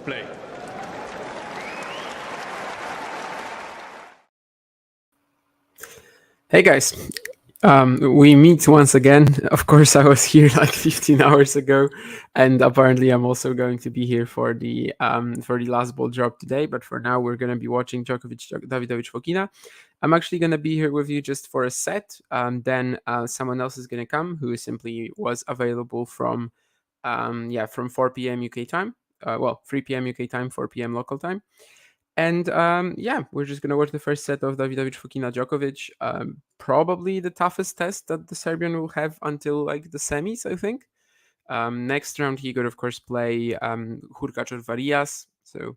play. Hey guys, we meet once again. Of course, I was here like 15 hours ago, and apparently I'm also going to be here for the last ball drop today. But for now, we're gonna be watching Davidovich Fokina. I'm actually gonna be here with you just for a set. Then someone else is gonna come who simply was available from 4 p.m. UK time. 3 p.m. UK time, 4 p.m. local time. And we're just gonna watch the first set of Davidovich Fokina Djokovic. Probably the toughest test that the Serbian will have until like the semis, I think. Next round he could of course play Hurkacz or Varias, so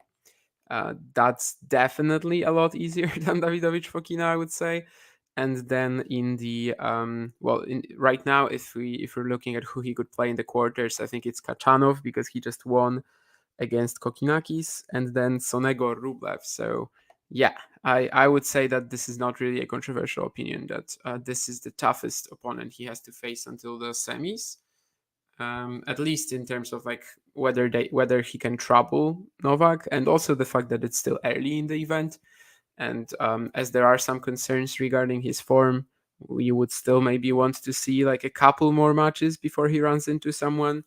that's definitely a lot easier than Davidovich Fokina, I would say. And then in the right now, if we're looking at who he could play in the quarters, I think it's Kachanov because he just won against Kokinakis, and then Sonego Rublev. So yeah, I would say that this is not really a controversial opinion, that this is the toughest opponent he has to face until the semis. At least in terms of like whether he can trouble Novak, and also the fact that it's still early in the event, and as there are some concerns regarding his form, we would still maybe want to see like a couple more matches before he runs into someone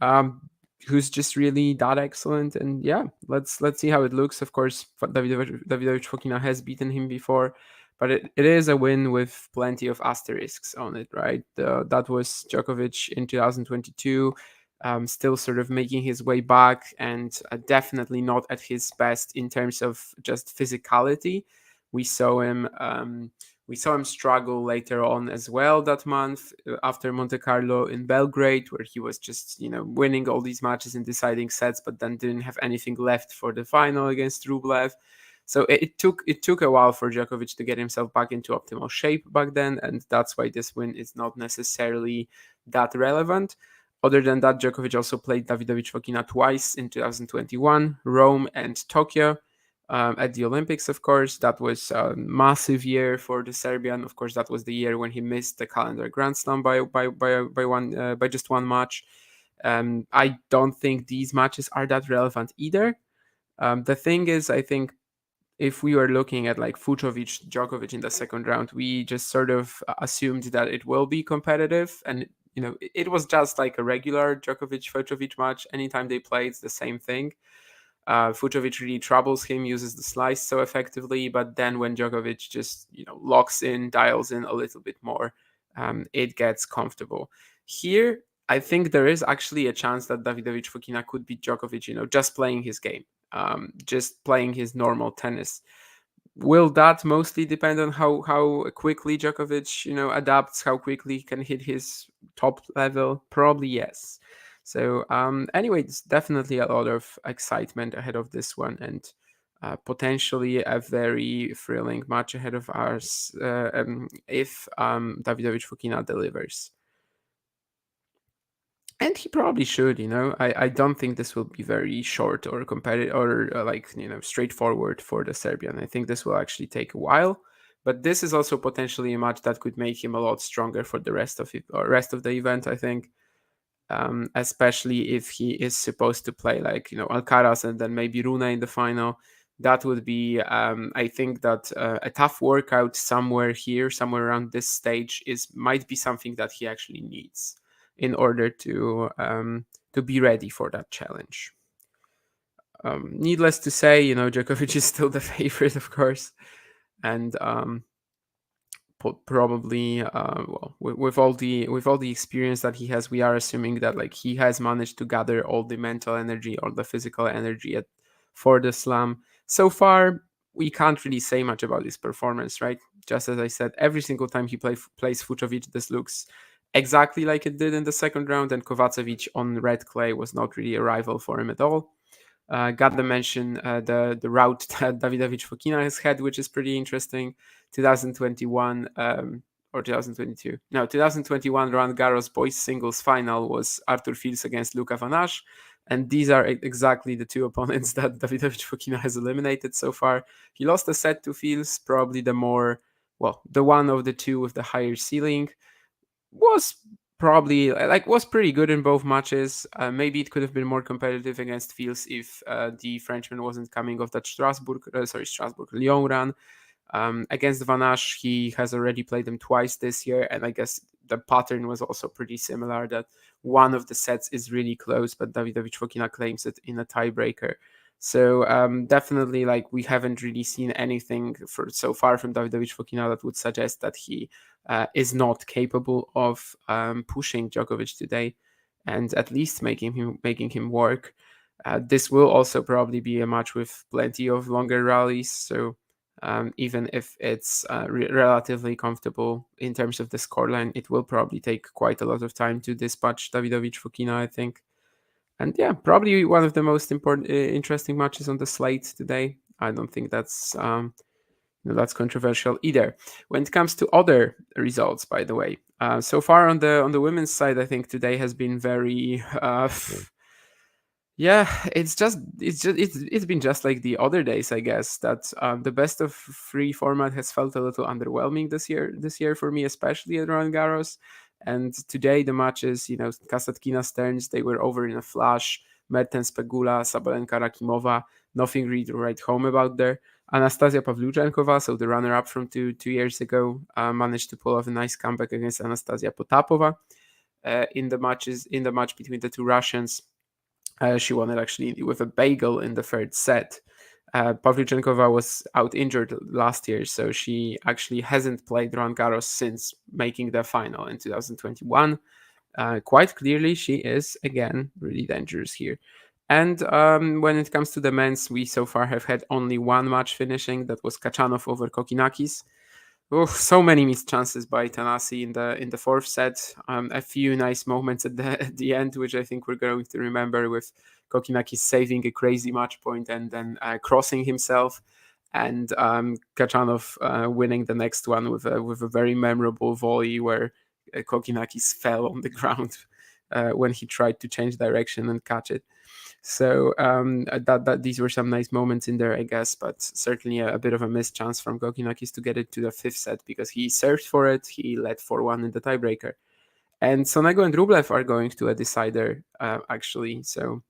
um, who's just really that excellent. And yeah, let's see how it looks. Of course, Davidovich Fokina has beaten him before, but it is a win with plenty of asterisks on it, right? That was Djokovic in 2022, still sort of making his way back, and definitely not at his best in terms of just physicality. We saw him. We saw him struggle later on as well that month after Monte Carlo in Belgrade, where he was just, winning all these matches and deciding sets, but then didn't have anything left for the final against Rublev. So it took a while for Djokovic to get himself back into optimal shape back then, and that's why this win is not necessarily that relevant. Other than that, Djokovic also played Davidovich Fokina twice in 2021, Rome and Tokyo. At the Olympics, of course, that was a massive year for the Serbian. Of course, that was the year when he missed the calendar Grand Slam by just one match. I don't think these matches are that relevant either. The thing is, I think if we were looking at like Fucsovics Djokovic in the second round, we just sort of assumed that it will be competitive, and it was just like a regular Djokovic Fucsovics match. Anytime they play, it's the same thing. Fucsovics really troubles him, uses the slice so effectively, but then when Djokovic just locks in, dials in a little bit more, it gets comfortable. Here, I think there is actually a chance that Davidovich Fokina could beat Djokovic, just playing his game, just playing his normal tennis. Will that mostly depend on how quickly Djokovic, adapts, how quickly he can hit his top level? Probably yes. So anyway, it's definitely a lot of excitement ahead of this one, and potentially a very thrilling match ahead of ours if Davidovich Fokina delivers. And he probably should, I don't think this will be very short or competitive or straightforward for the Serbian. I think this will actually take a while, but this is also potentially a match that could make him a lot stronger for the rest of the event, I think. Especially if he is supposed to play like Alcaraz and then maybe Rune in the final. That would be I think that a tough workout somewhere around this stage might be something that he actually needs in order to be ready for that challenge. Needless to say, Djokovic is still the favorite, of course, and probably with all the experience that he has, we are assuming that like he has managed to gather all the mental energy or the physical energy for the slam. So far, we can't really say much about his performance, right? Just as I said, every single time he plays Fucsovics, this looks exactly like it did in the second round, and Kovacevic on red clay was not really a rival for him at all. Gotta mention the route that Davidovich Fokina has had, which is pretty interesting. 2021 or 2022. No, 2021 Roland Garros boys singles final was Arthur Fils against Luca Van Assche. And these are exactly the two opponents that Davidovich Fokina has eliminated so far. He lost a set to Fils, probably the one of the two with the higher ceiling. Was probably like was pretty good in both matches. Maybe it could have been more competitive against Fields if the Frenchman wasn't coming off that Strasbourg Lyon run. Against Van Asch, he has already played him twice this year, and I guess the pattern was also pretty similar. That one of the sets is really close, but Davidovich Fokina claims it in a tiebreaker. So definitely, like we haven't really seen anything for so far from Davidovich Fokina that would suggest that he is not capable of pushing Djokovic today, and at least making him work. This will also probably be a match with plenty of longer rallies, so even if it's relatively comfortable in terms of the scoreline, it will probably take quite a lot of time to dispatch Davidovich Fokina, I think. And yeah, probably one of the most important, interesting matches on the slate today. I don't think that's controversial either. When it comes to other results, by the way, so far on the women's side, I think today has been very yeah, it's been just like the other days, I guess. That the best of three format has felt a little underwhelming this year for me, especially at Roland Garros. And today the matches, Kasatkina Stearns, they were over in a flash. Mertens Pegula, Sabalenka Rakimova, nothing really to write home about there. Anastasia Pavlyuchenkova, so the runner-up from two years ago, managed to pull off a nice comeback against Anastasia Potapova in the match between the two Russians. She won it actually with a bagel in the third set. Pavlyuchenkova was out injured last year, so she actually hasn't played Roland Garros since making the final in 2021. Quite clearly, she is again really dangerous here. And when it comes to the men's, we so far have had only one match finishing. That was Kachanov over Kokinakis. Oh, so many missed chances by Tanasi in the fourth set. A few nice moments at the end, which I think we're going to remember, with Kokinakis saving a crazy match point and then crossing himself, and Kachanov winning the next one with a very memorable volley where Kokinakis fell on the ground when he tried to change direction and catch it. So that these were some nice moments in there, I guess, but certainly a bit of a missed chance from Kokinakis to get it to the fifth set because he served for it. He led 4-1 in the tiebreaker. And Sonego and Rublev are going to a decider, actually. So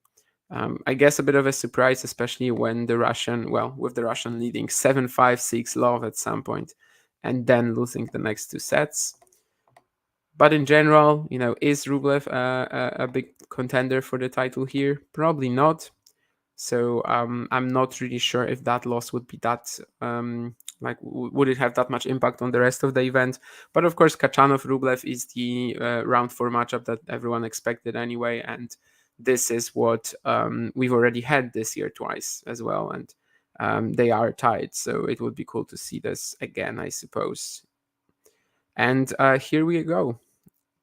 I guess a bit of a surprise, especially when with the Russian leading 7-5, 6-love at some point, and then losing the next two sets. But in general, is Rublev a big contender for the title here? Probably not. So I'm not really sure if that loss would be that would it have that much impact on the rest of the event? But of course, Kachanov Rublev is the round four matchup that everyone expected anyway, and this is what we've already had this year twice as well, and they are tied. So it would be cool to see this again, I suppose. And here we go.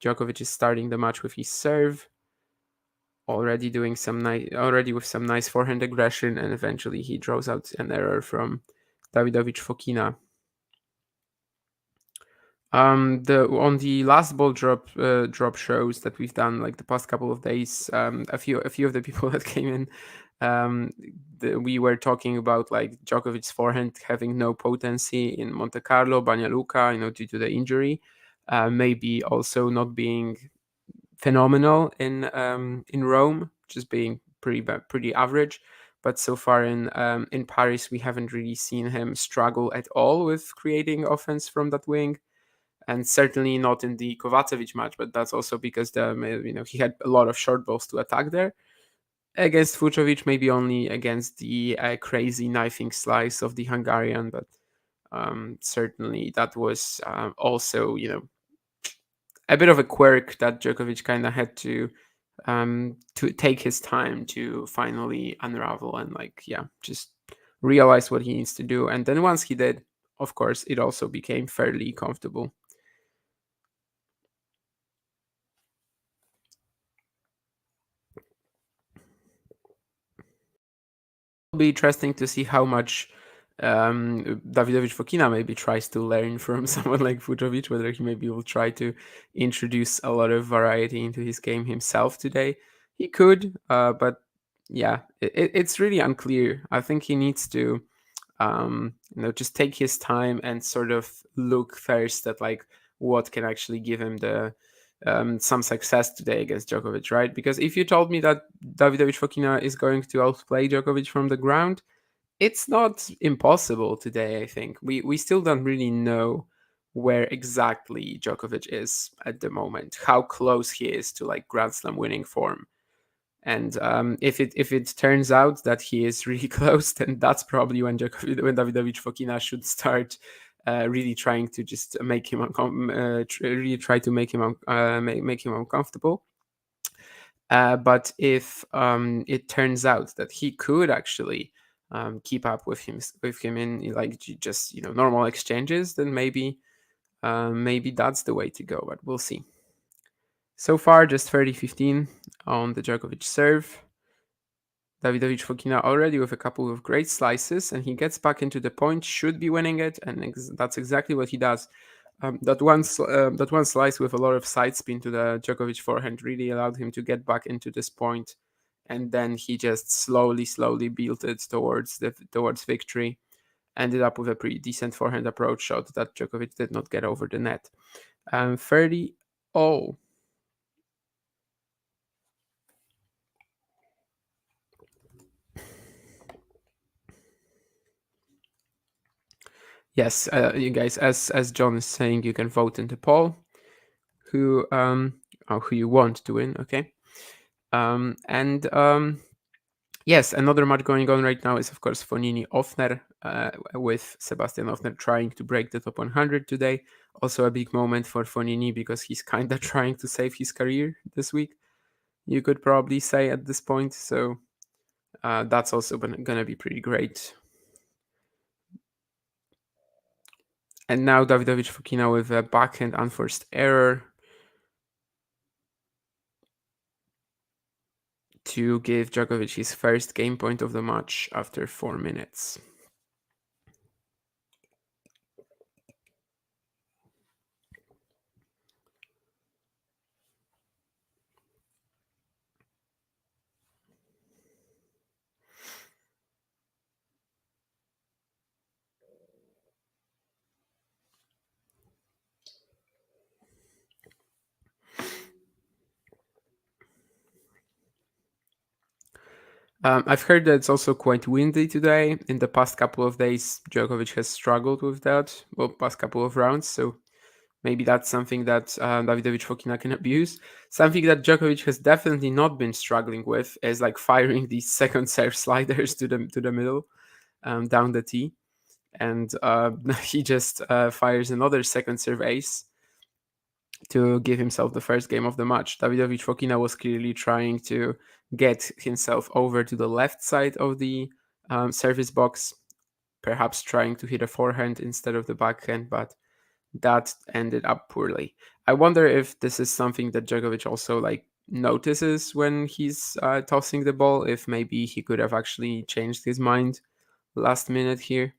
Djokovic is starting the match with his serve, already with some nice forehand aggression, and eventually he draws out an error from Davidovich Fokina. On the last ball drop shows that we've done like the past couple of days, a few of the people that came in, we were talking about like Djokovic's forehand having no potency in Monte Carlo, Banja Luka, due to the injury, maybe also not being phenomenal in Rome, just being pretty average. But so far in Paris, we haven't really seen him struggle at all with creating offense from that wing, and certainly not in the Kovacevic match. But that's also because he had a lot of short balls to attack there. Against Fucsovics, maybe only against the crazy knifing slice of the Hungarian, but certainly that was also a bit of a quirk that Djokovic kind of had to take his time to finally unravel and just realize what he needs to do. And then once he did, of course, it also became fairly comfortable. It'll be interesting to see how much Davidovich Fokina maybe tries to learn from someone like Fucsovics, whether he maybe will try to introduce a lot of variety into his game himself today. He could, but yeah, it's really unclear. I think he needs to just take his time and sort of look first at like what can actually give him some success today against Djokovic, right? Because if you told me that Davidovich Fokina is going to outplay Djokovic from the ground, it's not impossible today. I think we still don't really know where exactly Djokovic is at the moment, how close he is to like Grand Slam winning form. And if it turns out that he is really close, then that's probably when Davidovich Fokina should start really trying to just make him really try to make him make him uncomfortable. But if it turns out that he could actually keep up with him in like just normal exchanges, then maybe that's the way to go. But we'll see. So far, just 30-15 on the Djokovic serve. Davidovich Fokina already with a couple of great slices, and he gets back into the point, should be winning it, and that's exactly what he does. That one slice with a lot of side spin to the Djokovic forehand really allowed him to get back into this point, and then he just slowly built it towards victory. Ended up with a pretty decent forehand approach shot that Djokovic did not get over the net. 30-all. Yes, you guys, as John is saying, you can vote in the poll who you want to win. Okay, and yes, another match going on right now is of course Fonini Ofner with Sebastian Ofner trying to break the top 100 today. Also a big moment for Fonini because he's kind of trying to save his career this week. You could probably say at this point. So that's also gonna be pretty great. And now Davidovich Fokina with a backhand unforced error to give Djokovic his first game point of the match after 4 minutes. I've heard that it's also quite windy today. In the past couple of days, Djokovic has struggled with that. Well, past couple of rounds, so maybe that's something that Davidovich Fokina can abuse. Something that Djokovic has definitely not been struggling with is like firing these second serve sliders to the middle, down the tee, and he just fires another second serve ace to give himself the first game of the match. Davidovich Fokina was clearly trying to get himself over to the left side of the service box, perhaps trying to hit a forehand instead of the backhand, but that ended up poorly. I wonder if this is something that Djokovic also like notices when he's tossing the ball, if maybe he could have actually changed his mind last minute here.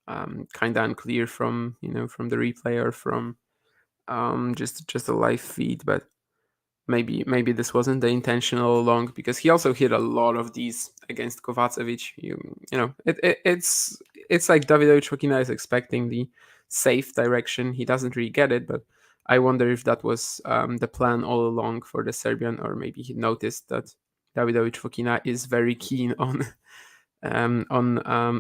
Kind of unclear from from the replay or from just a live feed, but maybe this wasn't the intention all along, because he also hit a lot of these against Kovacevic. It's like Davidovich Fokina is expecting the safe direction. He doesn't really get it, but I wonder if that was the plan all along for the Serbian, or maybe he noticed that Davidovich Fokina is very keen on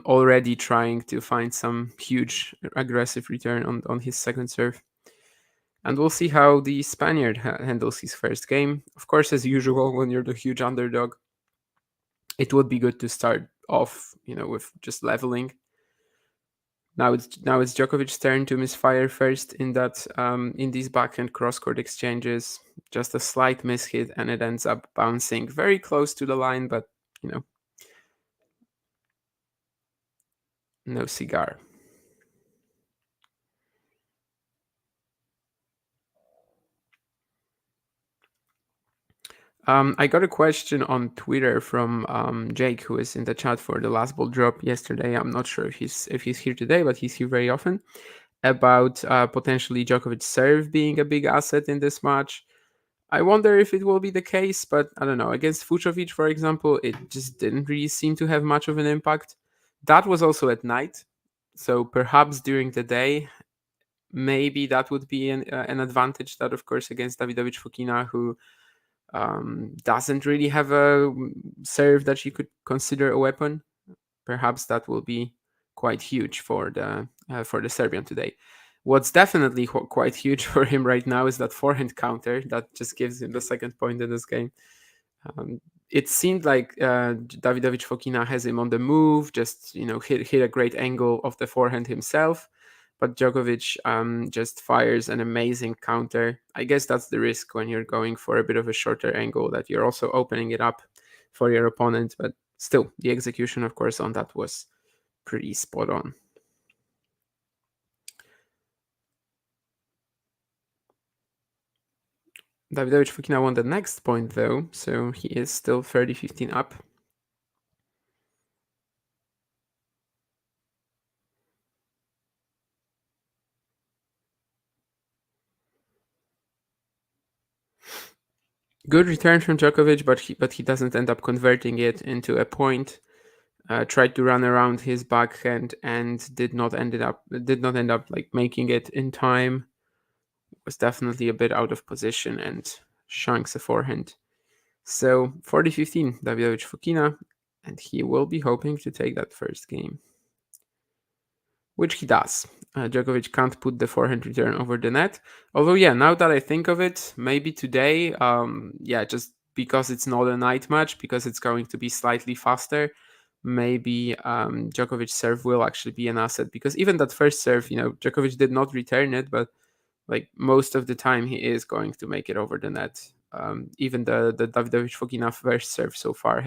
already trying to find some huge aggressive return on his second serve. And we'll see how the Spaniard handles his first game. Of course, as usual, when you're the huge underdog, it would be good to start off, with just leveling. Now it's Djokovic's turn to misfire first in these backhand cross-court exchanges. Just a slight mishit, and it ends up bouncing very close to the line, but no cigar. I got a question on Twitter from Jake, who is in the chat for the last ball drop yesterday. I'm not sure if he's here today, but he's here very often, about potentially Djokovic's serve being a big asset in this match. I wonder if it will be the case, but I don't know. Against Fucsovics, for example, it just didn't really seem to have much of an impact. That was also at night, so perhaps during the day maybe that would be an advantage. That, of course, against Davidovich Fokina, who doesn't really have a serve that you could consider a weapon. Perhaps that will be quite huge for the Serbian today. What's definitely quite huge for him right now is that forehand counter that just gives him the second point in this game. It seemed like Davidovich Fokina has him on the move, just hit a great angle of the forehand himself, but Djokovic just fires an amazing counter. I guess that's the risk when you're going for a bit of a shorter angle, that you're also opening it up for your opponent, but still, the execution, of course, on that was pretty spot on. Davidovich Fokina won the next point, though, so he is still 30-15 up. Good return from Djokovic, but he doesn't end up converting it into a point. Tried to run around his backhand and did not end up like making it in time. Was definitely a bit out of position and shanks a forehand. So 40-15, Davidovich Fokina, and he will be hoping to take that first game, which he does. Djokovic can't put the forehand return over the net. Although, yeah, now that I think of it, maybe today, just because it's not a night match, because it's going to be slightly faster, maybe Djokovic's serve will actually be an asset. Because even that first serve, Djokovic did not return it, but like most of the time he is going to make it over the net. Even the Davidovich Fokina first serve so far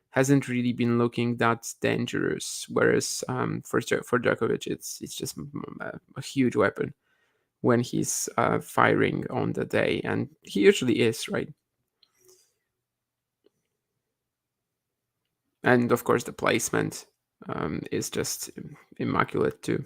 hasn't really been looking that dangerous. Whereas for Djokovic, it's just a huge weapon when he's firing on the day, and he usually is, right? And of course, the placement is just immaculate too.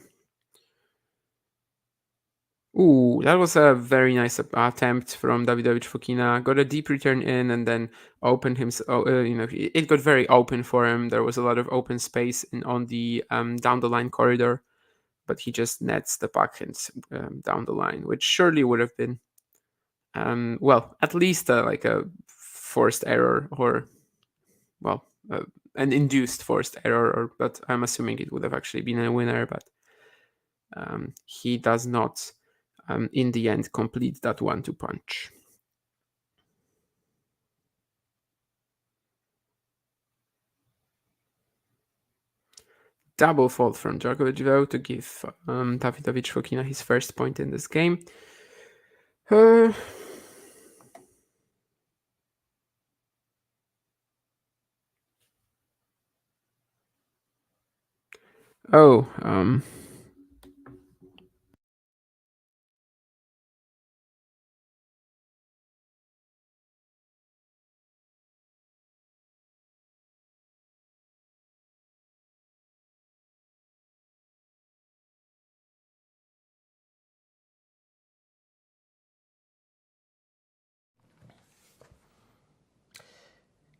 Ooh, that was a very nice attempt from Davidovich Fokina. Got a deep return in and then opened himself. It got very open for him. There was a lot of open space on the down the line corridor, but he just nets the backhand down the line, which surely would have been, at least like a forced error or, an induced forced error. But I'm assuming it would have actually been a winner. But he does not. In the end, complete that 1-2 punch. Double fault from Djokovic, though, to give Davidovich Fokina his first point in this game. Oh,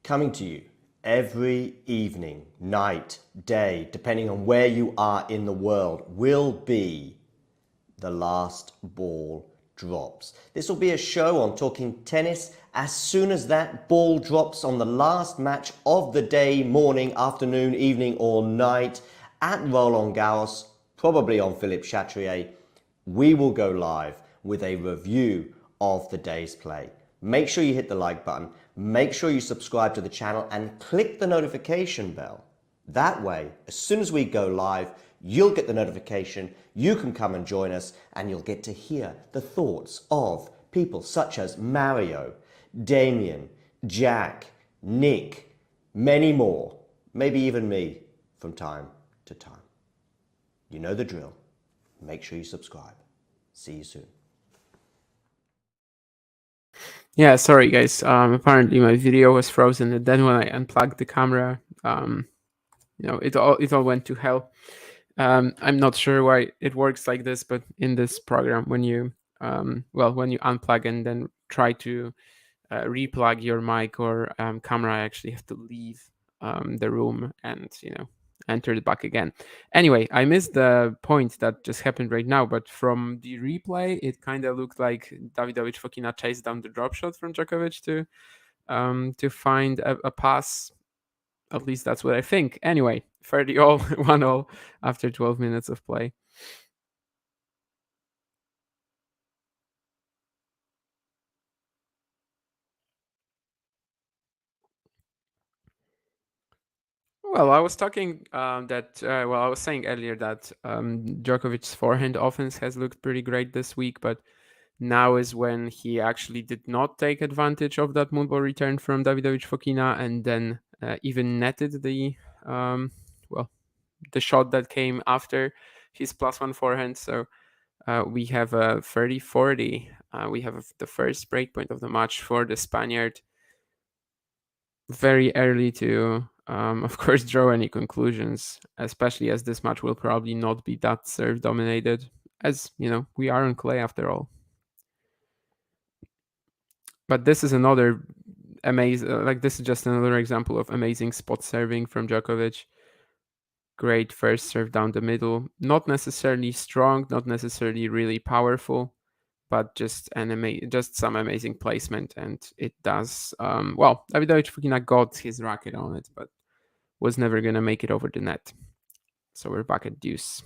Coming to you every evening, night, day, depending on where you are in the world, will be The Last Ball Drops. This will be a show on talking tennis as soon as that ball drops on the last match of the day, morning, afternoon, evening, or night at Roland Garros, probably on Philippe Chatrier. We will go live with a review of the day's play. Make sure you hit the like button, make sure you subscribe to the channel and click the notification bell. That way, as soon as we go live, you'll get the notification, you can come and join us, and you'll get to hear the thoughts of people such as Mario, Damien, Jack, Nick, many more, maybe even me from time to time. You know the drill. Make sure you subscribe. See you soon. yeah, sorry guys. Apparently my video was frozen, and then when I unplugged the camera, it all went to hell. I'm not sure why it works like this, but in this program, when you when you unplug and then try to replug your mic or camera, I actually have to leave the room, and enter the back again. Anyway, I missed the point that just happened right now, but from the replay, it kind of looked like Davidovich Fokina chased down the drop shot from Djokovic to find a pass. At least that's what I think. Anyway, 30 all, 1 all after 12 minutes of play. Well, I was talking I was saying earlier that Djokovic's forehand offense has looked pretty great this week, but now is when he actually did not take advantage of that moonball return from Davidovich Fokina and then even netted um, well the shot that came after his +1 forehand. So we have a 30-40. We have the first breakpoint of the match for the Spaniard. Very early to, of course, draw any conclusions, especially as this match will probably not be that serve dominated, as we are on clay after all. But this is another amazing, this is just another example of amazing spot serving from Djokovic. Great first serve down the middle, not necessarily strong, not necessarily really powerful, but just just some amazing placement, and it does. Davidovich Fokina got his racket on it, but was never gonna make it over the net. So we're back at deuce.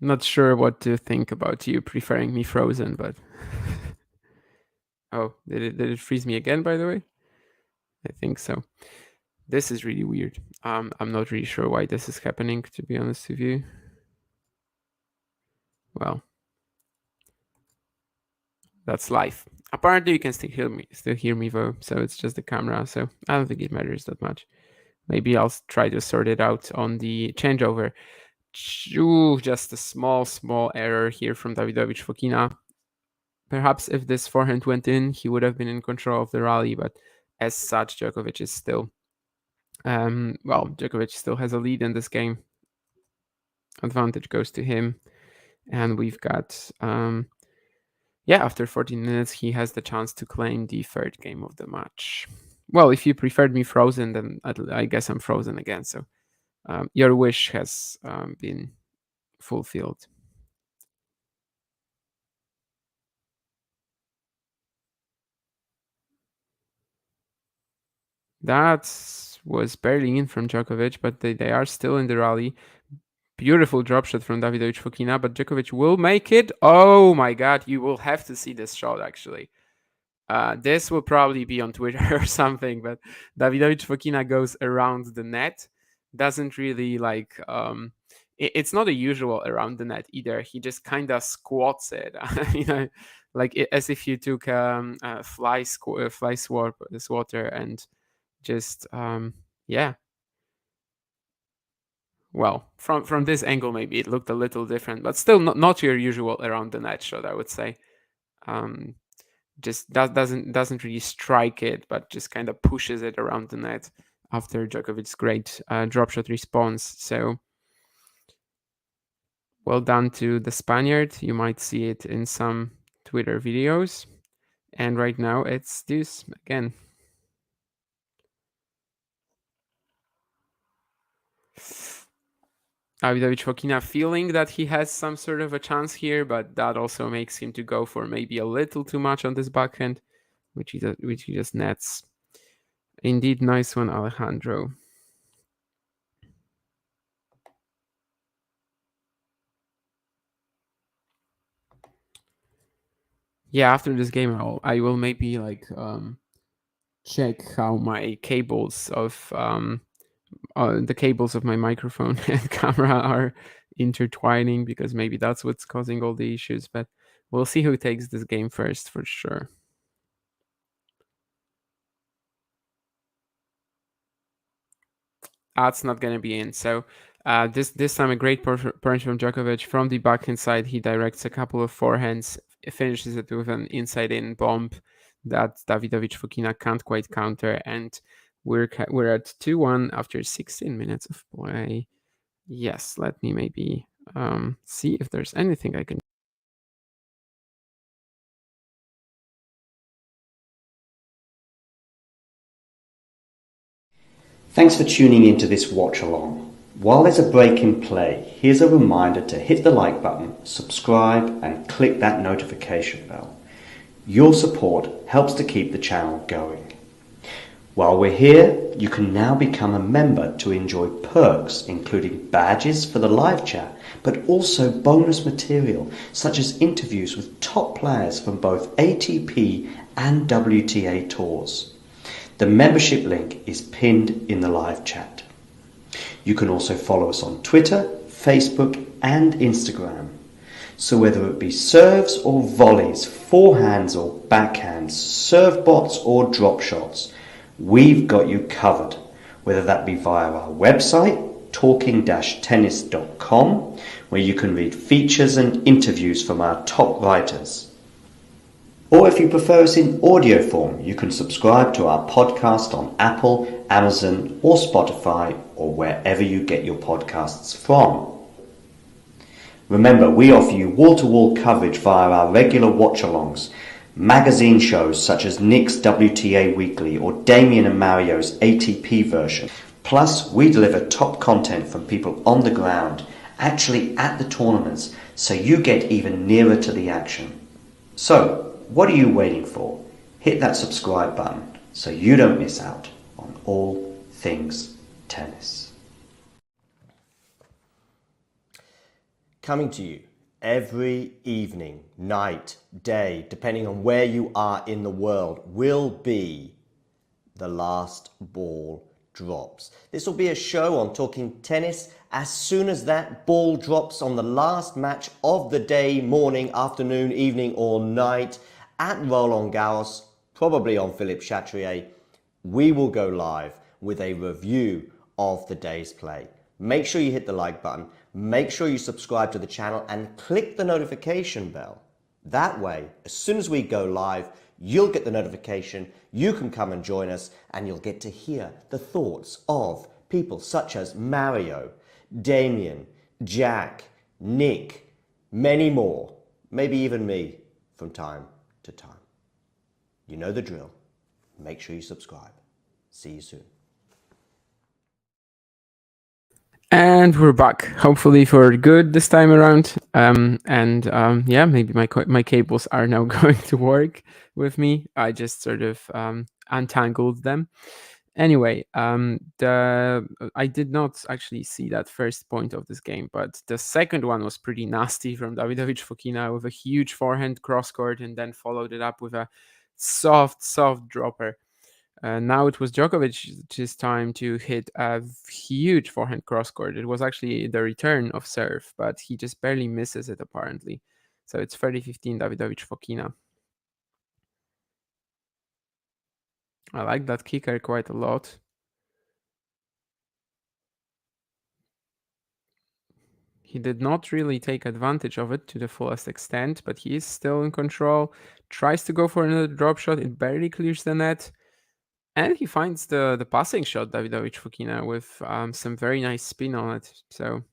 Not sure what to think about you preferring me frozen, but oh, did it freeze me again? By the way, I think so. This is really weird. I'm not really sure why this is happening, to be honest with you. Well, that's life. Apparently, you can still hear me though. So it's just the camera. So I don't think it matters that much. Maybe I'll try to sort it out on the changeover. Ooh, just a small error here from Davidovich Fokina. Perhaps if this forehand went in, he would have been in control of the rally, but as such, Djokovic is still, Djokovic still has a lead in this game. Advantage goes to him, and we've got, after 14 minutes, he has the chance to claim the third game of the match. Well, if you preferred me frozen, then I guess I'm frozen again. So your wish has been fulfilled. That was barely in from Djokovic, but they are still in the rally. Beautiful drop shot from Davidovich Fokina, but Djokovic will make it. Oh my god, you will have to see this shot actually. This will probably be on Twitter or something, but Davidovich Fokina goes around the net. Doesn't really it's not a usual around the net either. He just kind of squats it, as if you took a fly swatter and just well, from this angle maybe it looked a little different, but still not your usual around the net shot, I would say. Just doesn't really strike it, but just kind of pushes it around the net after Djokovic's great drop shot response. So well done to the Spaniard. You might see it in some Twitter videos. And right now it's deuce again. Davidovich Fokina feeling that he has some sort of a chance here, but that also makes him to go for maybe a little too much on this backhand, which he just nets. Indeed, nice one, Alejandro. Yeah, after this game, I will maybe check how my cables of the cables of my microphone and camera are intertwining, because maybe that's what's causing all the issues. But we'll see who takes this game first for sure. That's not going to be in. So this time a great punch from Djokovic from the backhand side. He directs a couple of forehands, finishes it with an inside-in bomb that Davidovich Fokina can't quite counter, and we're at 2-1 after 16 minutes of play. Yes, let me maybe see if there's anything I can Thanks for tuning into this watch along. While there's a break in play, here's a reminder to hit the like button, subscribe and click that notification bell. Your support helps to keep the channel going. While we're here, you can now become a member to enjoy perks including badges for the live chat, but also bonus material such as interviews with top players from both ATP and WTA tours. The membership link is pinned in the live chat. You can also follow us on Twitter, Facebook and Instagram. So whether it be serves or volleys, forehands or backhands, serve bots or drop shots, we've got you covered, whether that be via our website, talking-tennis.com, where you can read features and interviews from our top writers. Or if you prefer us in audio form, you can subscribe to our podcast on Apple, Amazon or Spotify or wherever you get your podcasts from. Remember, we offer you wall-to-wall coverage via our regular watch-alongs, magazine shows such as Nick's WTA Weekly or Damien and Mario's ATP version. Plus, we deliver top content from people on the ground, actually at the tournaments, so you get even nearer to the action. So, what are you waiting for? Hit that subscribe button so you don't miss out on all things tennis. Coming to you every evening, night, day, depending on where you are in the world, will be The Last Ball Drops. This will be a show on talking tennis as soon as that ball drops on the last match of the day, morning, afternoon, evening or night at Roland Garros, probably on Philippe Chatrier. We will go live with a review of the day's play. Make sure you hit the like button, make sure you subscribe to the channel and click the notification bell. That way, as soon as we go live, you'll get the notification, you can come and join us, and you'll get to hear the thoughts of people such as Mario, Damien, Jack, Nick, many more, maybe even me from time to time. You know the drill. Make sure you subscribe. See you soon. And we're back, hopefully for good this time around. Yeah, maybe my cables are now going to work with me. I just sort of untangled them. Anyway, I did not actually see that first point of this game, but the second one was pretty nasty from Davidovich Fokina with a huge forehand cross court and then followed it up with a soft dropper. Now it was Djokovic's time to hit a huge forehand cross court. It was actually the return of serve, but he just barely misses it apparently. So it's 30-15 Davidovich Fokina. I like that kicker quite a lot. He did not really take advantage of it to the fullest extent, but he is still in control. Tries to go for another drop shot. It barely clears the net. And he finds the passing shot, Davidovich Fokina, with some very nice spin on it. So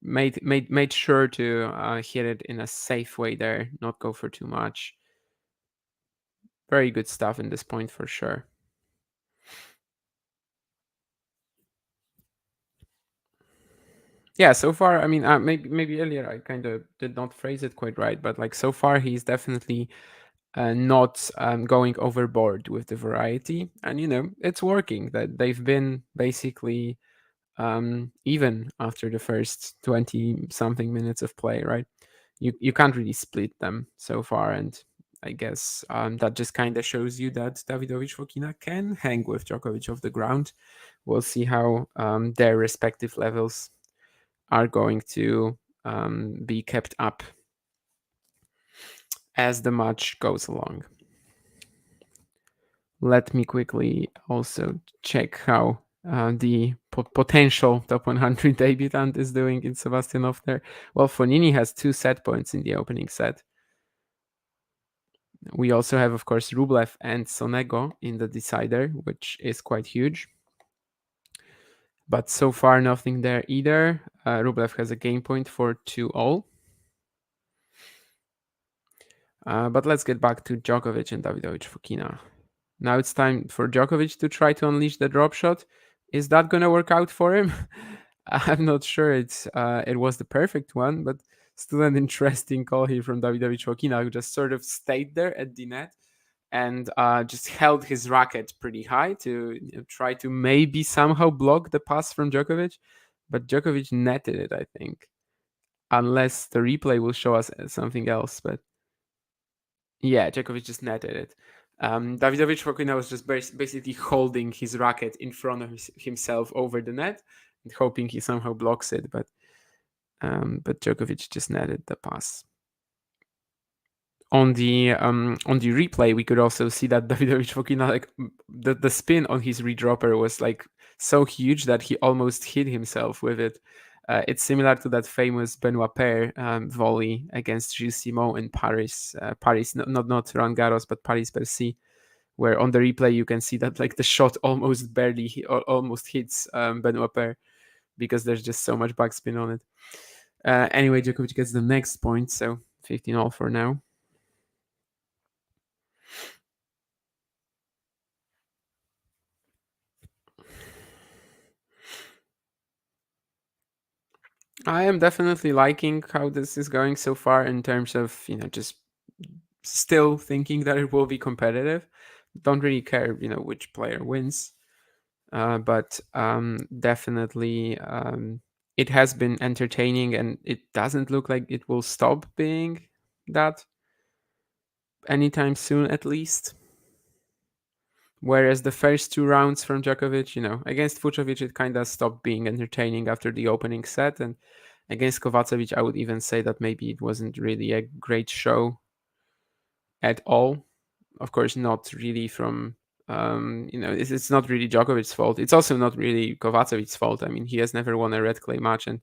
made sure to hit it in a safe way there, not go for too much. Very good stuff in this point for sure. Yeah, so far, I mean, maybe earlier I kind of did not phrase it quite right, but like so far he's definitely not going overboard with the variety, and it's working. That they've been basically even after the first 20 something minutes of play, right? You can't really split them so far, and I guess that just kind of shows you that Davidovich Fokina can hang with Djokovic off the ground. We'll see how their respective levels are going to be kept up as the match goes along. Let me quickly also check how the potential top 100 debutant is doing in Sebastianov there. Well, Fognini has 2 set points in the opening set. We also have, of course, Rublev and Sonego in the decider, which is quite huge. But so far, nothing there either. Rublev has a game point for 2-all. But let's get back to Djokovic and Davidovich Fokina. Now it's time for Djokovic to try to unleash the drop shot. Is that going to work out for him? I'm not sure it was the perfect one, but still an interesting call here from Davidovich Fokina, who just sort of stayed there at the net and just held his racket pretty high to try to maybe somehow block the pass from Djokovic. But Djokovic netted it, I think, unless the replay will show us something else. But yeah, Djokovic just netted it. Davidovich Fokina was just basically holding his racket in front of himself over the net and hoping he somehow blocks it, but Djokovic just netted the pass. On the replay, we could also see that Davidovich Fokina, like the spin on his redropper was like so huge that he almost hit himself with it. It's similar to that famous Benoit Paire volley against Gilles Simon in Paris. Not Roland Garros, but Paris-Bercy, where on the replay you can see that like the shot almost almost hits Benoit Paire because there's just so much backspin on it. Anyway, Djokovic gets the next point, so 15-all for now. I am definitely liking how this is going so far in terms of, just still thinking that it will be competitive. Don't really care, which player wins. But definitely it has been entertaining, and it doesn't look like it will stop being that anytime soon, at least. Whereas the first two rounds from Djokovic, against Vucevic, it kind of stopped being entertaining after the opening set. And against Kovacevic, I would even say that maybe it wasn't really a great show at all. Of course, not really from, it's not really Djokovic's fault. It's also not really Kovacevic's fault. I mean, he has never won a red clay match and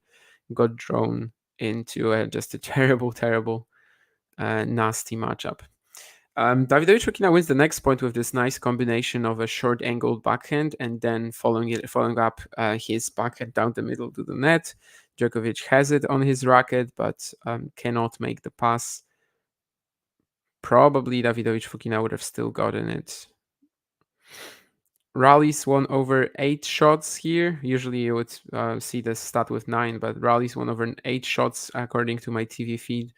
got drawn into just a terrible, terrible, nasty matchup. Davidovich Fokina wins the next point with this nice combination of a short angled backhand and then following up his backhand down the middle to the net. Djokovic has it on his racket, but cannot make the pass. Probably Davidovich Fokina would have still gotten it. Rallies won over 8 shots here. Usually you would see the stat with 9, but Rallies won over 8 shots according to my TV feed.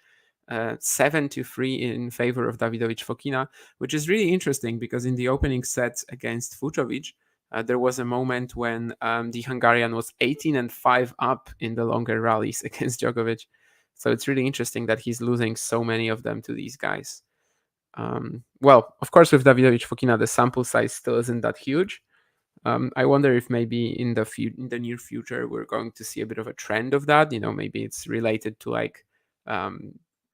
7-3 in favor of Davidovich Fokina, which is really interesting because in the opening set against Vucevic, there was a moment when the Hungarian was 18-5 up in the longer rallies against Djokovic. So it's really interesting that he's losing so many of them to these guys. Well, of course, with Davidovich Fokina, the sample size still isn't that huge. I wonder if maybe in the near future we're going to see a bit of a trend of that. Maybe it's related to like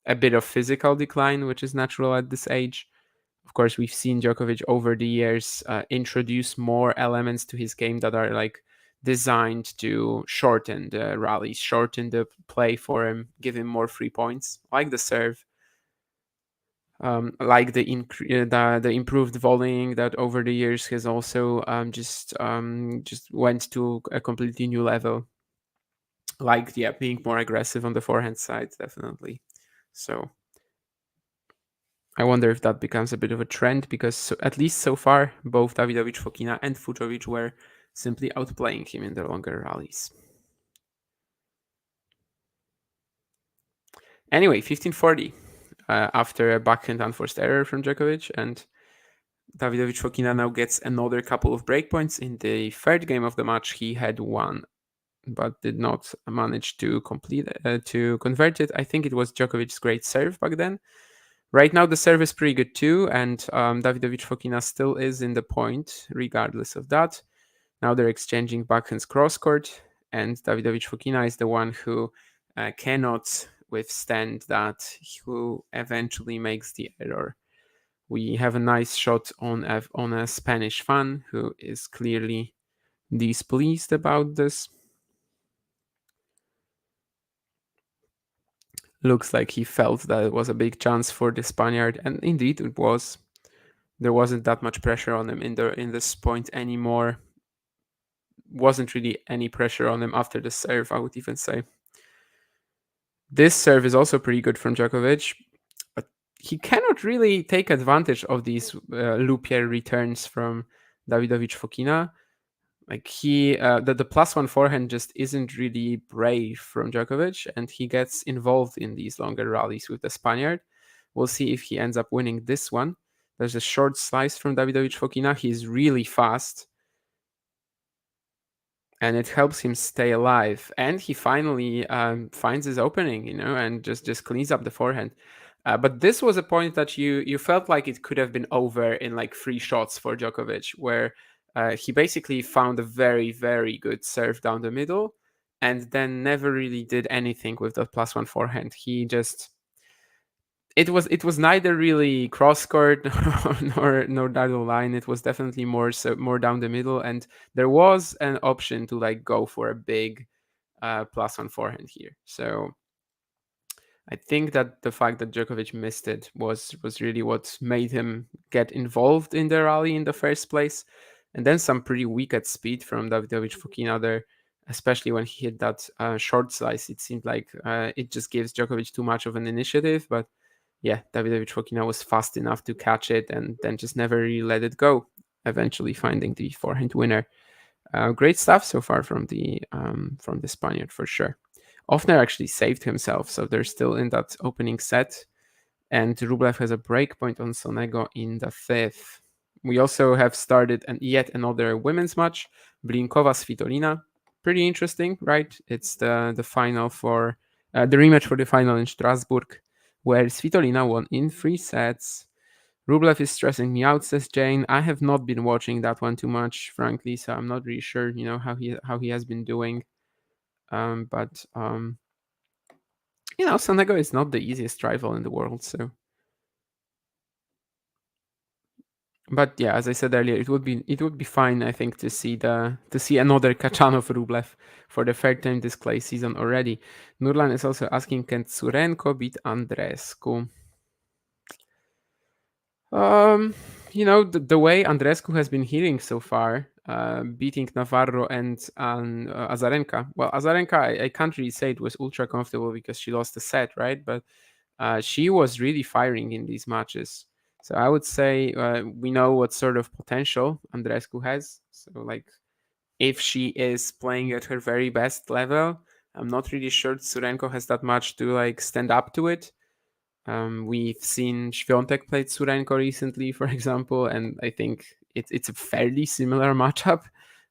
a bit of physical decline, which is natural at this age. Of course, we've seen Djokovic over the years introduce more elements to his game that are like designed to shorten the rallies, shorten the play for him, give him more free points, like the serve, like the improved volleying that over the years has also just went to a completely new level. Like being more aggressive on the forehand side, definitely. So I wonder if that becomes a bit of a trend because at least so far, both Davidovich Fokina and Vucevic were simply outplaying him in the longer rallies. Anyway, 15-40 after a backhand unforced error from Djokovic, and Davidovich Fokina now gets another couple of breakpoints. In the third game of the match, he had one, but did not manage to convert it. I think it was Djokovic's great serve back then. Right now, the serve is pretty good too, and Davidovich Fokina still is in the point, regardless of that. Now they're exchanging backhands cross court, and Davidovich Fokina is the one who cannot withstand that, who eventually makes the error. We have a nice shot on a Spanish fan who is clearly displeased about this. Looks like he felt that it was a big chance for the Spaniard, and indeed it was. There wasn't that much pressure on him in this point anymore. Wasn't really any pressure on him after the serve, I would even say. This serve is also pretty good from Djokovic, but he cannot really take advantage of these loopier returns from Davidovich Fokina. Like the +1 forehand just isn't really brave from Djokovic, and he gets involved in these longer rallies with the Spaniard. We'll see if he ends up winning this one. There's a short slice from Davidovich Fokina. He's really fast, and it helps him stay alive. And he finally finds his opening, and just cleans up the forehand. But this was a point that you felt like it could have been over in like 3 shots for Djokovic, where he basically found a very, very good serve down the middle, and then never really did anything with the +1 forehand. He just it was neither really cross court nor down the line. It was definitely more down the middle, and there was an option to like go for a big +1 forehand here. So I think that the fact that Djokovic missed it was really what made him get involved in the rally in the first place. And then some pretty weak at speed from Davidovich Fokina there, especially when he hit that short slice. It seemed like it just gives Djokovic too much of an initiative. But yeah, Davidovich Fokina was fast enough to catch it and then just never really let it go, eventually finding the forehand winner. Great stuff so far from the Spaniard for sure. Offner actually saved himself, so they're still in that opening set. And Rublev has a break point on Sonego in the fifth. We also have started yet another women's match, Blinkova Svitolina. Pretty interesting, right? It's the final for the rematch for the final in Strasbourg, where Svitolina won in 3 sets. Rublev is stressing me out, says Jane. I have not been watching that one too much, frankly, so I'm not really sure, how he has been doing. But Sonego is not the easiest rival in the world, so. But yeah, as I said earlier, it would be fine, I think, to see another Kachanov Rublev for the third time this clay season already. Nurlan is also asking, can Tsurenko beat Andreescu? The way Andreescu has been hitting so far, beating Navarro and Azarenka. Well, Azarenka, I can't really say it was ultra comfortable because she lost the set, right? But she was really firing in these matches. So I would say we know what sort of potential Andreescu has. So like, if she is playing at her very best level, I'm not really sure Tsurenko has that much to like stand up to it. We've seen Świątek played Tsurenko recently, for example, and I think it's a fairly similar matchup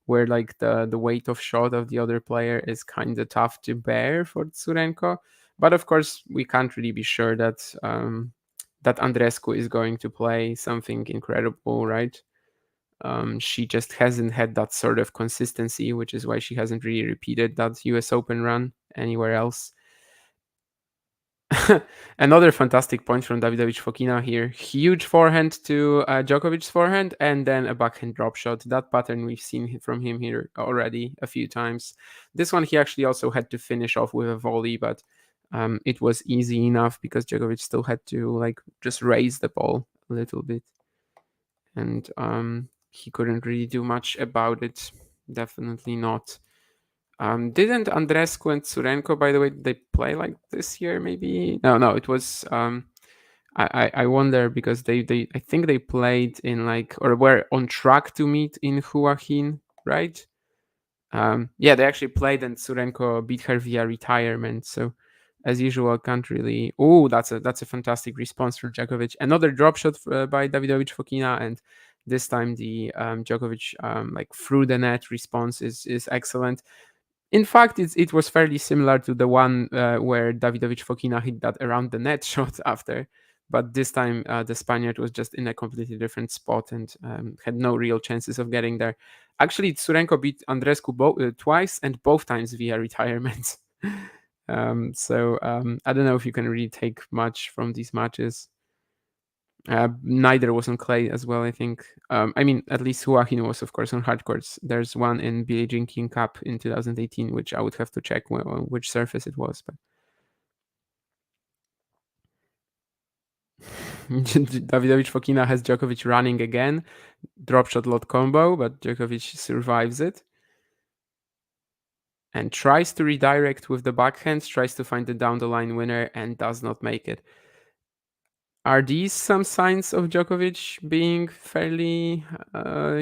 where like the weight of shot of the other player is kind of tough to bear for Tsurenko. But of course, we can't really be sure that Andreescu is going to play something incredible, right? She just hasn't had that sort of consistency, which is why she hasn't really repeated that US Open run anywhere else. Another fantastic point from Davidovich Fokina here. Huge forehand to Djokovic's forehand, and then a backhand drop shot. That pattern we've seen from him here already a few times. This one he actually also had to finish off with a volley, but it was easy enough because Djokovic still had to like just raise the ball a little bit, and he couldn't really do much about it. Definitely not. Didn't Andreescu and Tsurenko, by the way, did they play like this year? Maybe no. It was. I wonder because they I think they played in like or were on track to meet in Hua Hin, right? Yeah, they actually played and Tsurenko beat her via retirement. So, as usual, can't really. Oh, that's a fantastic response for Djokovic. Another drop shot by Davidovich Fokina, and this time the Djokovic like through the net response is excellent. In fact, it was fairly similar to the one where Davidovich Fokina hit that around the net shot after, but this time the Spaniard was just in a completely different spot and had no real chances of getting there. Actually, Tsurenko beat Andreescu twice and both times via retirement. So I don't know if you can really take much from these matches. Neither was on clay as well, I think. I mean, at least Huahino was, of course, on hard courts. There's one in Billie Jean King Cup in 2018, which I would have to check on which surface it was. But Davidovich Fokina has Djokovic running again. Drop shot lot combo, but Djokovic survives it. And tries to redirect with the backhand, tries to find the down the line winner, and does not make it. Are these some signs of Djokovic being fairly, I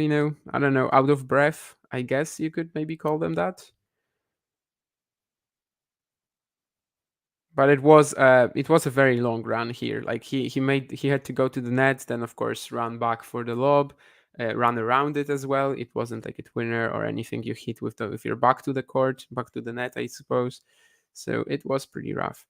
don't know, out of breath? I guess you could maybe call them that. But it was a very long run here. Like he had to go to the net, then of course run back for the lob, run around it as well. It wasn't like a winner or anything you hit with your back to the court, back to the net, I suppose. So it was pretty rough.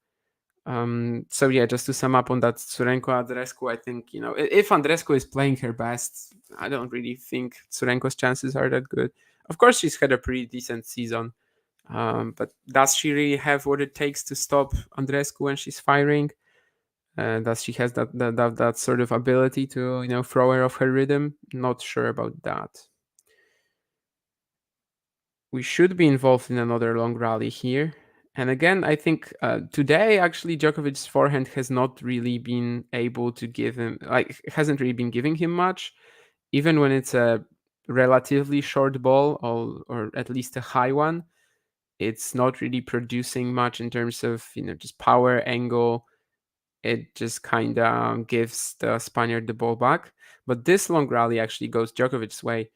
So yeah, just to sum up on that Tsurenko Andrescu, I think if Andrescu is playing her best, I don't really think Tsurenko's chances are that good. Of course, she's had a pretty decent season, but does she really have what it takes to stop Andrescu when she's firing? Does she has that sort of ability to throw her off her rhythm? Not sure about that. We should be involved in another long rally here. And again, I think today actually Djokovic's forehand has not really been able to give him hasn't really been giving him much, even when it's a relatively short ball or at least a high one. It's not really producing much in terms of just power angle. It just kind of gives the Spaniard the ball back. But this long rally actually goes Djokovic's way.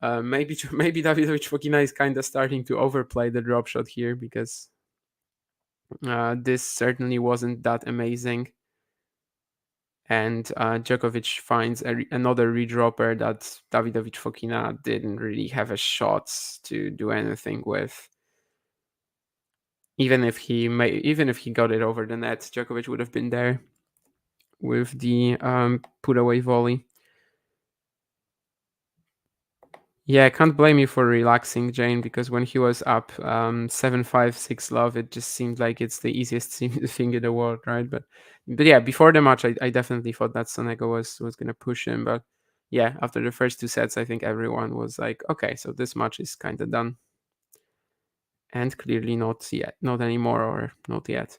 Maybe Davidovich Fokina is kind of starting to overplay the drop shot here because this certainly wasn't that amazing. And Djokovic finds another redropper that Davidovich Fokina didn't really have a shot to do anything with. Even if he got it over the net, Djokovic would have been there with the put away volley. Yeah, I can't blame you for relaxing, Jane, because when he was up 7-5, 6-love, it just seemed like it's the easiest thing in the world, right? But yeah, before the match, I definitely thought that Sonego was going to push him. But yeah, after the first two sets, I think everyone was like, okay, so this match is kind of done. And clearly not yet, not anymore, or not yet.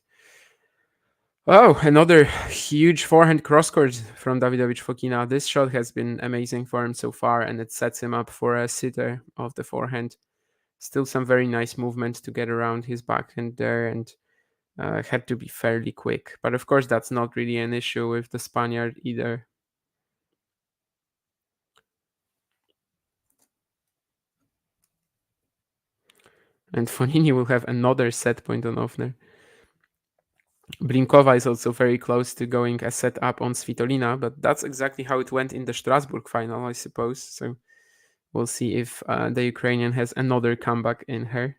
Oh, another huge forehand crosscourt from Davidovich Fokina. This shot has been amazing for him so far, and it sets him up for a sitter of the forehand. Still some very nice movement to get around his backhand there, and had to be fairly quick. But of course, that's not really an issue with the Spaniard either. And Fonini will have another set point on Ofner. Blinkova is also very close to going a set up on Svitolina, but that's exactly how it went in the Strasbourg final, I suppose. So we'll see if the Ukrainian has another comeback in her.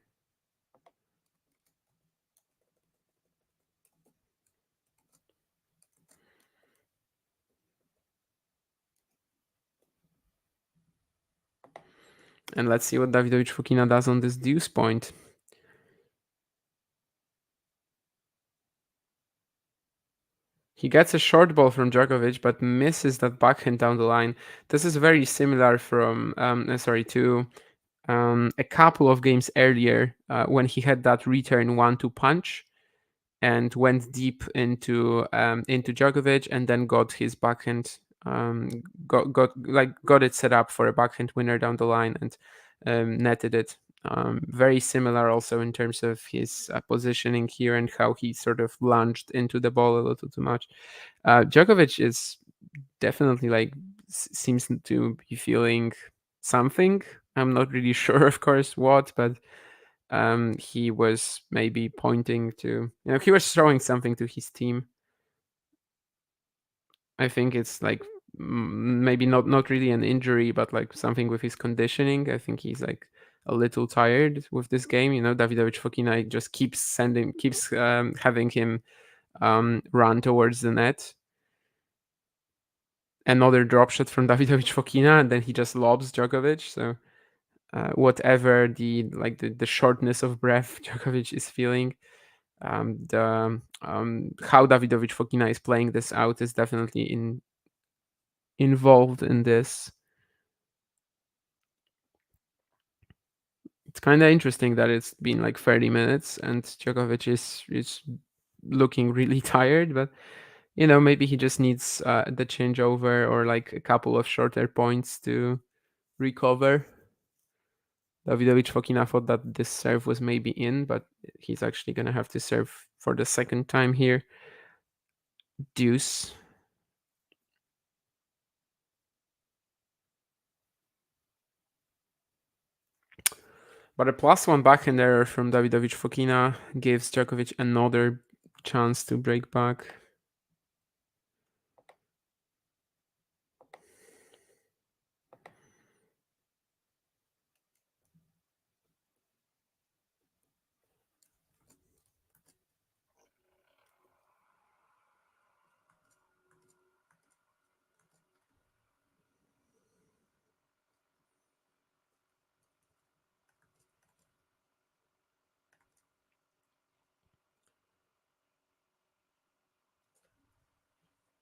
And let's see what Davidovich Fokina does on this deuce point. He gets a short ball from Djokovic, but misses that backhand down the line. This is very similar to a couple of games earlier when he had that return 1-2 punch and went deep into Djokovic and then got his backhand got it set up for a backhand winner down the line and netted it. Very similar also in terms of his positioning here and how he sort of lunged into the ball a little too much. Djokovic is definitely seems to be feeling something. I'm not really sure, of course, what, but he was maybe pointing to, he was showing something to his team. I think it's like maybe not really an injury, but like something with his conditioning. I think he's like a little tired with this game. Davidovich Fokina just keeps having him run towards the net. Another drop shot from Davidovich Fokina, and then he just lobs Djokovic. So whatever the shortness of breath Djokovic is feeling, how Davidovich Fokina is playing this out is definitely involved in this. It's kind of interesting that it's been like 30 minutes and Djokovic is looking really tired, but maybe he just needs the changeover or like a couple of shorter points to recover. Davidovich Fokina thought that this serve was maybe in, but he's actually gonna have to serve for the second time here. Deuce. But a +1 backhand error from Davidovich Fokina gives Djokovic another chance to break back.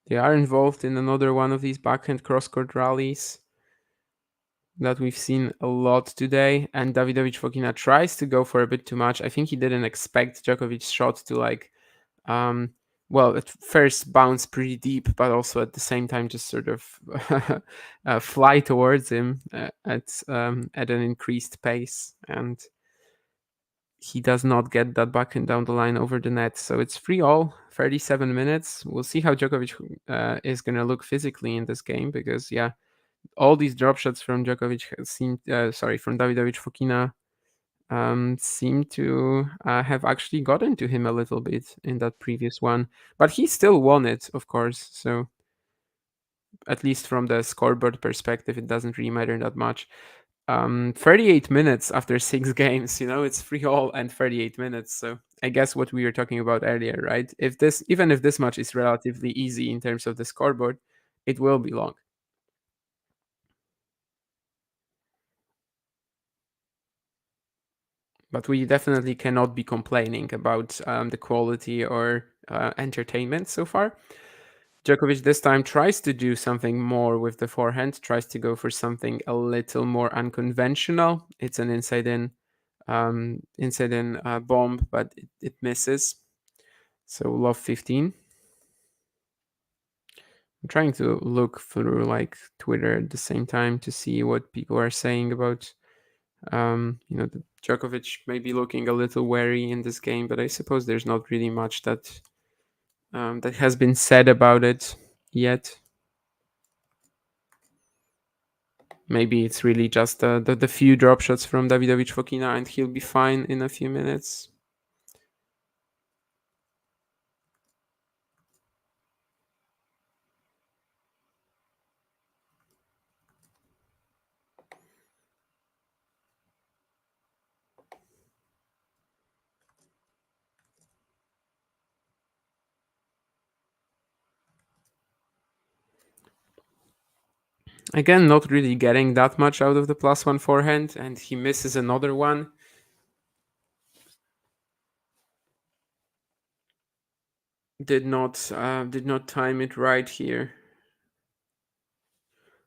They are involved in another one of these backhand cross-court rallies that we've seen a lot today. And Davidovich Fokina tries to go for a bit too much. I think he didn't expect Djokovic's shot to um, at first bounce pretty deep, but also at the same time just sort of fly towards him at an increased pace. And he does not get that backhand down the line over the net. So it's 3-all, 37 minutes. We'll see how Djokovic is going to look physically in this game because, yeah, all these drop shots from Djokovic from Davidovich Fokina seem to have actually gotten to him a little bit in that previous one. But he still won it, of course. So at least from the scoreboard perspective, it doesn't really matter that much. 38 minutes after 6 games, it's 3-all and 38 minutes. So I guess what we were talking about earlier, right? Even if this match is relatively easy in terms of the scoreboard, it will be long. But we definitely cannot be complaining about the quality or entertainment so far. Djokovic this time tries to do something more with the forehand, tries to go for something a little more unconventional. It's an inside-in bomb, but it misses. So love 15. I'm trying to look through Twitter at the same time to see what people are saying about the Djokovic may be looking a little wary in this game, but I suppose there's not really much that has been said about it yet. Maybe it's really just the few drop shots from Davidovich Fokina, and he'll be fine in a few minutes. Again, not really getting that much out of the +1 forehand, and he misses another one. Did not time it right here.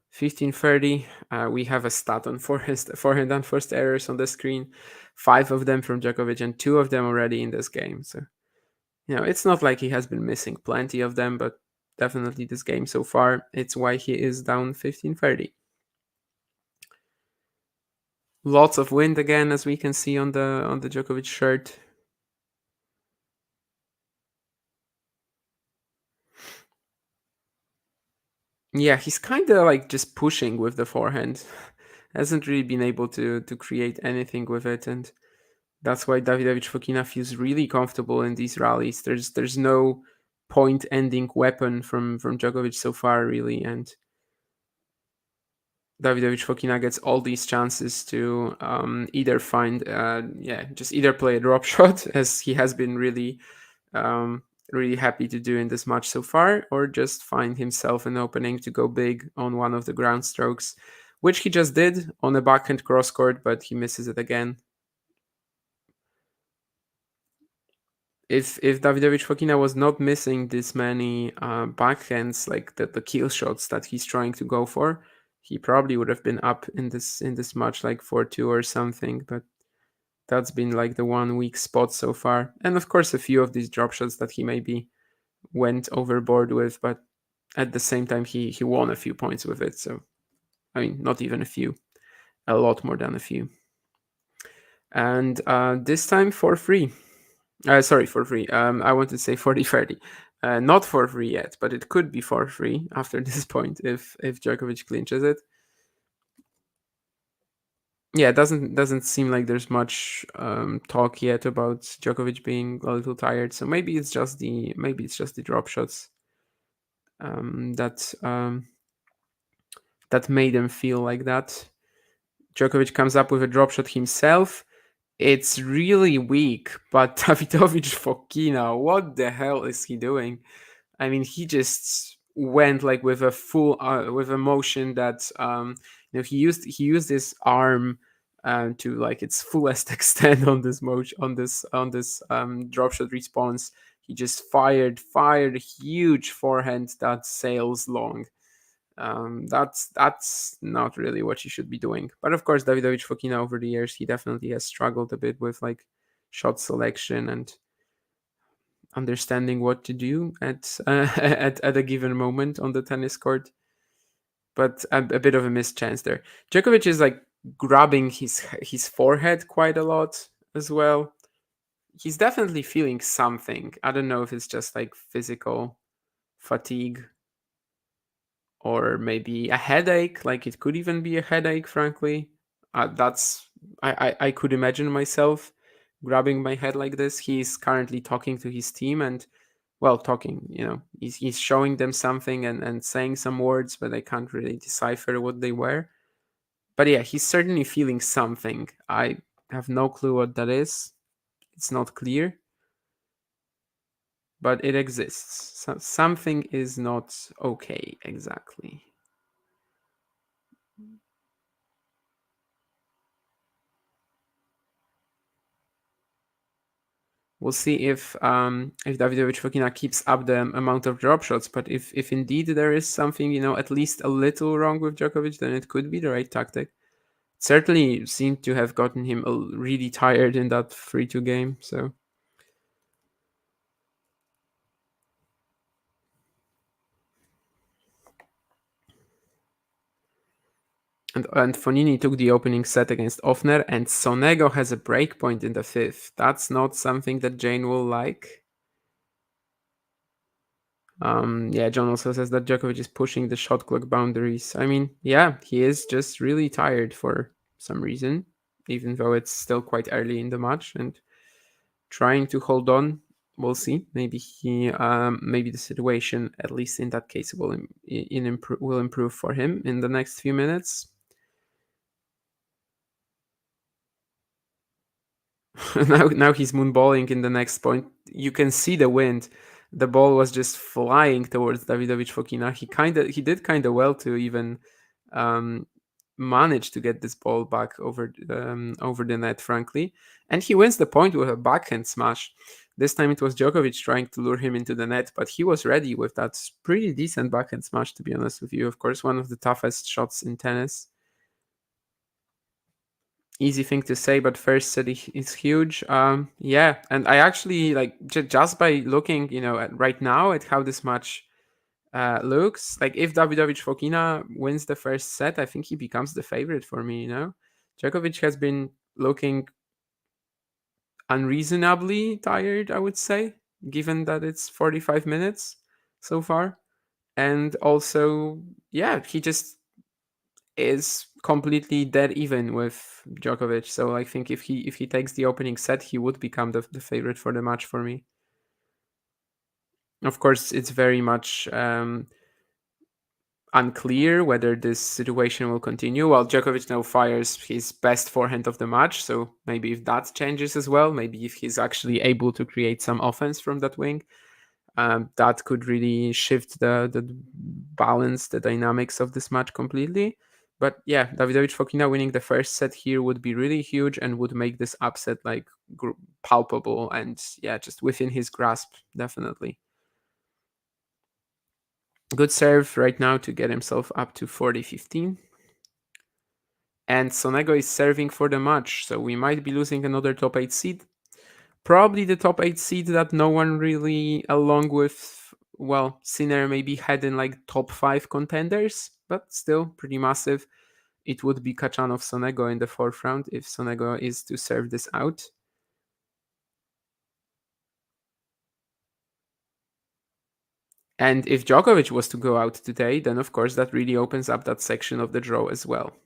15:30. We have a stat on forehand unforced errors on the screen. 5 of them from Djokovic and 2 of them already in this game. So, it's not like he has been missing plenty of them, but definitely this game so far, it's why he is down 15:30. Lots of wind again, as we can see on the Djokovic shirt. Yeah, he's kind of just pushing with the forehand. Hasn't really been able to create anything with it, and that's why Davidovich Fokina feels really comfortable in these rallies. There's no point-ending weapon from Djokovic so far, really, and Davidovich Fokina gets all these chances to either just either play a drop shot, as he has been really happy to do in this match so far, or just find himself an opening to go big on one of the ground strokes, which he just did on a backhand cross court, but he misses it again. If Davidovich Fokina was not missing this many backhands, like the kill shots that he's trying to go for, he probably would have been up in this match like 4-2 or something. But that's been like the one weak spot so far, and of course a few of these drop shots that he maybe went overboard with, but at the same time he won a few points with it. So I mean, not even a few, a lot more than a few. And this time for free. Sorry, for free. I want to say 40-30. Not for free yet, but it could be for free after this point if Djokovic clinches it. Yeah, it doesn't seem like there's much talk yet about Djokovic being a little tired. So maybe it's just the drop shots um, that um, that made him feel like that. Djokovic comes up with a drop shot himself. It's really weak, but Davidovich Fokina, what the hell is he doing? I mean, he just went like with a full with a motion that he used his arm to like its fullest extent on this motion on this drop shot response. He just fired a huge forehand that sails long. That's not really what you should be doing. But of course, Davidovich Fokina over the years, he definitely has struggled a bit with like shot selection and understanding what to do at a given moment on the tennis court. But a bit of a missed chance there. Djokovic is like grabbing his forehead quite a lot as well. He's definitely feeling something. I don't know if it's just like physical fatigue or maybe a headache. Like it could even be a headache, frankly. That's I could imagine myself grabbing my head like this. He's currently talking to his team and well, talking, he's showing them something and saying some words, but I can't really decipher what they were. But yeah, he's certainly feeling something. I have no clue what that is. It's not clear, but it exists. Something is not okay exactly. We'll see if Davidovich Fokina keeps up the amount of drop shots. But if indeed there is something at least a little wrong with Djokovic, then it could be the right tactic. Certainly seemed to have gotten him really tired in that 3-2 game. So and Fonini took the opening set against Ofner, and Sonego has a break point in the fifth. That's not something that Jane will like. Yeah, John also says that Djokovic is pushing the shot clock boundaries. I mean, yeah, he is just really tired for some reason, even though it's still quite early in the match and trying to hold on. We'll see. Maybe the situation, at least in that case, will improve for him in the next few minutes. Now he's moonballing in the next point. You can see the wind. The ball was just flying towards Davidovich Fokina. He did kind of well to even um, manage to get this ball back over the net, frankly. And he wins the point with a backhand smash. This time it was Djokovic trying to lure him into the net, but he was ready with that pretty decent backhand smash, to be honest with you. Of course, one of the toughest shots in tennis. Easy thing to say, but first set is huge. Yeah, and I actually like just by looking, at right now at how this match looks, like if Davidovich Fokina wins the first set, I think he becomes the favorite for me. Djokovic has been looking unreasonably tired, I would say, given that it's 45 minutes so far, and also, yeah, he just is completely dead even with Djokovic. So I think if he takes the opening set, he would become the favorite for the match for me. Of course, it's very much unclear whether this situation will continue. While Djokovic now fires his best forehand of the match, so maybe if that changes as well, maybe if he's actually able to create some offense from that wing, that could really shift the balance, the dynamics of this match completely. But yeah, Davidovich Fokina winning the first set here would be really huge and would make this upset like palpable and yeah, just within his grasp, definitely. Good serve right now to get himself up to 40-15. And Sonego is serving for the match, so we might be losing another top 8 seed. Probably the top 8 seed that no one really, along with, well, Sinner maybe had in like top 5 contenders, but still pretty massive. It would be Kachanov Sonego in the fourth round if Sonego is to serve this out. And if Djokovic was to go out today, then of course that really opens up that section of the draw as well.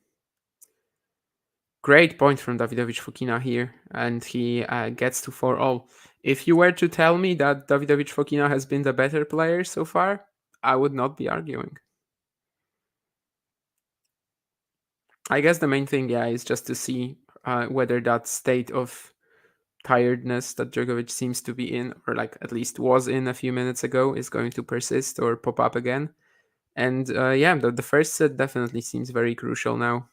Great point from Davidovich Fokina here, and he gets to 4-all. If you were to tell me that Davidovich Fokina has been the better player so far, I would not be arguing. I guess the main thing, yeah, is just to see whether that state of tiredness that Djokovic seems to be in, or like at least was in a few minutes ago, is going to persist or pop up again. And yeah, the first set definitely seems very crucial now.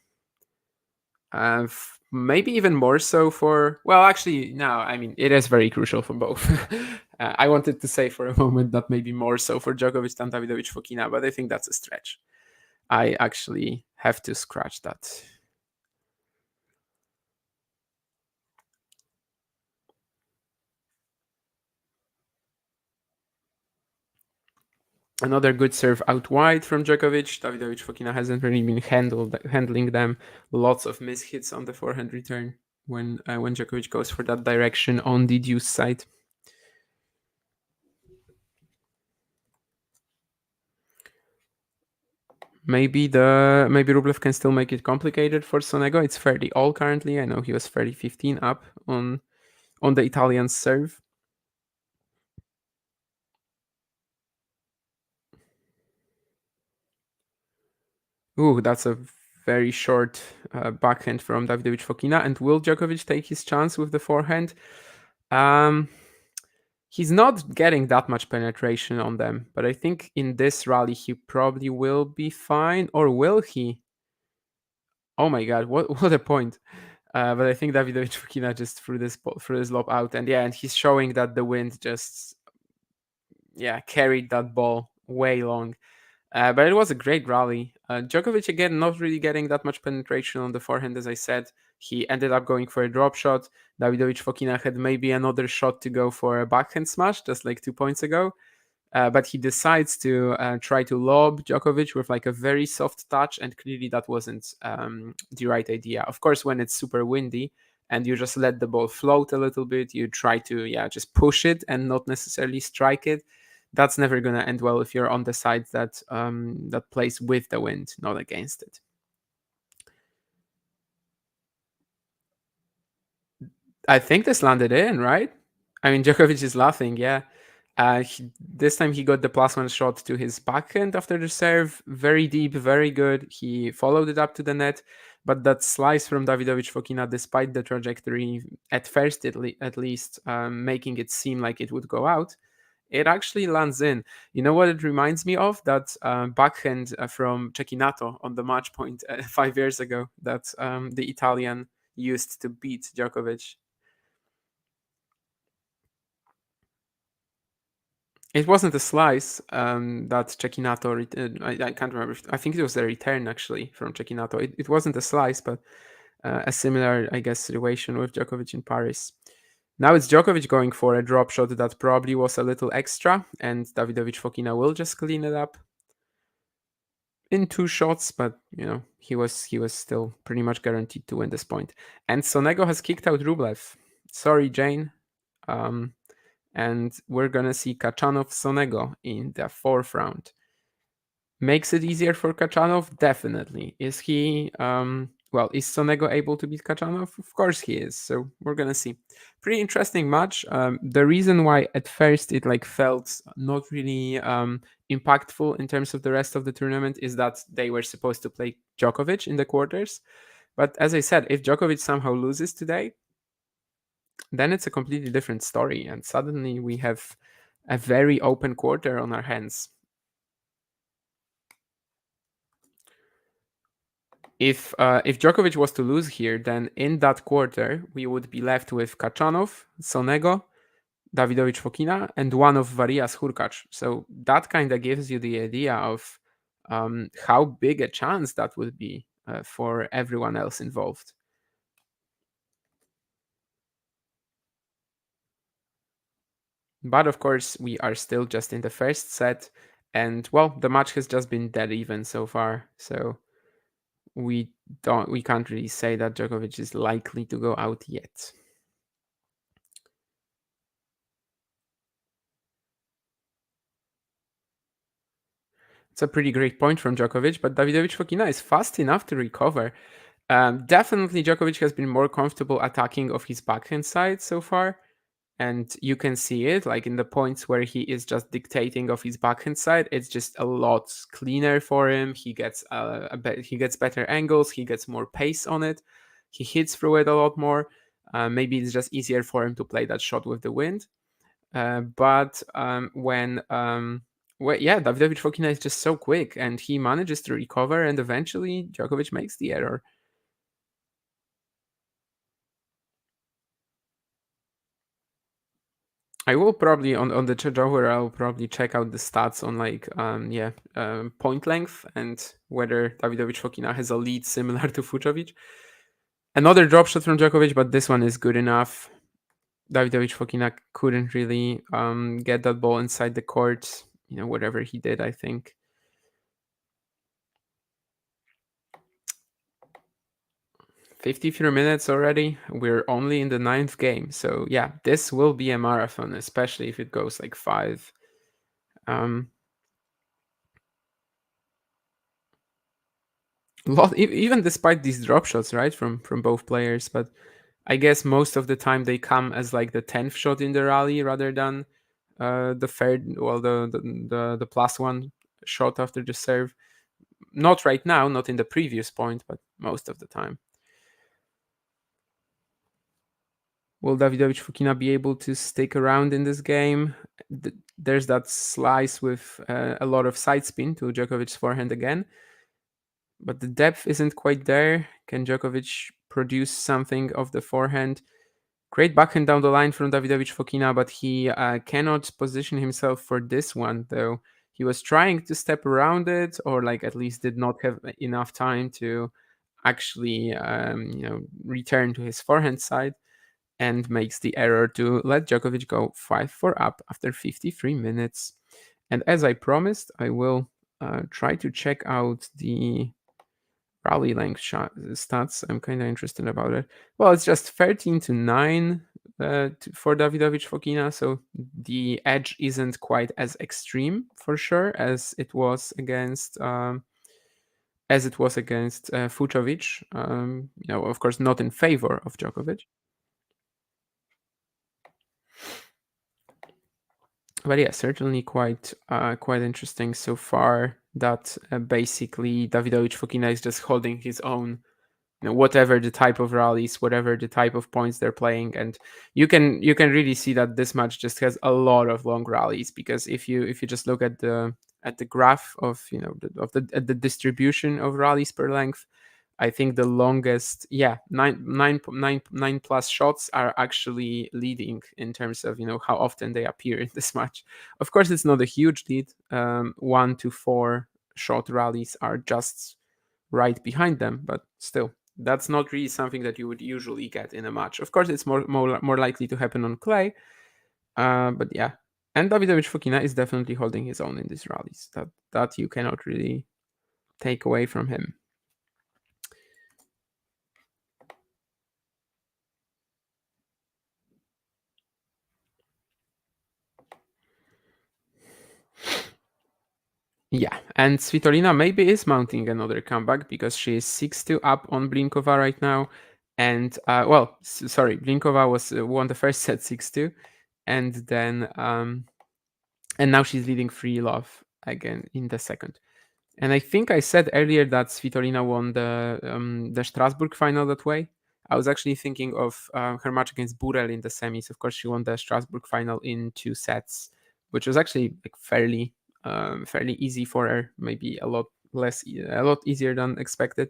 Maybe even more so for, well, actually, no, I mean, it is very crucial for both. I wanted to say for a moment that maybe more so for Djokovic than Davidovich Fokina, but I think that's a stretch. I actually have to scratch that. Another good serve out wide from Djokovic. Davidovich Fokina hasn't really been handling them. Lots of mishits on the forehand return when Djokovic goes for that direction on the deuce side. Maybe Rublev can still make it complicated for Sonego. It's 30-all currently. I know he was 30-15 up on the Italian serve. Ooh, that's a very short backhand from Davidovich Fokina. And will Djokovic take his chance with the forehand? He's not getting that much penetration on them, but I think in this rally he probably will be fine. Or will he? Oh my god, what a point! But I think Davidovich Fokina just threw this lob out, and yeah, and he's showing that the wind just carried that ball way long. But it was a great rally. Djokovic again not really getting that much penetration on the forehand, as I said. He ended up going for a drop shot. Davidovich Fokina had maybe another shot to go for a backhand smash, just like 2 points ago. But he decides to try to lob Djokovic with like a very soft touch, and clearly that wasn't the right idea. Of course, when it's super windy and you just let the ball float a little bit, you try to just push it and not necessarily strike it. That's never going to end well if you're on the side that plays with the wind, not against it. I think this landed in, right? I mean, Djokovic is laughing, yeah. This time he got the +1 shot to his backhand after the serve. Very deep, very good. He followed it up to the net. But that slice from Davidovich Fokina, despite the trajectory, at first at least, making it seem like it would go out, it actually lands in. You know what it reminds me of? That backhand from Cecchinato on the match point 5 years ago that the Italian used to beat Djokovic. It wasn't a slice that Cecchinato. I can't remember. I think it was a return actually from Cecchinato. It wasn't a slice, but a similar, I guess, situation with Djokovic in Paris. Now it's Djokovic going for a drop shot that probably was a little extra, and Davidovich Fokina will just clean it up in 2 shots. But he was still pretty much guaranteed to win this point. And Sonego has kicked out Rublev. Sorry, Jane. And we're gonna see Kachanov Sonego in the 4th round. Makes it easier for Kachanov? Definitely. Is he is Sonego able to beat Kachanov? Of course he is. So we're gonna see. Pretty interesting match. The reason why at first it felt not really impactful in terms of the rest of the tournament is that they were supposed to play Djokovic in the quarters. But as I said, if Djokovic somehow loses today, then it's a completely different story, and suddenly we have a very open quarter on our hands. If Djokovic was to lose here, then in that quarter we would be left with Kachanov, Sonego, Davidovich Fokina, and one of Varias Hurkacz. So that kind of gives you the idea of how big a chance that would be for everyone else involved. But of course, we are still just in the first set, and the match has just been dead even so far. So we can't really say that Djokovic is likely to go out yet. It's a pretty great point from Djokovic, but Davidovich Fokina is fast enough to recover. Definitely, Djokovic has been more comfortable attacking off his backhand side so far, and you can see it like in the points where he is just dictating of his backhand side. It's just a lot cleaner for him. He gets he gets better angles. He gets more pace on it. He hits through it a lot more. Maybe it's just easier for him to play that shot with the wind. But well, yeah, Davidovich Fokina is just so quick, and he manages to recover, and eventually Djokovic makes the error. I will probably on the Jawar, I'll probably check out the stats on like point length and whether Davidovich Fokina has a lead similar to Fucsovics. Another drop shot from Djokovic, but this one is good enough. Davidovich Fokina couldn't really get that ball inside the court. Whatever he did, I think. 53 minutes already. We're only in the 9th game. So yeah, this will be a marathon, especially if it goes like 5. Even despite these drop shots, right, from both players, but I guess most of the time they come as like the 10th shot in the rally rather than the third, well, the plus one shot after the serve. Not right now, not in the previous point, but most of the time. Will Davidovich Fokina be able to stick around in this game? There's that slice with a lot of side spin to Djokovic's forehand again, but the depth isn't quite there. Can Djokovic produce something of the forehand? Great backhand down the line from Davidovich Fokina, but he cannot position himself for this one, though. He was trying to step around it, or like at least did not have enough time to actually, return to his forehand side, and makes the error to let Djokovic go 5-4 up after 53 minutes. And as I promised, I will try to check out the rally length stats. I'm kind of interested about it. Well, it's just 13-9 for Davidovich Fokina, so the edge isn't quite as extreme for sure as it was against Fucsovics. Of course, not in favor of Djokovic. But yeah, certainly quite interesting so far. That basically Davidovich Fokina is just holding his own, whatever the type of rallies, whatever the type of points they're playing, and you can really see that this match just has a lot of long rallies, because if you just look at the graph of the distribution of rallies per length, I think the longest, yeah, nine plus shots are actually leading in terms of how often they appear in this match. Of course, it's not a huge lead. 1 to 4 shot rallies are just right behind them, but still, that's not really something that you would usually get in a match. Of course, it's more likely to happen on clay, but yeah. And Davidovich Fokina is definitely holding his own in these rallies. That you cannot really take away from him. Yeah, and Svitolina maybe is mounting another comeback, because she is 6-2 up on Blinkova right now. And sorry, Blinkova was won the first set 6-2, and then and now she's leading 3-love again in the second. And I think I said earlier that Svitolina won the Strasbourg final that way. I was actually thinking of her match against Burel in the semis. Of course, she won the Strasbourg final in 2 sets, which was actually like fairly easy for her. Maybe a lot easier than expected,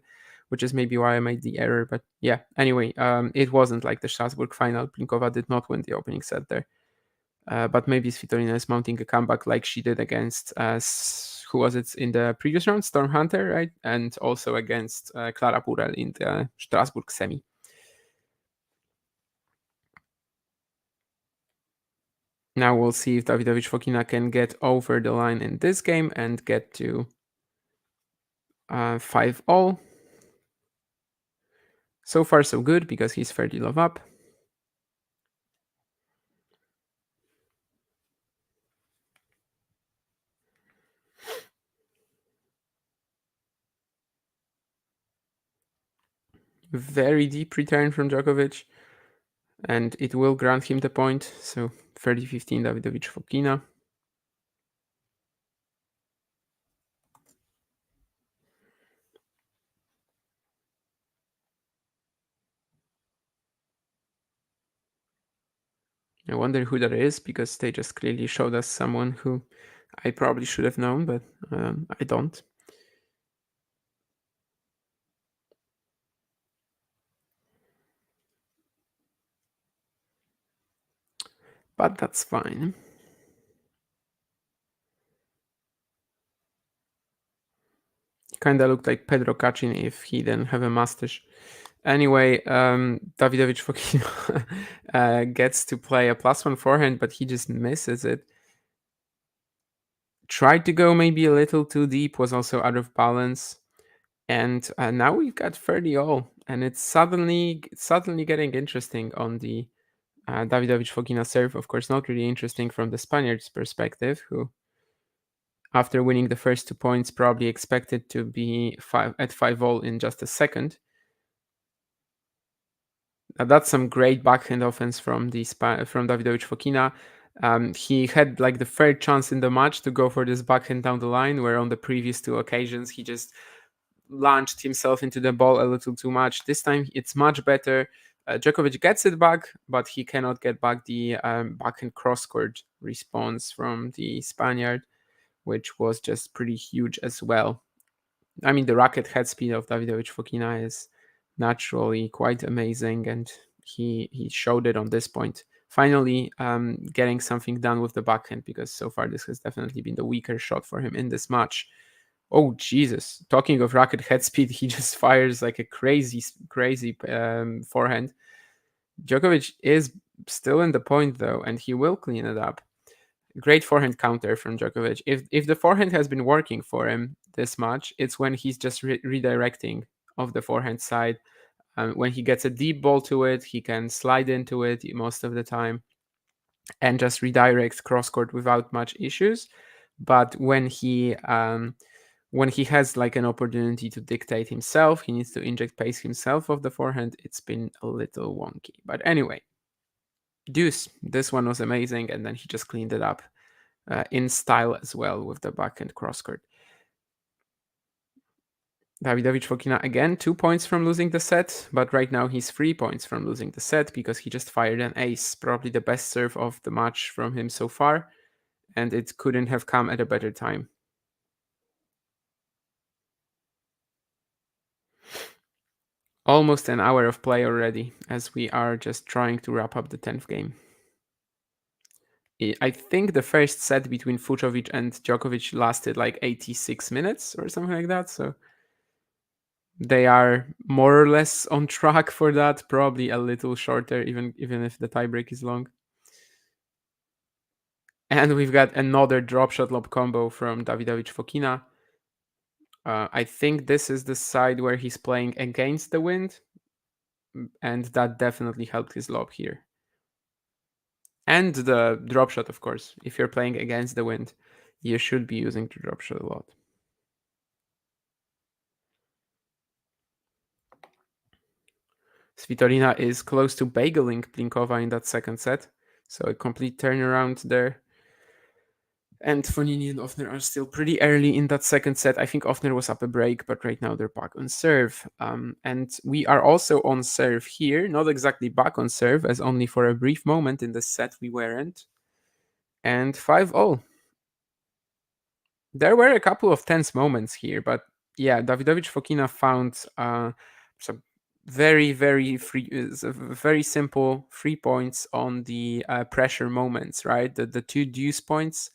which is maybe why I made the error. But yeah, anyway, it wasn't like the Strasbourg final. Plinkova did not win the opening set there. But maybe Svitolina is mounting a comeback like she did against who was it in the previous round? Storm Hunter, right? And also against Clara Burel in the Strasbourg semi. Now we'll see if Davidovich Fokina can get over the line in this game and get to 5-all. So far, so good, because he's 30-love up. Very deep return from Djokovic, and it will grant him the point. So 30-15 Davidovich Fokina. I wonder who that is, because they just clearly showed us someone who I probably should have known, but I don't. But that's fine. Kinda looked like Pedro Cachin if he didn't have a mustache. Anyway, Davidovich Fokina gets to play a +1 forehand, but he just misses it. Tried to go maybe a little too deep, was also out of balance. And now we've got 30 all, and it's suddenly getting interesting on the Davidovich Fokina serve. Of course, not really interesting from the Spaniards' perspective, who, after winning the first 2 points, probably expected to be at 5 all in just a second. That's some great backhand offense from from Davidovich Fokina. He had like the third chance in the match to go for this backhand down the line, where on the previous 2 occasions he just launched himself into the ball a little too much. This time it's much better. Djokovic gets it back, but he cannot get back the backhand cross-court response from the Spaniard, which was just pretty huge as well. I mean, the racket head speed of Davidovich Fokina is naturally quite amazing, and he showed it on this point. Finally, getting something done with the backhand, because so far this has definitely been the weaker shot for him in this match. Oh Jesus! Talking of racket head speed, he just fires like a crazy forehand. Djokovic is still in the point though, and he will clean it up. Great forehand counter from Djokovic. If the forehand has been working for him this match, it's when he's just redirecting of the forehand side. When he gets a deep ball to it, he can slide into it most of the time and just redirect cross court without much issues. But when he has like an opportunity to dictate himself, he needs to inject pace himself of the forehand. It's been a little wonky, but anyway, deuce. This one was amazing, and then he just cleaned it up in style as well with the backhand crosscourt. Davidovich Fokina again 2 points from losing the set, but right now he's 3 points from losing the set because he just fired an ace, probably the best serve of the match from him so far, and it couldn't have come at a better time. Almost an hour of play already, as we are just trying to wrap up the 10th game. I think the first set between Fucsovics and Djokovic lasted like 86 minutes or something like that, so they are more or less on track for that, probably a little shorter, even if the tiebreak is long. And we've got another drop shot lob combo from Davidovich Fokina. I think this is the side where he's playing against the wind, and that definitely helped his lob here. And the drop shot, of course. If you're playing against the wind, you should be using the drop shot a lot. Svitolina is close to bageling Plinkova in that second set, so a complete turnaround there. And Fonini and Ofner are still pretty early in that second set. I think Ofner was up a break, but right now they're back on serve. And we are also on serve here, not exactly back on serve, as only for a brief moment in the set we weren't. And 5-0. There were a couple of tense moments here, but yeah, Davidovich Fokina found some very, very very simple 3 points on the pressure moments, right? The 2 deuce points,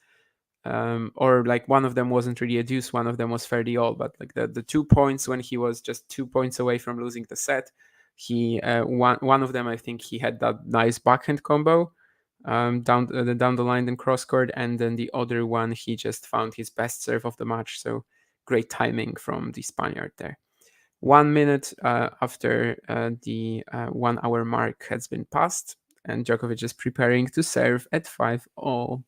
or like one of them wasn't really a deuce, one of them was 30 all, but like the 2 points when he was just 2 points away from losing the set, he one of them, I think he had that nice backhand combo down the line and cross court, and then the other one he just found his best serve of the match. So great timing from the Spaniard there. 1 minute after the 1 hour mark has been passed, and Djokovic is preparing to serve at 5-all.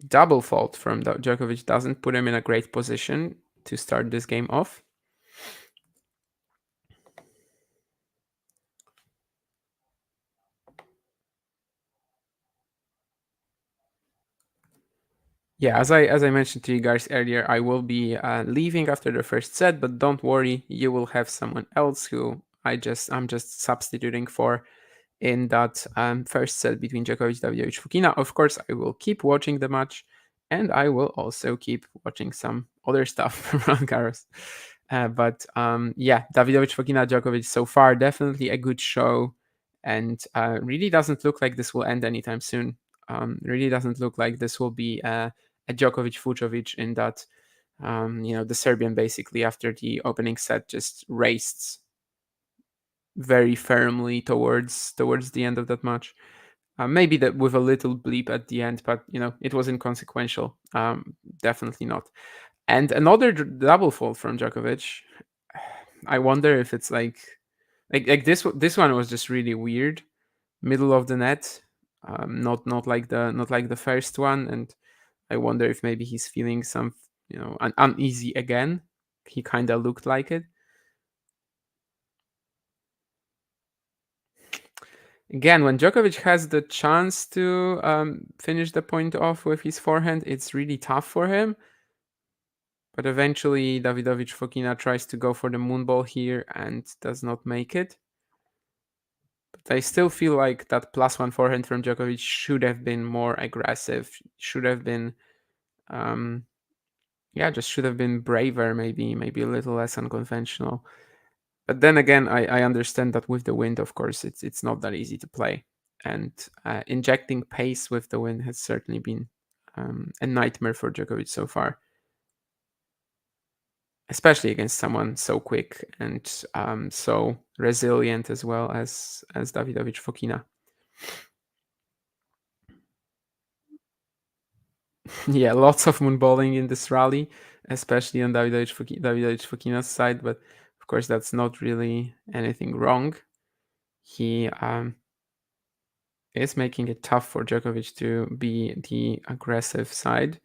Double fault from Djokovic doesn't put him in a great position. to start this game off. Yeah, as I mentioned to you guys earlier, I will be leaving after the first set, but don't worry, you will have someone else who I'm just substituting for in that first set between Djokovic Davidovich Fokina. Of course, I will keep watching the match, and I will also keep watching some other stuff from Roland Garros. But yeah, Davidovich Fokina Djokovic so far definitely a good show, and really doesn't look like this will end anytime soon. Really doesn't look like this will be a Djokovic Fucsovic in that. The Serbian basically after the opening set just raced very firmly towards the end of that match. Maybe that with a little bleep at the end, but it was inconsequential. Definitely not. And another double fault from Djokovic. I wonder if it's like this one was just really weird, middle of the net, not like the first one, and I wonder if maybe he's feeling some uneasy again. He kind of looked like it. Again, when Djokovic has the chance to finish the point off with his forehand, it's really tough for him. But eventually, Davidovich Fokina tries to go for the moonball here and does not make it. But I still feel like that +1 forehand from Djokovic should have been more aggressive, should have been, just should have been braver, maybe a little less unconventional. But then again, I understand that with the wind, of course, it's not that easy to play. And injecting pace with the wind has certainly been a nightmare for Djokovic so far, especially against someone so quick and so resilient as well as Davidovich Fokina. Yeah, lots of moonballing in this rally, especially on Davidovich Fokina's side, but of course that's not really anything wrong. He is making it tough for Djokovic to be the aggressive side.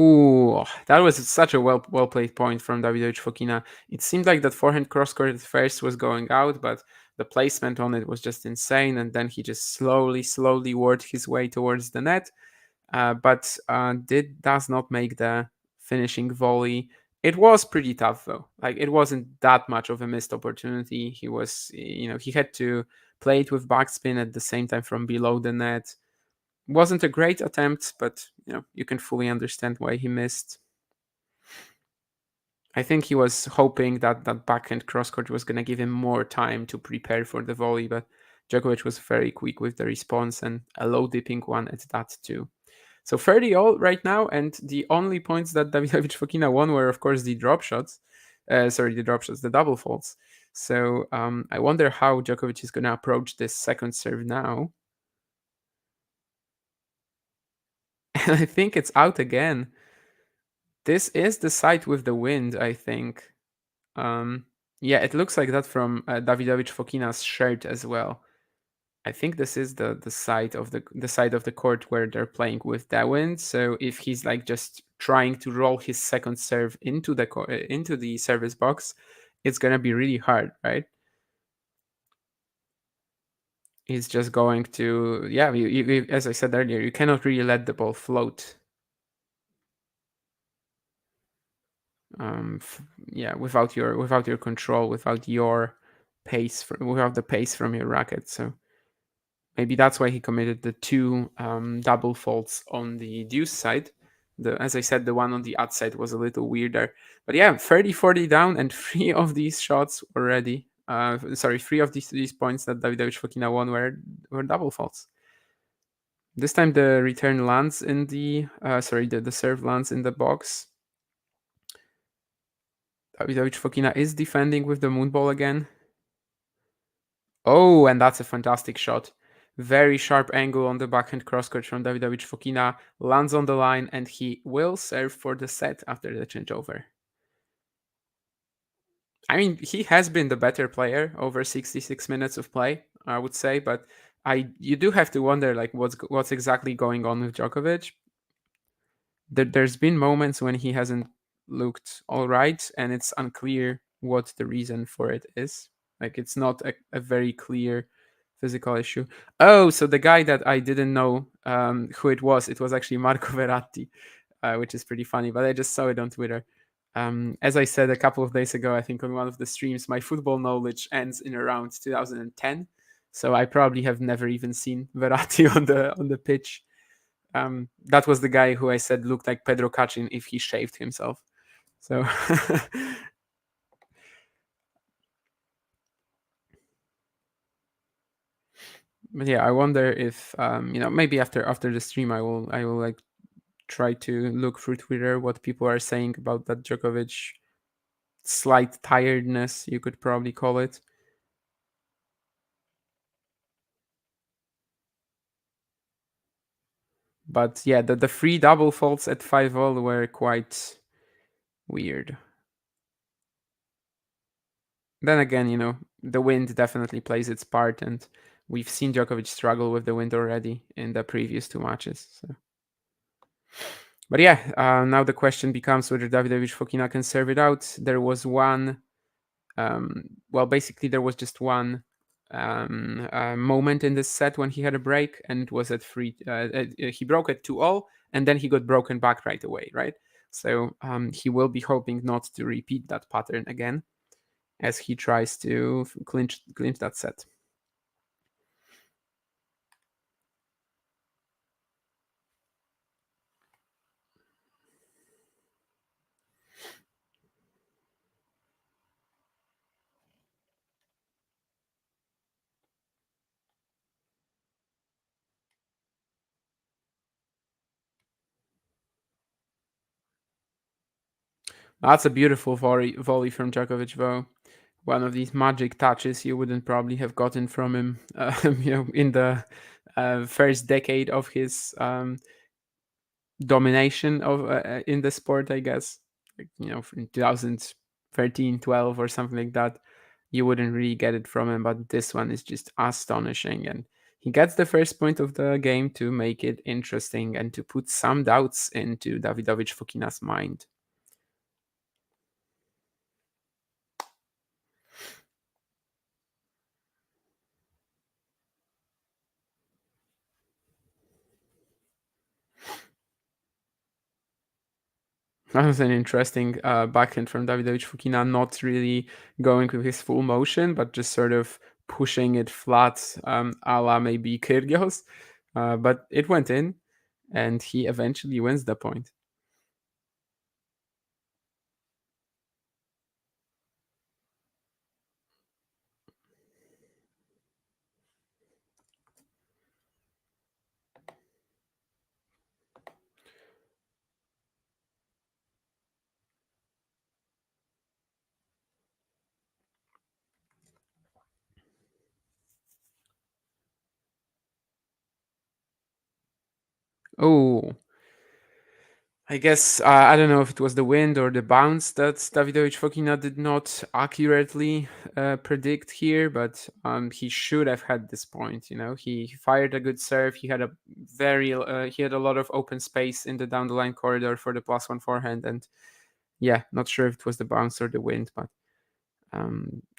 Ooh, that was such a well played point from Davidovich Fokina. It seemed like that forehand cross court at first was going out, but the placement on it was just insane. And then he just slowly worked his way towards the net, but does not make the finishing volley. It was pretty tough though. Like it wasn't that much of a missed opportunity. He had to play it with backspin at the same time from below the net. Wasn't a great attempt, but you can fully understand why he missed. I think he was hoping that backhand crosscourt was going to give him more time to prepare for the volley, but Djokovic was very quick with the response and a low dipping one at that too. So 30-all right now, and the only points that Davidovich Fokina won were, of course, the drop shots. The double faults. So I wonder how Djokovic is going to approach this second serve now. And I think it's out again. This is the side with the wind, I think. Yeah, it looks like that from Davidovich Fokina's shirt as well. I think this is the side of the side of the court where they're playing with the wind. So if he's like just trying to roll his second serve into the service box, it's gonna be really hard, right? He's just going to as I said earlier, you cannot really let the ball float. Without your control, without your pace, without the pace from your racket. So maybe that's why he committed the two double faults on the deuce side. As I said, the one on the outside was a little weirder. But yeah, 30-40 down, and three of these shots already. Three of these points that Davidovich Fokina won were double faults. This time the return lands in the serve lands in the box. Davidovich Fokina is defending with the moonball again. Oh, and that's a fantastic shot. Very sharp angle on the backhand crosscourt from Davidovich Fokina. Lands on the line, and he will serve for the set after the changeover. I mean, he has been the better player over 66 minutes of play, I would say, but you do have to wonder like what's exactly going on with Djokovic. There's been moments when he hasn't looked all right, and it's unclear what the reason for it is. Like, it's not a very clear physical issue. Oh, so the guy that I didn't know who it was actually Marco Verratti, which is pretty funny, but I just saw it on Twitter. As I said a couple of days ago, I think on one of the streams, my football knowledge ends in around 2010. So I probably have never even seen Verratti on the pitch. That was the guy who I said looked like Pedro Cachin if he shaved himself. So but yeah, I wonder if maybe after the stream I will like try to look through Twitter what people are saying about that Djokovic slight tiredness, you could probably call it. But yeah, the three double faults at 5-all were quite weird. Then again, the wind definitely plays its part, and we've seen Djokovic struggle with the wind already in the previous two matches. So. But yeah, now the question becomes whether Davidovich Fokina can serve it out. There was one, basically there was just one moment in this set when he had a break, and it was at three. He broke at 2-all, and then he got broken back right away, right? So he will be hoping not to repeat that pattern again as he tries to clinch that set. That's a beautiful volley from Djokovic, though. One of these magic touches you wouldn't probably have gotten from him, in the first decade of his domination of in the sport, I guess. From 2013, 12, or something like that, you wouldn't really get it from him. But this one is just astonishing, and he gets the first point of the game to make it interesting and to put some doubts into Davidovich Fokina's mind. That was an interesting backhand from Davidovich Fokina, not really going with his full motion, but just sort of pushing it flat, a la maybe Kyrgios. But it went in, and he eventually wins the point. Oh, I guess I don't know if it was the wind or the bounce that Davidovich Fokina did not accurately predict here, but he should have had this point. He fired a good serve. He had he had a lot of open space in the down the line corridor for the +1 forehand, and yeah, not sure if it was the bounce or the wind, but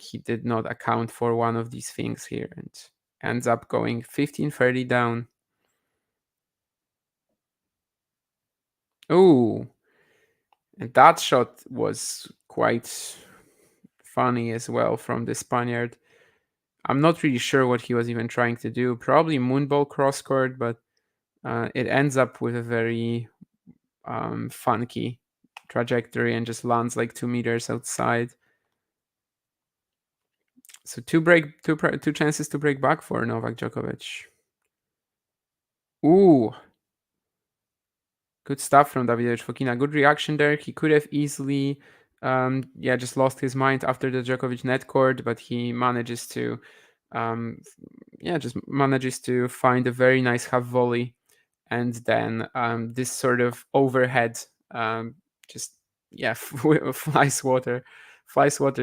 he did not account for one of these things here, and ends up going 15-30 down. Oh, and that shot was quite funny as well from the Spaniard. I'm not really sure what he was even trying to do. Probably moonball cross court, but it ends up with a very funky trajectory and just lands like 2 meters outside. So two chances to break back for Novak Djokovic. Ooh, good stuff from Davidovich Fokina. Good reaction there. He could have easily, just lost his mind after the Djokovic net court, but he manages to, just manages to find a very nice half volley, and then this sort of overhead, just flies water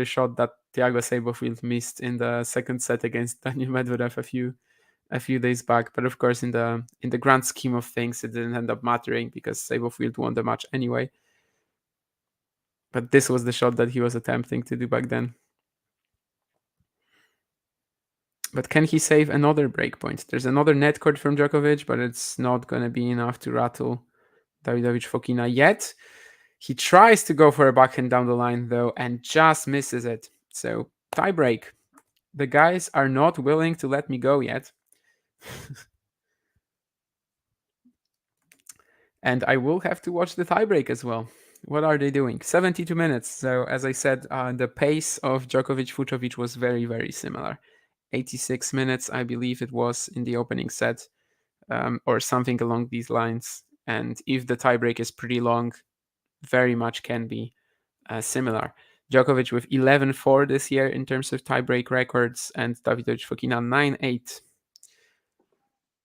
shot that Thiago Seybothweld missed in the second set against Daniil Medvedev a few days back. But of course, in the grand scheme of things, it didn't end up mattering because Seybothweld won the match anyway. But this was the shot that he was attempting to do back then. But can he save another breakpoint? There's another net cord from Djokovic, but it's not going to be enough to rattle Davidovich Fokina yet. He tries to go for a backhand down the line, though, and just misses it. So, tie break. The guys are not willing to let me go yet. And I will have to watch the tiebreak as well. What are they doing? 72 minutes. So, as I said, the pace of Djokovic-Fucsovics was very, very similar. 86 minutes, I believe it was in the opening set, or something along these lines. And if the tiebreak is pretty long, very much can be similar. Djokovic with 11-4 this year in terms of tiebreak records, and Davidovich Fokina 9-8.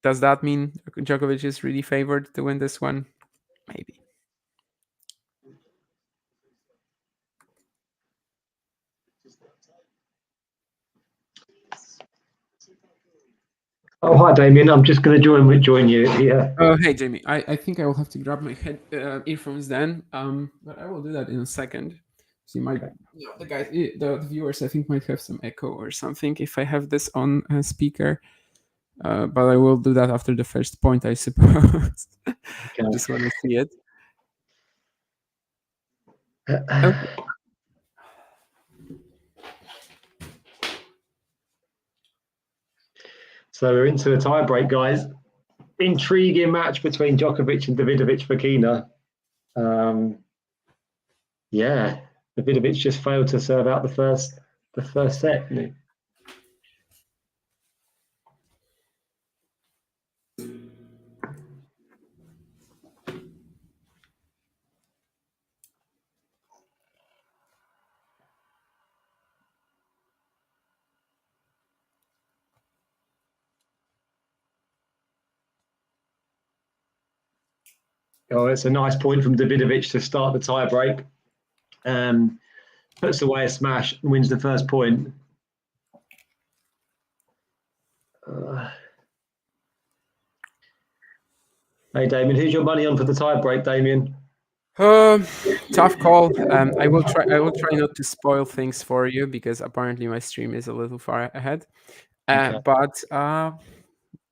Does that mean Djokovic is really favored to win this one? Maybe. Oh, hi, Damien. I'm just going to join you here. Oh, hey, Jamie. I think I will have to grab my earphones then. But I will do that in a second. See, the guys, the viewers, I think might have some echo or something if I have this on a speaker. But I will do that after the first point, I suppose. Okay. Just want to see it. Okay. So we're into a tie break, guys. Intriguing match between Djokovic and Davidovich Fokina. Yeah, Davidovich just failed to serve out the first set. Didn't he? Oh, it's a nice point from Davidovich to start the tie break. Puts away a smash and wins the first point. Hey, Damien, who's your money on for the tie break, Damien? Tough call. I will try not to spoil things for you because apparently my stream is a little far ahead. Okay. But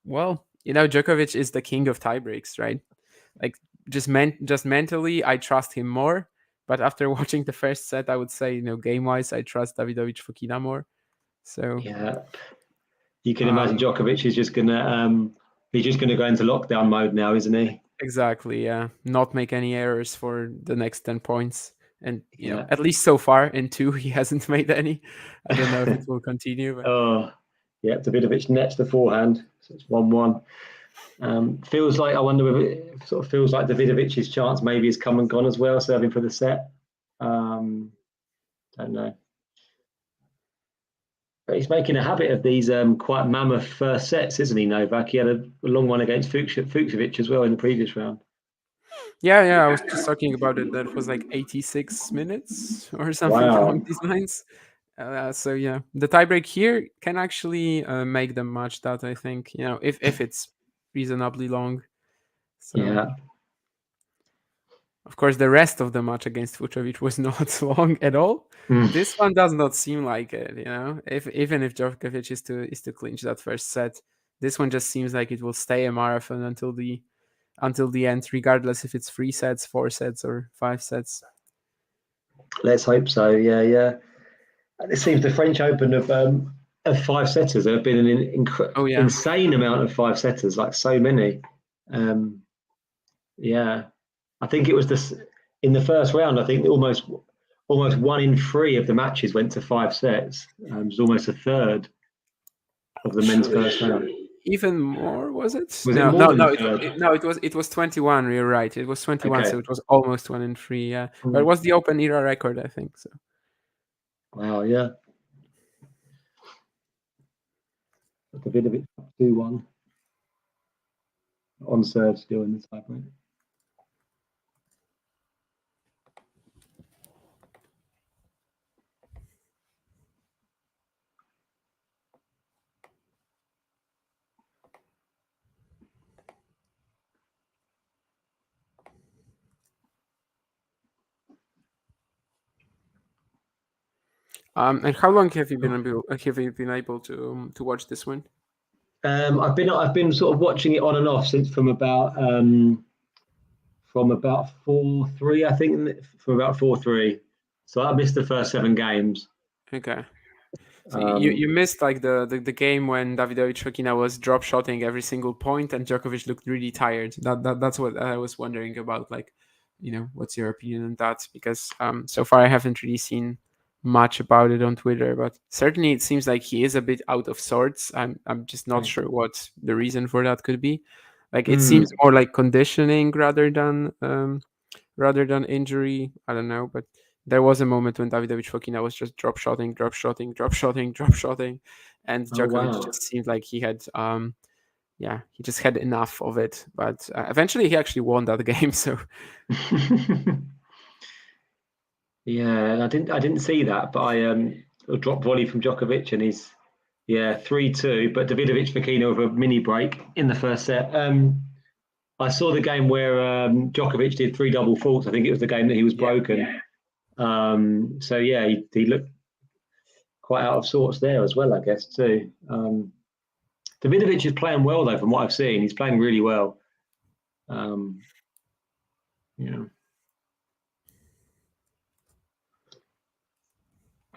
well, Djokovic is the king of tiebreaks, right? Like just mentally, I trust him more. But after watching the first set, I would say, game wise, I trust Davidovich Fokina more. So yeah, you can imagine Djokovic is just gonna he's just gonna go into lockdown mode now, isn't he? Exactly, yeah. Not make any errors for the next 10 points. And, Yeah. at least so far in 2, he hasn't made any. I don't know if it will continue. But... Oh, yeah, Davidovich nets the forehand. So it's 1-1. Feels like, I wonder if it sort of feels like Davidovic's chance maybe has come and gone as well, serving for the set. Don't know. But he's making a habit of these quite mammoth first sets, isn't he, Novak? He had a long one against Fucsovic as well in the previous round. Yeah, I was just talking about it. That was like 86 minutes or something along these lines. So yeah, the tiebreak here can actually make them match that, I think, if it's reasonably long. So Yeah. of course, the rest of the match against Vucevic was not long at all. This one does not seem like it, even if Djokovic is to clinch that first set, this one just seems like it will stay a marathon until the end, regardless if it's 3 sets, 4 sets, or 5 sets. Let's hope so. Yeah. It seems the French Open of 5 setters. There have been an insane amount of 5 setters, like so many. Yeah, I think it was in the first round. I think almost 1 in 3 of the matches went to 5 sets. It was almost a third of the men's first round. Even more, was it? Was it more than a third? It was 21. You're right. It was 21, Okay. so it was almost 1 in 3. Yeah, but it was the Open era record, I think. So. Wow. Yeah. A bit of it 2-1 on serve still in the tiebreak. And how long have you been able to watch this one? I've been sort of watching it on and off since from about 4-3, I think, from about 4-3. So I missed the first 7 games. Okay. So you missed like the game when Davidovich Fokina was drop shotting every single point and Djokovic looked really tired. That's what I was wondering about. Like, what's your opinion on that? Because so far I haven't really seen much about it on Twitter, but certainly it seems like he is a bit out of sorts. I'm just not sure what the reason for that could be. Like it seems more like conditioning rather than injury. I don't know, but there was a moment when Davidovich Fokina was just drop shotting, and Oh Djokovic wow! just seemed like he had he just had enough of it. But eventually he actually won that game. So Yeah, I didn't see that, but a drop volley from Djokovic and he's 3-2. But Davidovich Fokina with a mini break in the first set. I saw the game where Djokovic did 3 double faults. I think it was the game that he was broken. So yeah, he looked quite out of sorts there as well, I guess too. Davidovich is playing well though, from what I've seen. He's playing really well.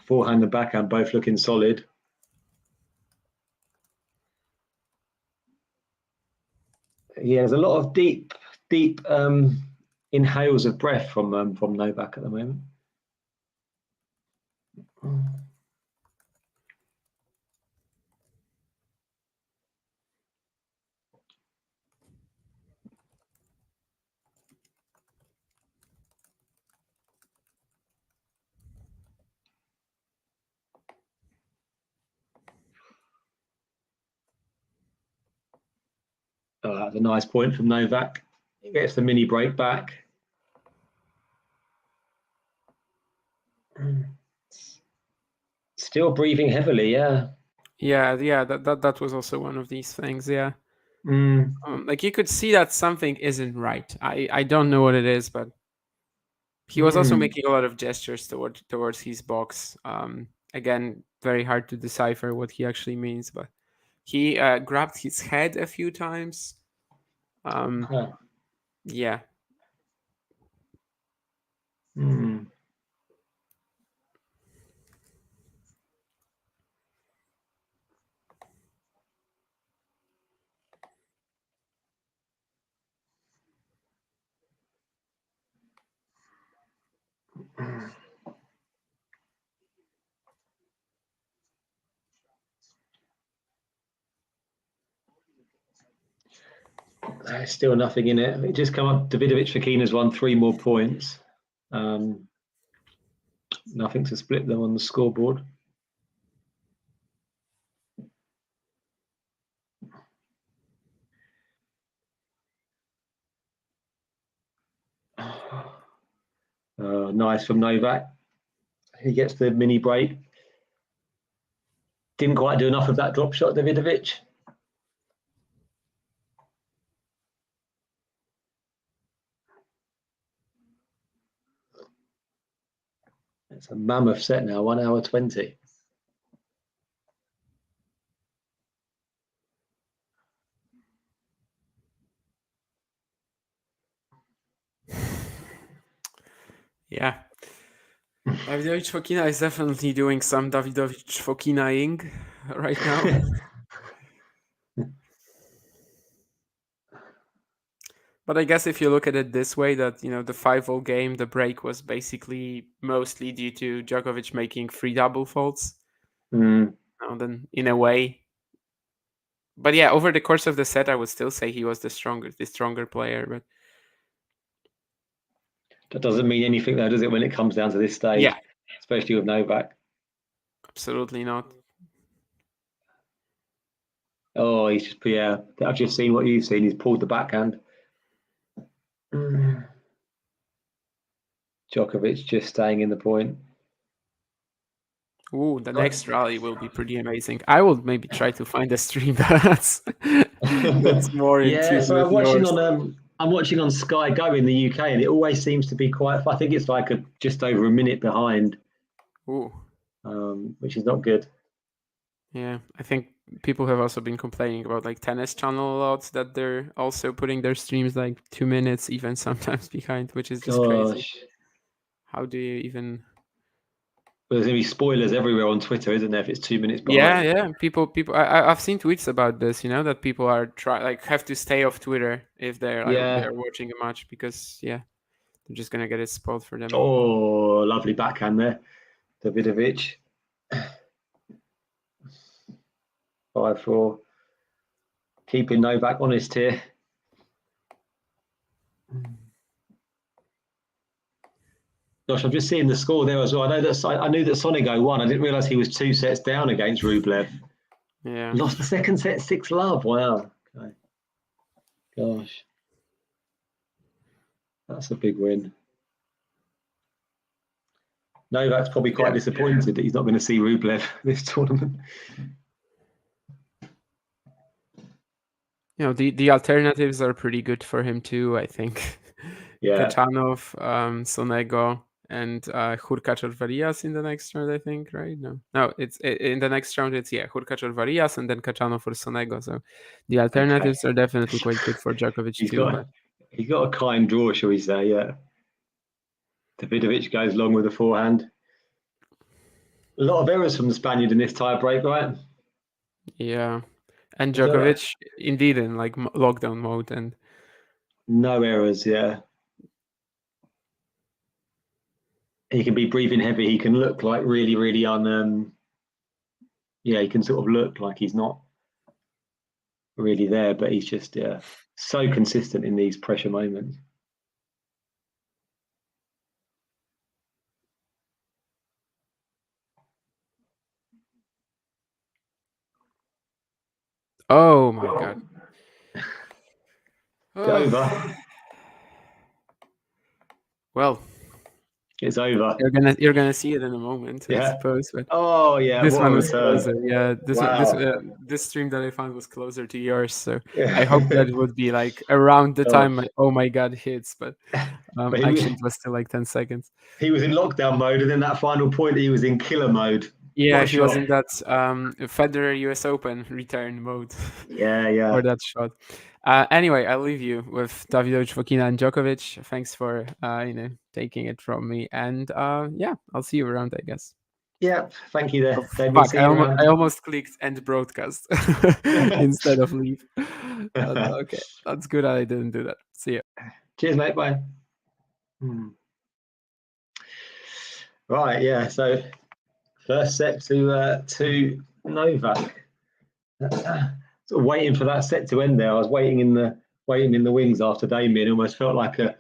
Forehand and backhand both looking solid. Yeah, there's a lot of deep inhales of breath from Novak at the moment. Oh, that's a nice point from Novak. He gets the mini break back. Still breathing heavily, yeah. Yeah. That was also one of these things. Yeah. Like you could see that something isn't right. I don't know what it is, but he was also making a lot of gestures towards his box. Again, very hard to decipher what he actually means, but he grabbed his head a few times. Yeah. There's still nothing in it. It just come up. Davidovich Fokina's won 3 more points. Nothing to split them on the scoreboard. Nice from Novak. He gets the mini break. Didn't quite do enough of that drop shot, Davidovich. It's a mammoth set now, 1 hour 20. Yeah. Davidovich Fokina is definitely doing some Davidovich Fokinaing right now. But I guess if you look at it this way, that the 5-0 game, the break was basically mostly due to Djokovic making 3 double faults. Then in a way, but yeah, over the course of the set, I would still say he was the stronger player. But that doesn't mean anything, though, does it? When it comes down to this stage, especially with Novak. Absolutely not. Oh, he's just I've just seen what you've seen. He's pulled the backhand. Djokovic just staying in the point. Ooh, the next rally will be pretty amazing. I will maybe try to find a stream that's more in tune so with I'm watching on Sky Go in the UK, and it always seems to be quite. I think it's like just over a minute behind. Ooh. which is not good. Yeah, I think people have also been complaining about like Tennis Channel a lot, that they're also putting their streams like 2 minutes, even sometimes behind, which is just crazy. Gosh. How do you even? There's going to be spoilers everywhere on Twitter, isn't there, if it's 2 minutes Yeah, behind? yeah. I've seen tweets about this. That people are have to stay off Twitter if they're watching a match, because they're just gonna get it spoiled for them. Oh, lovely backhand there, Davidovich. 5-4. Keeping Novak honest here. Gosh, I'm just seeing the score there as well. I knew that Sonego won. I didn't realise he was 2 sets down against Rublev. Yeah. Lost the second set 6-love. Wow. Okay. Gosh. That's a big win. Novak's probably quite disappointed that he's not going to see Rublev this tournament. The alternatives are pretty good for him too, I think. Yeah. Kachanov, Sonego, and Hurkacz Varias in the next round, I think, right? No, it's in the next round. It's Hurkacz Varias and then Kachanov for Sonego. So the alternatives are definitely quite good for Djokovic too. He's got a kind draw, shall we say? Yeah. Davidovich goes long with the forehand. A lot of errors from the Spaniard in this tie break, right? Yeah, and Djokovic indeed in like lockdown mode and no errors. Yeah. He can be breathing heavy. He can look like really, really he can sort of look like he's not really there, but he's just so consistent in these pressure moments. Oh my god. It's over. Well, it's over. You're gonna see it in a moment, I suppose. But this one was closer. Yeah, this stream that I found was closer to yours. So I hope that it would be like around the time oh my god hits, but actually it was still like 10 seconds. He was in lockdown mode, and then that final point he was in killer mode. Yeah, he was in that Federer US Open return mode. Yeah. For that shot. Anyway, I'll leave you with Davidovich Fokina and Djokovic. Thanks for taking it from me, and I'll see you around, I guess. Yeah, thank you there. Fuck, I almost clicked end broadcast instead of leave. Okay, that's good. I didn't do that. See you. Cheers, mate. Bye. Right, yeah. So first set to Novak. Sort of waiting for that set to end there. I was waiting in the wings after Damien. Almost felt like a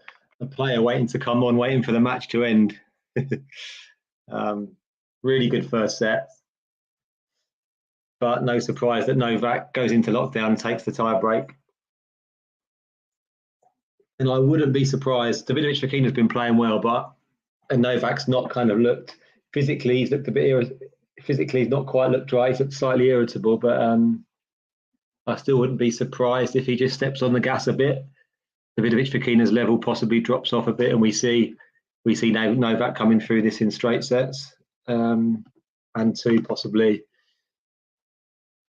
player waiting to come on, waiting for the match to end. Really good first set. But no surprise that Novak goes into lockdown and takes the tie break. And I wouldn't be surprised. Davidovich Fokina has been playing well, and Novak's not kind of looked physically. He's looked a bit physically. He's not quite looked dry. He's looked slightly irritable, but I still wouldn't be surprised if he just steps on the gas a bit. Davidovich Fokina's level possibly drops off a bit, and we see Novak coming through this in straight sets, and two possibly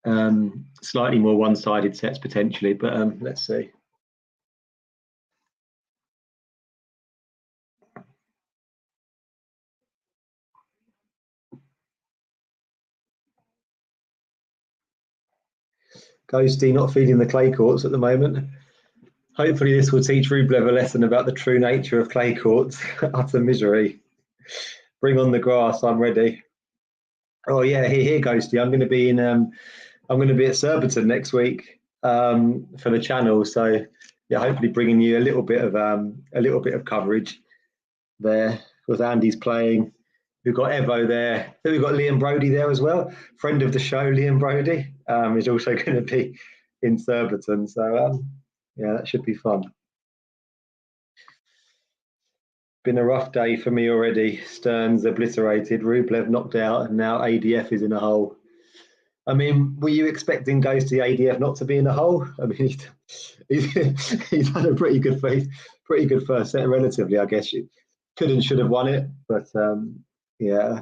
slightly more one-sided sets potentially. But let's see. Ghosty not feeding the clay courts at the moment. Hopefully this will teach Rublev a lesson about the true nature of clay courts. Utter misery. Bring on the grass, I'm ready. Oh yeah, here Ghosty. I'm going to be at Surbiton next week for the channel. So yeah, hopefully bringing you a little bit of coverage there, because Andy's playing. We've got Evo there. Then we've got Liam Brodie there as well. Friend of the show, Liam Brodie, is also going to be in Surbiton. So yeah, that should be fun. Been a rough day for me already. Stearns obliterated, Rublev knocked out, and now ADF is in a hole. I mean, were you expecting Ghosty ADF not to be in a hole? I mean, he's had a pretty good first set, relatively. I guess you could and should have won it, but yeah,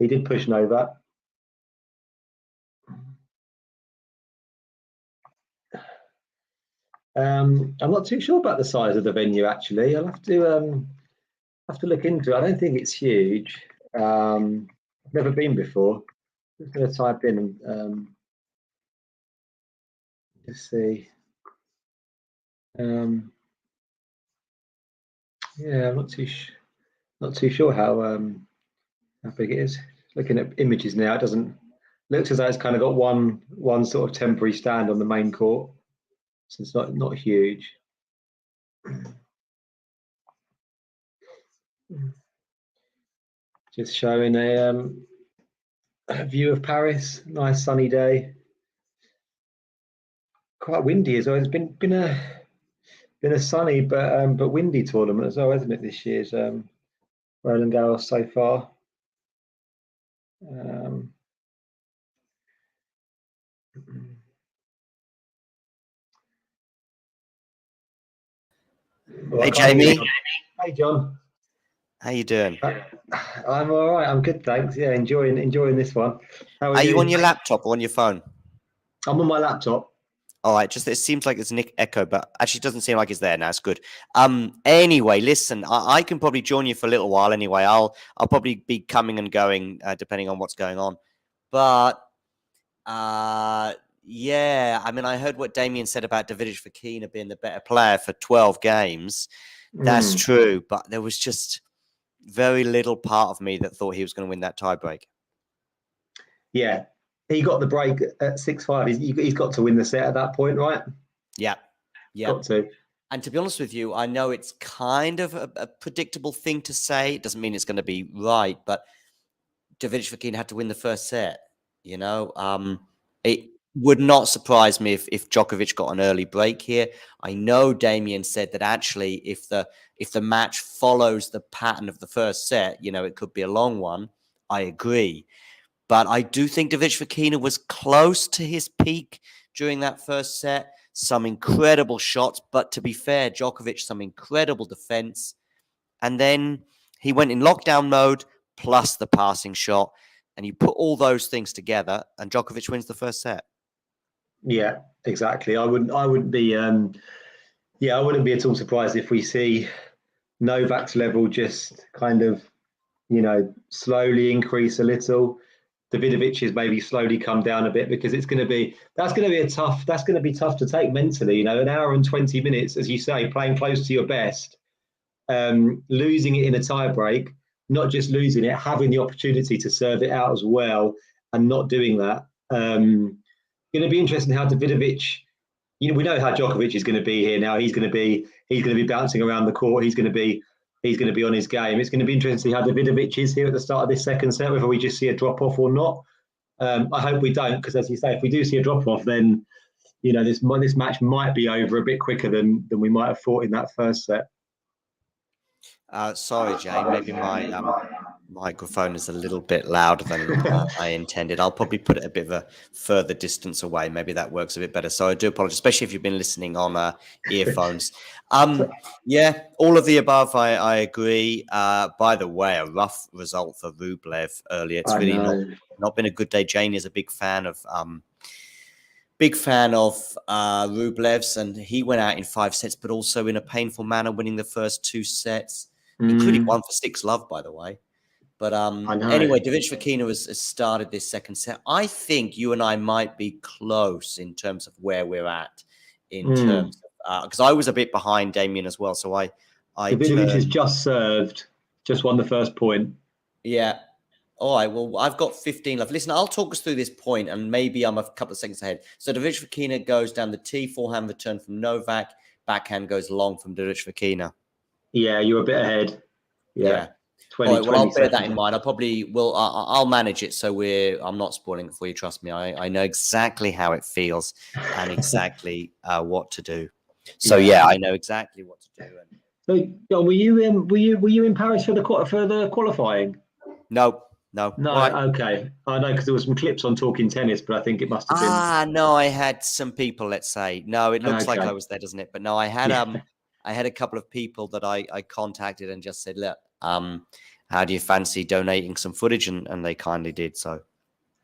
He did push Novak. I'm not too sure about the size of the venue. Actually, I'll have to look into it. I don't think it's huge. I've never been before. Just going to type in and just see. Yeah, I'm not too sure how big it is. Looking at images now, it doesn't looks as though it's kind of got one sort of temporary stand on the main court, so it's not huge. Just showing a view of Paris. Nice sunny day. Quite windy as well. It's been a sunny but windy tournament as well, hasn't it? This year's Roland Garros so far. Hey, Jamie. Hey, John. How you doing? I'm all right. I'm good, thanks. Yeah, enjoying this one. How are you on your laptop or on your phone? I'm on my laptop. All right, just it seems like there's an echo, but actually it doesn't seem like it's there now. It's good. Anyway, listen, I can probably join you for a little while. Anyway, I'll probably be coming and going depending on what's going on. But yeah, I mean, I heard what Damien said about Davidovich Fokina being the better player for 12 games. That's true, but there was just very little part of me that thought he was going to win that tiebreak. Yeah, he got the break at 6-5. He's got to win the set at that point, right? Yeah. Got to. And to be honest with you, I know it's kind of a predictable thing to say. It doesn't mean it's going to be right, but Davidovich Fokina had to win the first set. You know, it would not surprise me if Djokovic got an early break here. I know Damien said that actually if the match follows the pattern of the first set, you know, it could be a long one. I agree. But I do think Davidovich Fokina was close to his peak during that first set. Some incredible shots, but to be fair, Djokovic, some incredible defense. And then he went in lockdown mode plus the passing shot. And you put all those things together and Djokovic wins the first set. Yeah, exactly. I wouldn't be I wouldn't be at all surprised if we see Novak's level just kind of, you know, slowly increase a little. Davidovic's maybe slowly come down a bit because that's going to be tough to take mentally. You know, an hour and 20 minutes, as you say, playing close to your best, losing it in a tiebreak, not just losing it, having the opportunity to serve it out as well, and not doing that. Going to be interesting how Davidovich. You know, we know how Djokovic is going to be here now. He's going to be bouncing around the court. He's going to be on his game. It's going to be interesting to see how Davidovich is here at the start of this second set, whether we just see a drop off or not. I hope we don't, because as you say, if we do see a drop off, then you know this match might be over a bit quicker than we might have thought in that first set. Sorry, Jay. Maybe my microphone is a little bit louder than I intended. I'll probably put it a bit of a further distance away. Maybe that works a bit better. So I do apologize, especially if you've been listening on earphones. Yeah, all of the above, I agree. By the way, a rough result for Rublev earlier. It's really not been a good day. Jane is a big fan of Rublev's, and he went out in 5 sets, but also in a painful manner, winning the first 2 sets, including 1 for 6 love, by the way. But anyway, Davidovich Fokina has started this second set. I think you and I might be close in terms of where we're at in terms of because I was a bit behind Damien as well. So I Davidovich has just served, just won the first point. Yeah. All right. Well, I've got 15 left. Listen, I'll talk us through this point, and maybe I'm a couple of seconds ahead. So Davidovich Fokina goes down the tee, forehand return from Novak, backhand goes long from Davidovich Fokina. Yeah, you're a bit ahead. Yeah. 20, all right, well, I'll bear that in mind. I'll manage it so I'm not spoiling it for you. Trust me, I know exactly how it feels and exactly what to do. So yeah, I know exactly what to do. So, John, were you in Paris for the qualifying? No. Okay. I know because there were some clips on Talking Tennis, but I think it must have been. No, I had some people. Let's say no. It looks like I was there, doesn't it? But no, I had I had a couple of people that I contacted and just said, look, how do you fancy donating some footage? And they kindly did so.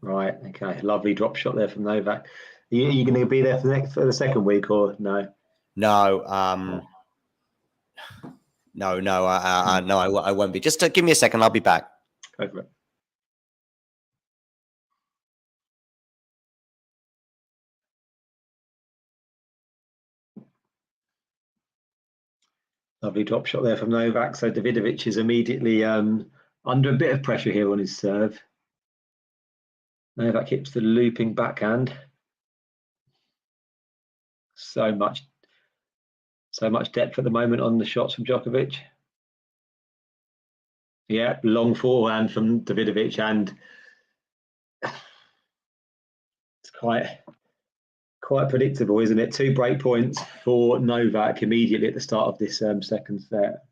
Right. Okay. Lovely drop shot there from Novak. Are you going to be there for the second week or no? No. No. I won't be. Just give me a second. I'll be back. Go for it. Lovely drop shot there from Novak. So Davidovich is immediately under a bit of pressure here on his serve. Novak hits the looping backhand. So much depth at the moment on the shots from Djokovic. Yeah, long forehand from Davidovich, and it's quite predictable, isn't it? 2 break points for Novak immediately at the start of this second set.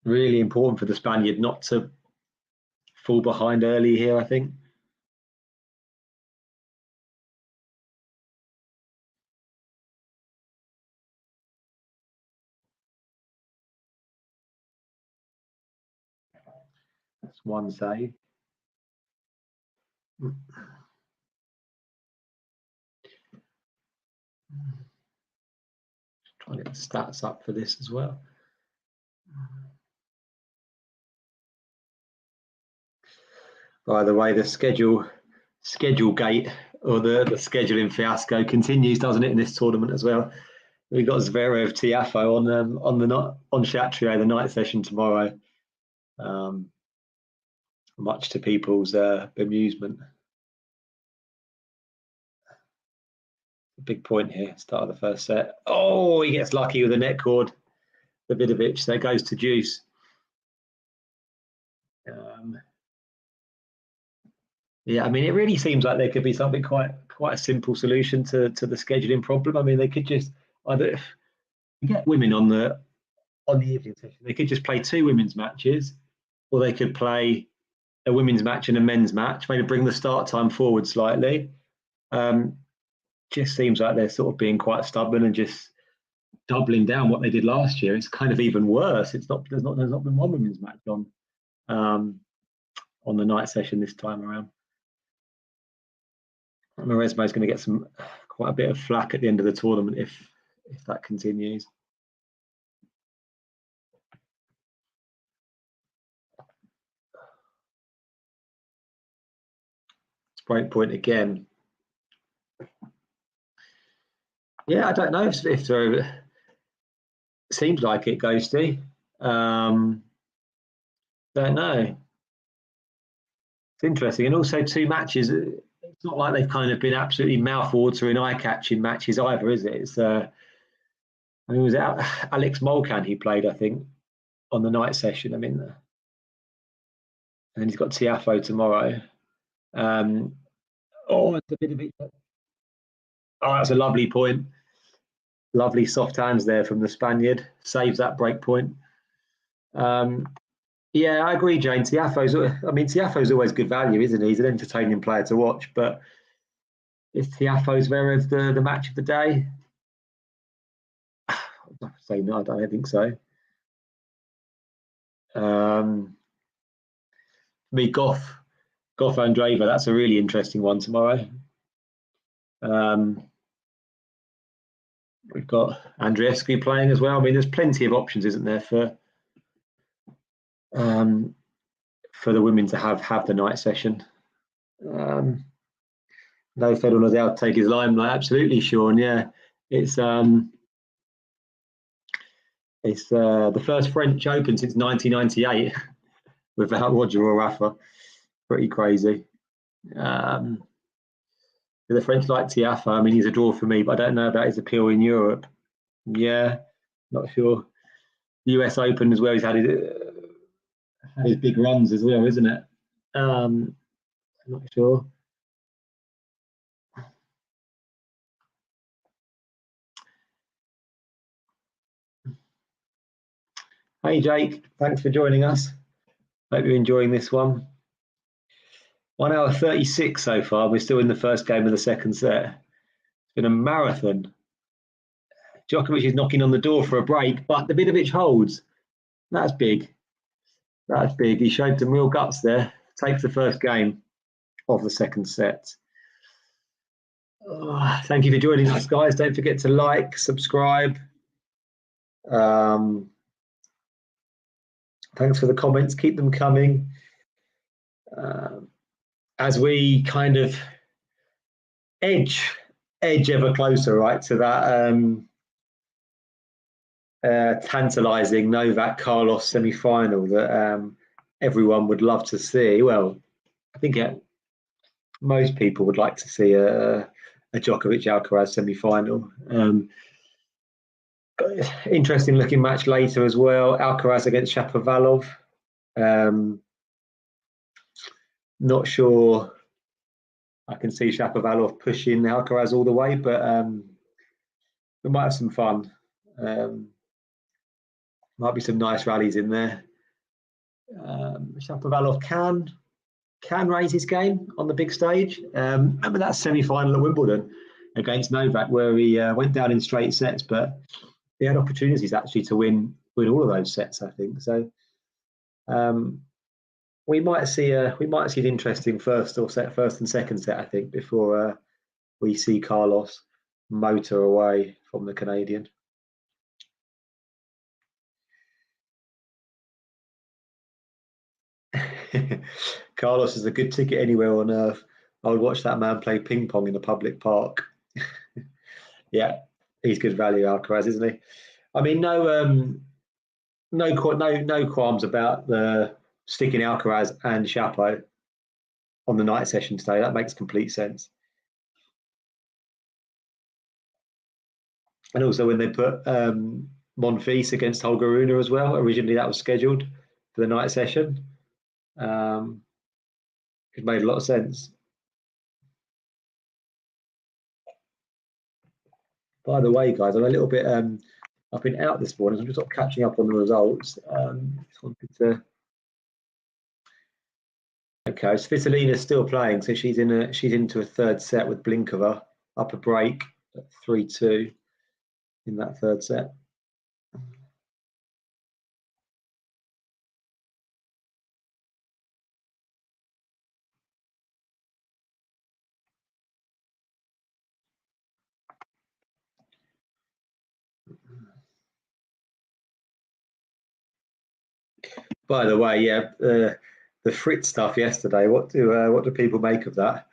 Really important for the Spaniard not to fall behind early here, I think. That's one save. Trying to get the stats up for this as well. By the way, the schedule gate or the scheduling fiasco continues, doesn't it, in this tournament as well? We've got Zverev Tiafoe on Chatrier, the night session tomorrow. Much to people's bemusement. Big point here, start of the first set. Oh, he gets lucky with the net cord, Davidovich, so it goes to deuce. Yeah, I mean, it really seems like there could be something quite a simple solution to the scheduling problem. I mean, they could just either get women on the evening session. They could just play 2 women's matches, or they could play a women's match and a men's match. Maybe bring the start time forward slightly. Just seems like they're sort of being quite stubborn and just doubling down what they did last year. It's kind of even worse. There's not been one women's match on the night session this time around. Maresme is going to get quite a bit of flack at the end of the tournament if that continues. It's break point again. Yeah, I don't know if there seems like it, Ghosty. Don't know. It's interesting, and also 2 matches. It's not like they've kind of been absolutely mouth-watering, eye-catching matches either, is it? It's I mean, it was Alex Molcan he played, I think, on the night session. I mean, and then he's got Tiafoe tomorrow. It's a bit of it. Oh, that's a lovely point. Lovely soft hands there from the Spaniard. Saves that break point. Yeah, I agree, Jane. Tiafoe's always good value, isn't he? He's an entertaining player to watch, but is Tiafoe's Zverev the match of the day? I'd say no, I don't think so. Me, Goff Andreeva, that's a really interesting one tomorrow. We've got Andreescu playing as well. I mean, there's plenty of options, isn't there, for the women to have the night session. No, Federer Nadal take his limelight. Absolutely, Sean. Yeah, it's the first French Open since 1998 without Roger or Rafa. Pretty crazy. The French like Tiafoe. I mean, he's a draw for me, but I don't know about his appeal in Europe. Yeah, not sure. The US Open is where he's had his big runs as well, isn't it? I'm not sure. Hey Jake, thanks for joining us. Hope you're enjoying this one. 1 hour 36 so far. We're still in the first game of the second set. It's been a marathon. Djokovic is knocking on the door for a break, but Davidovich holds. That's big. That's big. He showed some real guts there. Takes the first game of the second set. Oh, thank you for joining us, guys. Don't forget to like, subscribe. Thanks for the comments. Keep them coming. As we kind of edge ever closer, right, to that tantalizing Novak Carlos semi-final that everyone would love to see. Well, I think most people would like to see a Djokovic Alcaraz semi-final. Interesting looking match later as well. Alcaraz against Shapovalov. Not sure I can see Shapovalov pushing Alcaraz all the way, but we might have some fun. Might be some nice rallies in there. Shapovalov can raise his game on the big stage. Remember that semi-final at Wimbledon against Novak, where he went down in straight sets, but he had opportunities actually to win all of those sets, I think. So we might see an interesting first and second set, I think, before we see Carlos motor away from the Canadian. Carlos is a good ticket anywhere on earth. I would watch that man play ping pong in a public park. Yeah, he's good value, Alcaraz, isn't he? I mean, no qualms about the sticking Alcaraz and Shapo on the night session today. That makes complete sense. And also when they put Monfils against Holger Rune as well. Originally that was scheduled for the night session. It made a lot of sense. By the way, guys, I'm a little bit. I've been out this morning. So I'm just sort of catching up on the results. Just wanted to. Okay, Svitolina's still playing, so she's into a third set with Blinkova up a break at 3-2 in that third set. By the way, yeah, the Fritz stuff yesterday. What do people make of that?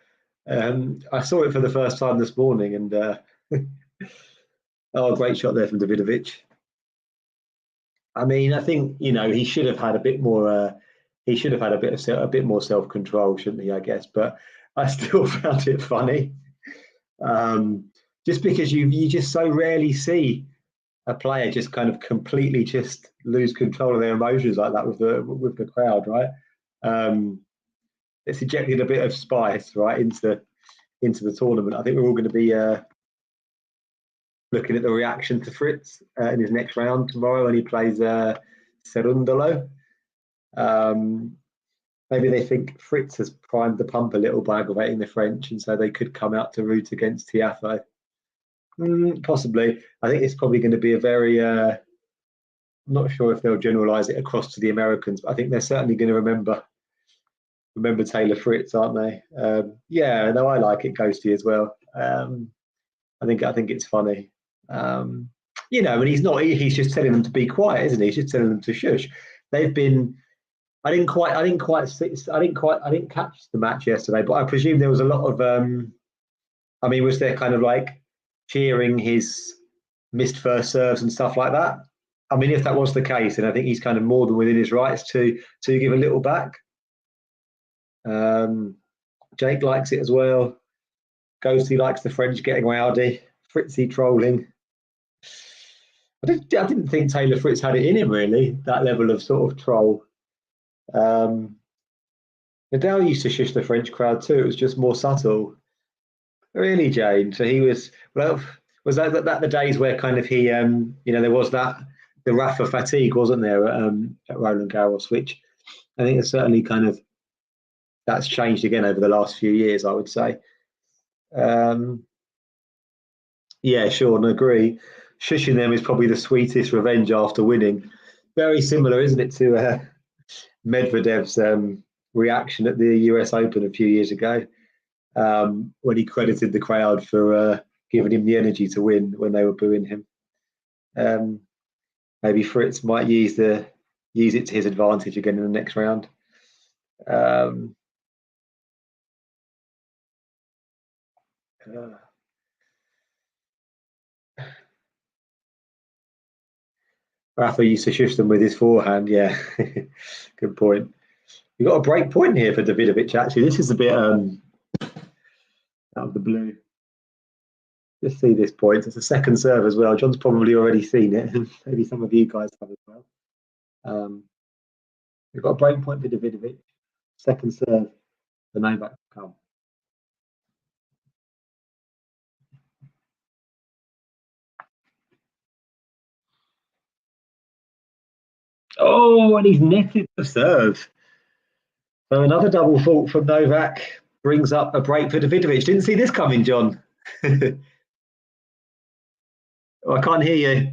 I saw it for the first time this morning, and oh, great shot there from Davidovich. I mean, I think he should have had a bit more. He should have had a bit more self-control, shouldn't he? I guess, but I still found it funny, just because you just so rarely see a player just kind of completely just lose control of their emotions like that with the crowd, right? It's injected a bit of spice right into the tournament. I think we're all going to be looking at the reaction to Fritz in his next round tomorrow when he plays Cerundolo. Maybe they think Fritz has primed the pump a little by aggravating the French, and so they could come out to root against Tiafoe. Possibly. I think it's probably going to be a very. I'm not sure if they'll generalise it across to the Americans, but I think they're certainly going to remember Taylor Fritz, aren't they? Yeah, no, I like it, Ghosty, as well. I think it's funny. And he's not. He's just telling them to be quiet, isn't he? He's just telling them to shush. They've been. I didn't catch the match yesterday, but I presume there was a lot of. I mean, was there kind of like cheering his missed first serves and stuff like that? I mean, if that was the case, then I think he's kind of more than within his rights to give a little back. Jake likes it as well. Ghosty likes the French getting rowdy. Fritzy trolling. I didn't think Taylor Fritz had it in him, really, that level of sort of troll. Nadal used to shush the French crowd too. It was just more subtle. Really, Jane? So he was, well, was that the days where kind of he, there was the Rafa fatigue, wasn't there, at Roland Garros, which I think has certainly kind of that's changed again over the last few years, I would say. Yeah, Sean, agree. Shushing them is probably the sweetest revenge after winning. Very similar, isn't it, to Medvedev's reaction at the US Open a few years ago, when he credited the crowd for giving him the energy to win when they were booing him. Maybe Fritz might use it to his advantage again in the next round. Rafa used to shush them with his forehand. Yeah, good point. We've got a break point here for Davidovich, actually. This is a bit out of the blue. Just see this point. It's a second serve as well. John's probably already seen it. Maybe some of you guys have as well. We've got a break point for Davidovich. Second serve for Novak to come. Oh, and he's netted the serve. So another double fault from Novak brings up a break for Davidovich. Didn't see this coming, John. Oh, I can't hear you.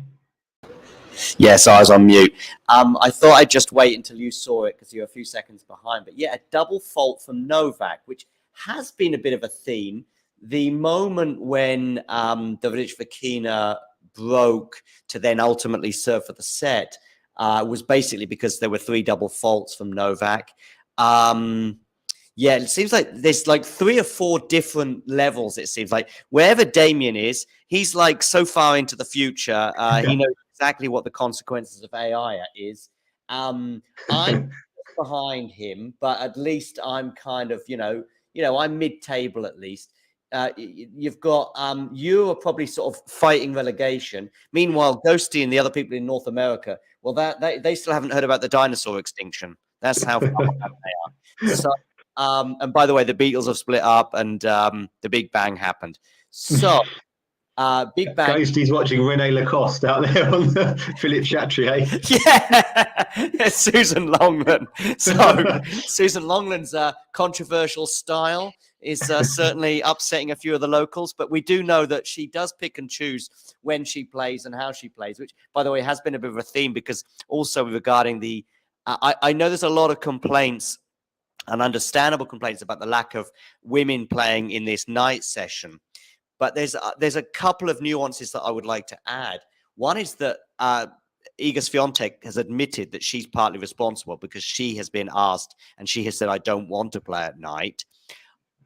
Yes, I was on mute. I thought I'd just wait until you saw it because you're a few seconds behind. But yeah, a double fault from Novak, which has been a bit of a theme. The moment when Davidovich Fokina broke to then ultimately serve for the set was basically because there were 3 double faults from Novak. Yeah, it seems like there's like 3 or 4 different levels. It seems like wherever Damien is, he's like so far into the future. He knows exactly what the consequences of AI is. I'm behind him, but at least I'm kind of, I'm mid-table at least. You've got you are probably sort of fighting relegation. Meanwhile, Ghosty and the other people in North America, well, they still haven't heard about the dinosaur extinction. That's how far they are. So. And by the way, the Beatles have split up and the Big Bang happened. So, Big Bang. Ghosty's watching Rene Lacoste out there on the Philippe Chatrier. Yeah, Susan Longland. So, Susan Longland's controversial style is certainly upsetting a few of the locals, but we do know that she does pick and choose when she plays and how she plays, which, by the way, has been a bit of a theme because also regarding the, I know there's a lot of complaints and understandable complaints about the lack of women playing in this night session. But there's a couple of nuances that I would like to add. One is that Iga Swiatek has admitted that she's partly responsible because she has been asked and she has said, I don't want to play at night.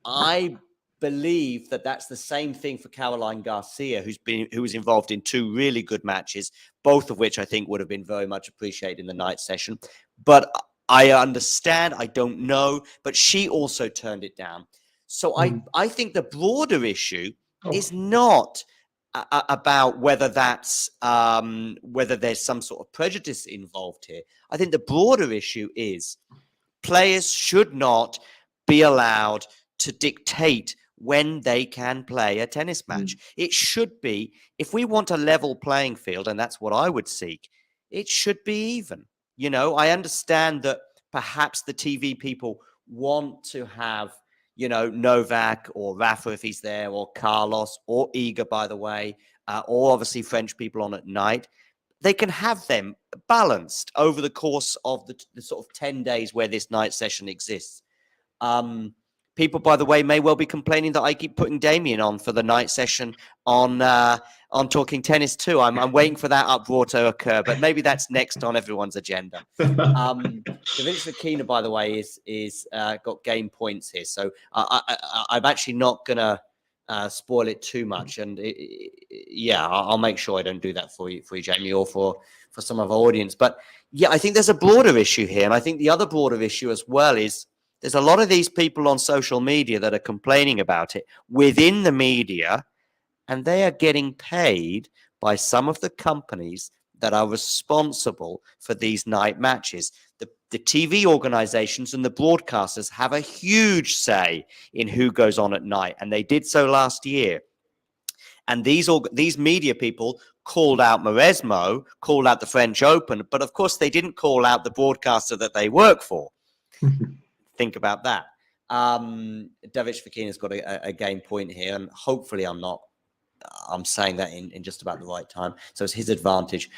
I believe that that's the same thing for Caroline Garcia, who was involved in 2 really good matches, both of which I think would have been very much appreciated in the night session. But I understand, I don't know, but she also turned it down. So I think the broader issue is not about whether that's whether there's some sort of prejudice involved here. I think the broader issue is players should not be allowed to dictate when they can play a tennis match. It should be, if we want a level playing field, and that's what I would seek, it should be even. I understand that perhaps the TV people want to have, Novak or Rafa if he's there, or Carlos or Iga, by the way, or obviously French people on at night. They can have them balanced over the course of the sort of 10 days where this night session exists. People, by the way, may well be complaining that I keep putting Damien on for the night session on Talking Tennis too. I'm waiting for that uproar to occur, but maybe that's next on everyone's agenda. Davidovich Fokina, by the way, is got game points here, so I'm actually not gonna spoil it too much, and I'll make sure I don't do that for you, Jamie, or for some of our audience. But yeah, I think there's a broader issue here, and I think the other broader issue as well is there's a lot of these people on social media that are complaining about it within the media, and they are getting paid by some of the companies that are responsible for these night matches. The TV organizations and the broadcasters have a huge say in who goes on at night, and they did so last year. And these media people called out Mauresmo, called out the French Open, but of course they didn't call out the broadcaster that they work for. Think about that. Davidovich Fokina's got a game point here, and hopefully I'm saying that in just about the right time. So it's his advantage.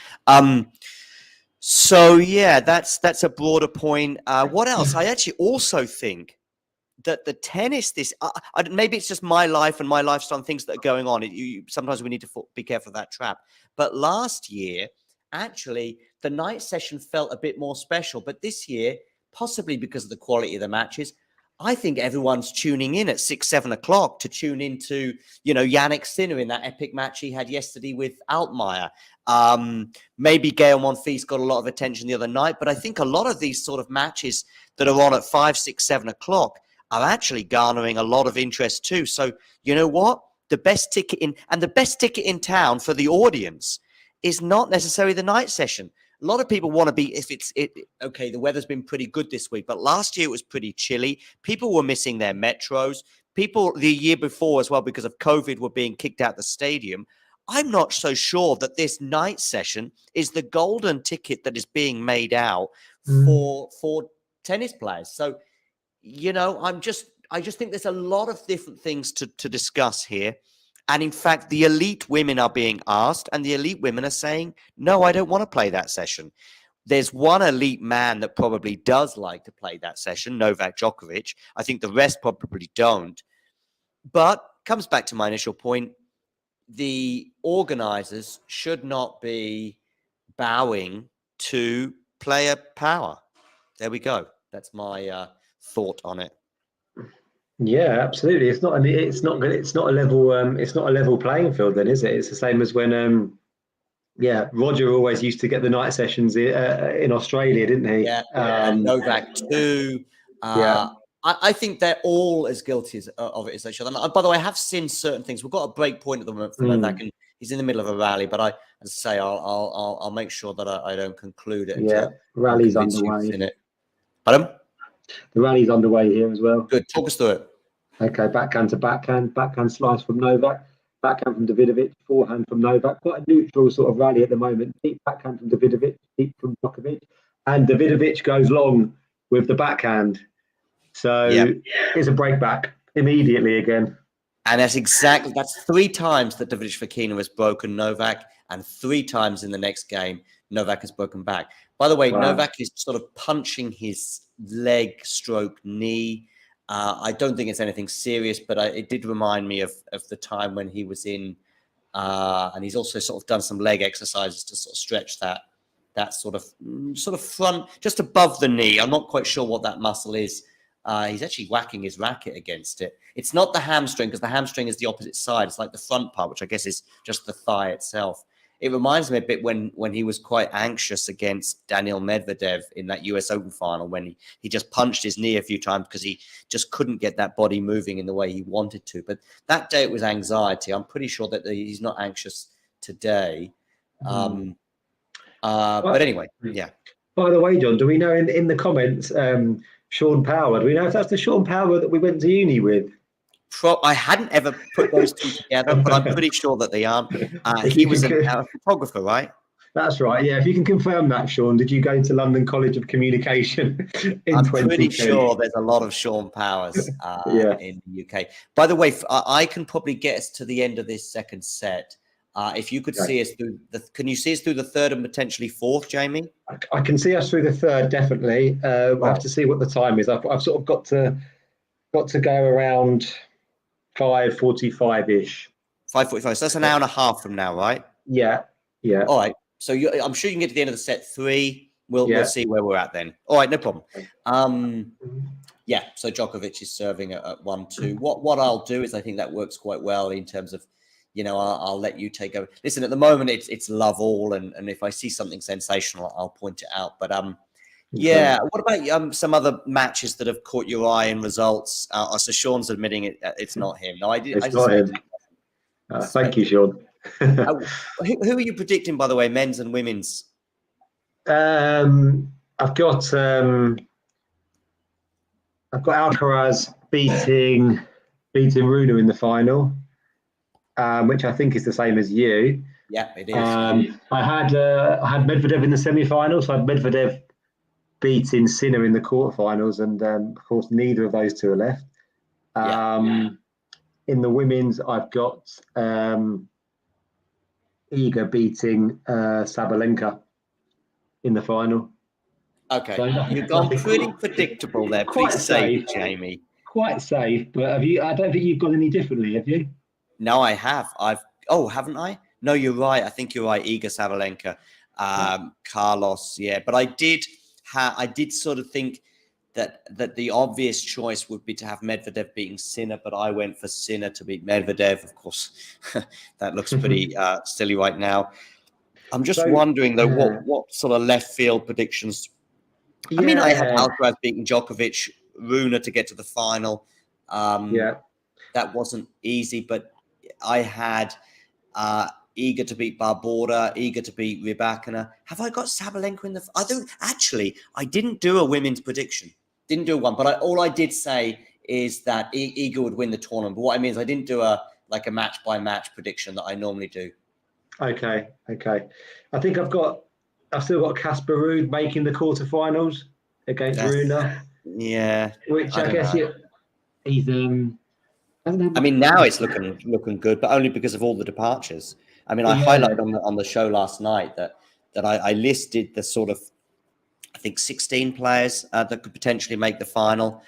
So yeah, that's a broader point. What else? I actually also think that the tennis, maybe it's just my life and my lifestyle and things that are going on. Sometimes we need to be careful of that trap. But last year, actually, the night session felt a bit more special. But this year, possibly because of the quality of the matches, I think everyone's tuning in at 6, 7 o'clock to tune into, Yannick Sinner in that epic match he had yesterday with Altmaier. Maybe Gael Monfils got a lot of attention the other night, but I think a lot of these sort of matches that are on at 5, 6, 7 o'clock are actually garnering a lot of interest too. So you know what? The best ticket in town for the audience is not necessarily the night session. A lot of people want to be, okay, the weather's been pretty good this week, but last year it was pretty chilly. People were missing their metros. People the year before as well, because of COVID, were being kicked out the stadium. I'm not so sure that this night session is the golden ticket that is being made out for tennis players. So, I just think there's a lot of different things to discuss here. And in fact, the elite women are being asked, and the elite women are saying, no, I don't want to play that session. There's one elite man that probably does like to play that session, Novak Djokovic. I think the rest probably don't. But comes back to my initial point, the organizers should not be bowing to player power. There we go. That's my thought on it. Yeah, absolutely. It's not a level playing field then, is it? It's the same as when Roger always used to get the night sessions in Australia, didn't he? Yeah, and Novak too. I think they're all as guilty of it as each other. And by the way, I have seen certain things. We've got a break point at the moment for Novak, and he's in the middle of a rally. But as I say, I'll make sure that I don't conclude it. Yeah, rally's underway. Pardon? The rally's underway here as well. Good. Talk us through it. Okay, backhand to backhand slice from Novak, backhand from Davidovich, forehand from Novak. Quite a neutral sort of rally at the moment. Deep backhand from Davidovich, deep from Djokovic, and Davidovich goes long with the backhand. So it's a break back immediately again. And that's 3 times that Davidovich Fokina has broken Novak, and 3 times in the next game, Novak has broken back. By the way, Novak is sort of punching his leg stroke knee. I don't think it's anything serious, but it did remind me of the time when he was in, and he's also sort of done some leg exercises to sort of stretch that sort of front, just above the knee. I'm not quite sure what that muscle is. He's actually whacking his racket against it. It's not the hamstring, because the hamstring is the opposite side. It's like the front part, which I guess is just the thigh itself. It reminds me a bit when he was quite anxious against Daniil Medvedev in that US Open final, when he just punched his knee a few times because he just couldn't get that body moving in the way he wanted to. But that day it was anxiety. I'm pretty sure that he's not anxious today. But anyway, yeah. By the way, John, do we know in the comments, Sean Power, do we know if that's the Sean Power that we went to uni with? I hadn't ever put those two together, but I'm pretty sure that they aren't. He was a photographer, right? That's right. Yeah. If you can confirm that, Sean, did you go to London College of Communication in I'm 22? pretty sure there's a lot of Sean Powers in the UK. By the way, I can probably get us to the end of this second set. If you could see us through can you see us through the third and potentially fourth, Jamie? I can see us through the third, definitely. We'll have to see what the time is. I've sort of got to go around 5:45-ish. 5:45. So that's an hour and a half from now, right? Yeah. All right. So I'm sure you can get to the end of the set 3. We'll see where we're at then. All right, no problem. So Djokovic is serving at 1-2. What I'll do is I think that works quite well in terms of, I'll let you take over. Listen, at the moment it's love all, and if I see something sensational, I'll point it out. But what about some other matches that have caught your eye in results? So Sean's admitting it's not him. No, it's not him. Thank you, Sean. Who are you predicting, by the way, men's and women's? I've got Alcaraz beating Rune in the final, which I think is the same as you. Yeah, it is. I had Medvedev in the semi-final, so I had Medvedev beating Sinner in the quarterfinals, and of course neither of those two are left. In the women's, I've got Iga beating Sabalenka in the final. Okay, So you've gone pretty predictable there. Pretty Quite safe, safe. Jamie. Quite safe, but have you? I don't think you've got any differently, have you? No, I have. Haven't I? No, you're right. I think you're right. Iga Sabalenka, Carlos. Yeah, but I did sort of think that the obvious choice would be to have Medvedev beating Sinner, but I went for Sinner to beat Medvedev. Of course, that looks pretty silly right now. I'm just wondering though, what sort of left field predictions? I mean, I had Alcaraz beating Djokovic, Rune to get to the final. That wasn't easy, but I had Iga to beat Barbora, Iga to beat Rybakina. Have I got Sabalenka in the? I didn't do a women's prediction. Didn't do one, but all I did say is that Iga would win the tournament. But what I mean is I didn't do a match by match prediction that I normally do. Okay. I think I've still got Casper Ruud making the quarterfinals against Rune. Yeah, which I guess he's I mean, now it's looking good, but only because of all the departures. I mean, I highlighted on the show last night that I listed the sort of, I think, 16 players that could potentially make the final,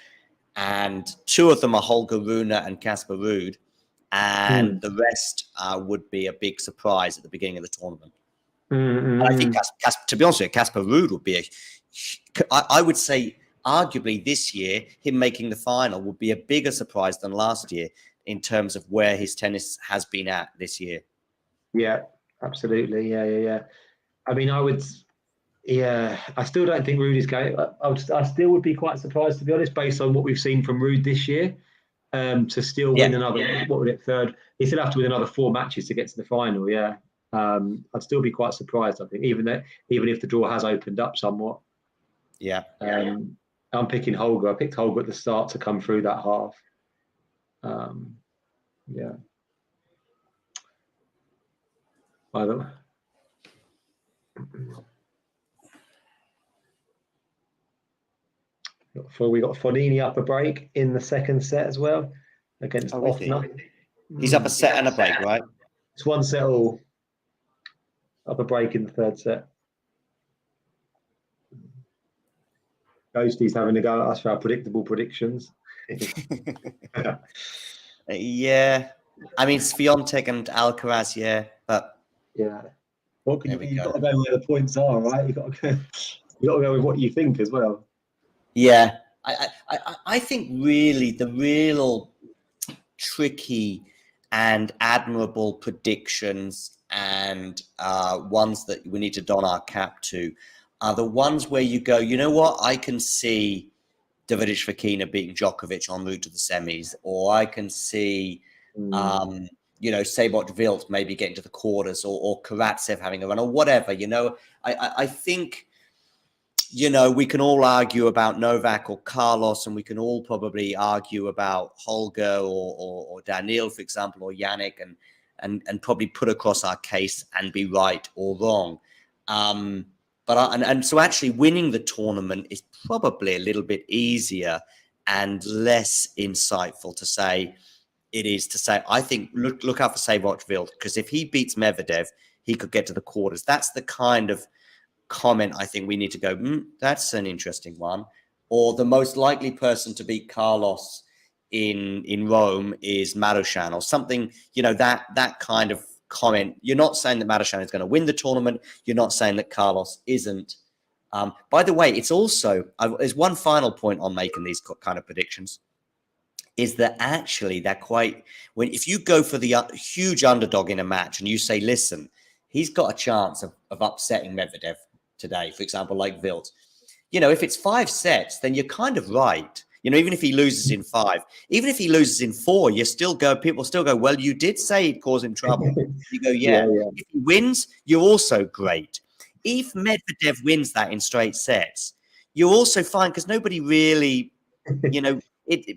and 2 of them are Holger Rune and Casper Ruud, and the rest would be a big surprise at the beginning of the tournament. And I think, to be honest with you, Casper Ruud would be I would say, arguably this year, him making the final would be a bigger surprise than last year in terms of where his tennis has been at this year. Yeah, absolutely. Yeah. I mean, I still don't think Ruud is going. I still would be quite surprised, to be honest, based on what we've seen from Ruud this year, to still win another, third? He still have to win another 4 matches to get to the final. Yeah. I'd still be quite surprised, I think, even if the draw has opened up somewhat. Yeah. I'm picking Holger. I picked Holger at the start to come through that half. Yeah. We got Fognini up a break in the second set as well against Offner. He's up a set and a break, right? It's 1 set all. Up a break in the third set. Ghosty's having a go at us for our predictable predictions. Yeah. I mean, Swiatek and Alcaraz, but What can you've got to go where the points are, right? You've got to go with what you think as well. Yeah. I think really the real tricky and admirable predictions and ones that we need to don our cap to are the ones where you go, you know what, I can see Davidovich Fokina beating Djokovic en route to the semis, or I can see, Sebot Wilt maybe getting to the quarters, or Karatsev having a run, or whatever. I think, we can all argue about Novak or Carlos, and we can all probably argue about Holger or Daniil, for example, or Yannick, and probably put across our case and be right or wrong. So actually winning the tournament is probably a little bit easier and less insightful to say it is to say, I think, look out for Sebot Wilt, because if he beats Medvedev, he could get to the quarters. That's the kind of comment I think we need to go, that's an interesting one. Or the most likely person to beat Carlos in Rome is Marushan, or something, that kind of comment. You're not saying that Marushan is going to win the tournament. You're not saying that Carlos isn't. By the way, it's also, there's one final point on making these kind of predictions, is that actually they're if you go for the huge underdog in a match and you say, listen, he's got a chance of upsetting Medvedev today, for example, like Wilt. If it's 5 sets, then you're kind of right. Even if he loses in 5, even if he loses in 4, people still go, well, you did say he'd cause him trouble. You go, yeah. If he wins, you're also great. If Medvedev wins that in straight sets, you're also fine, because nobody really,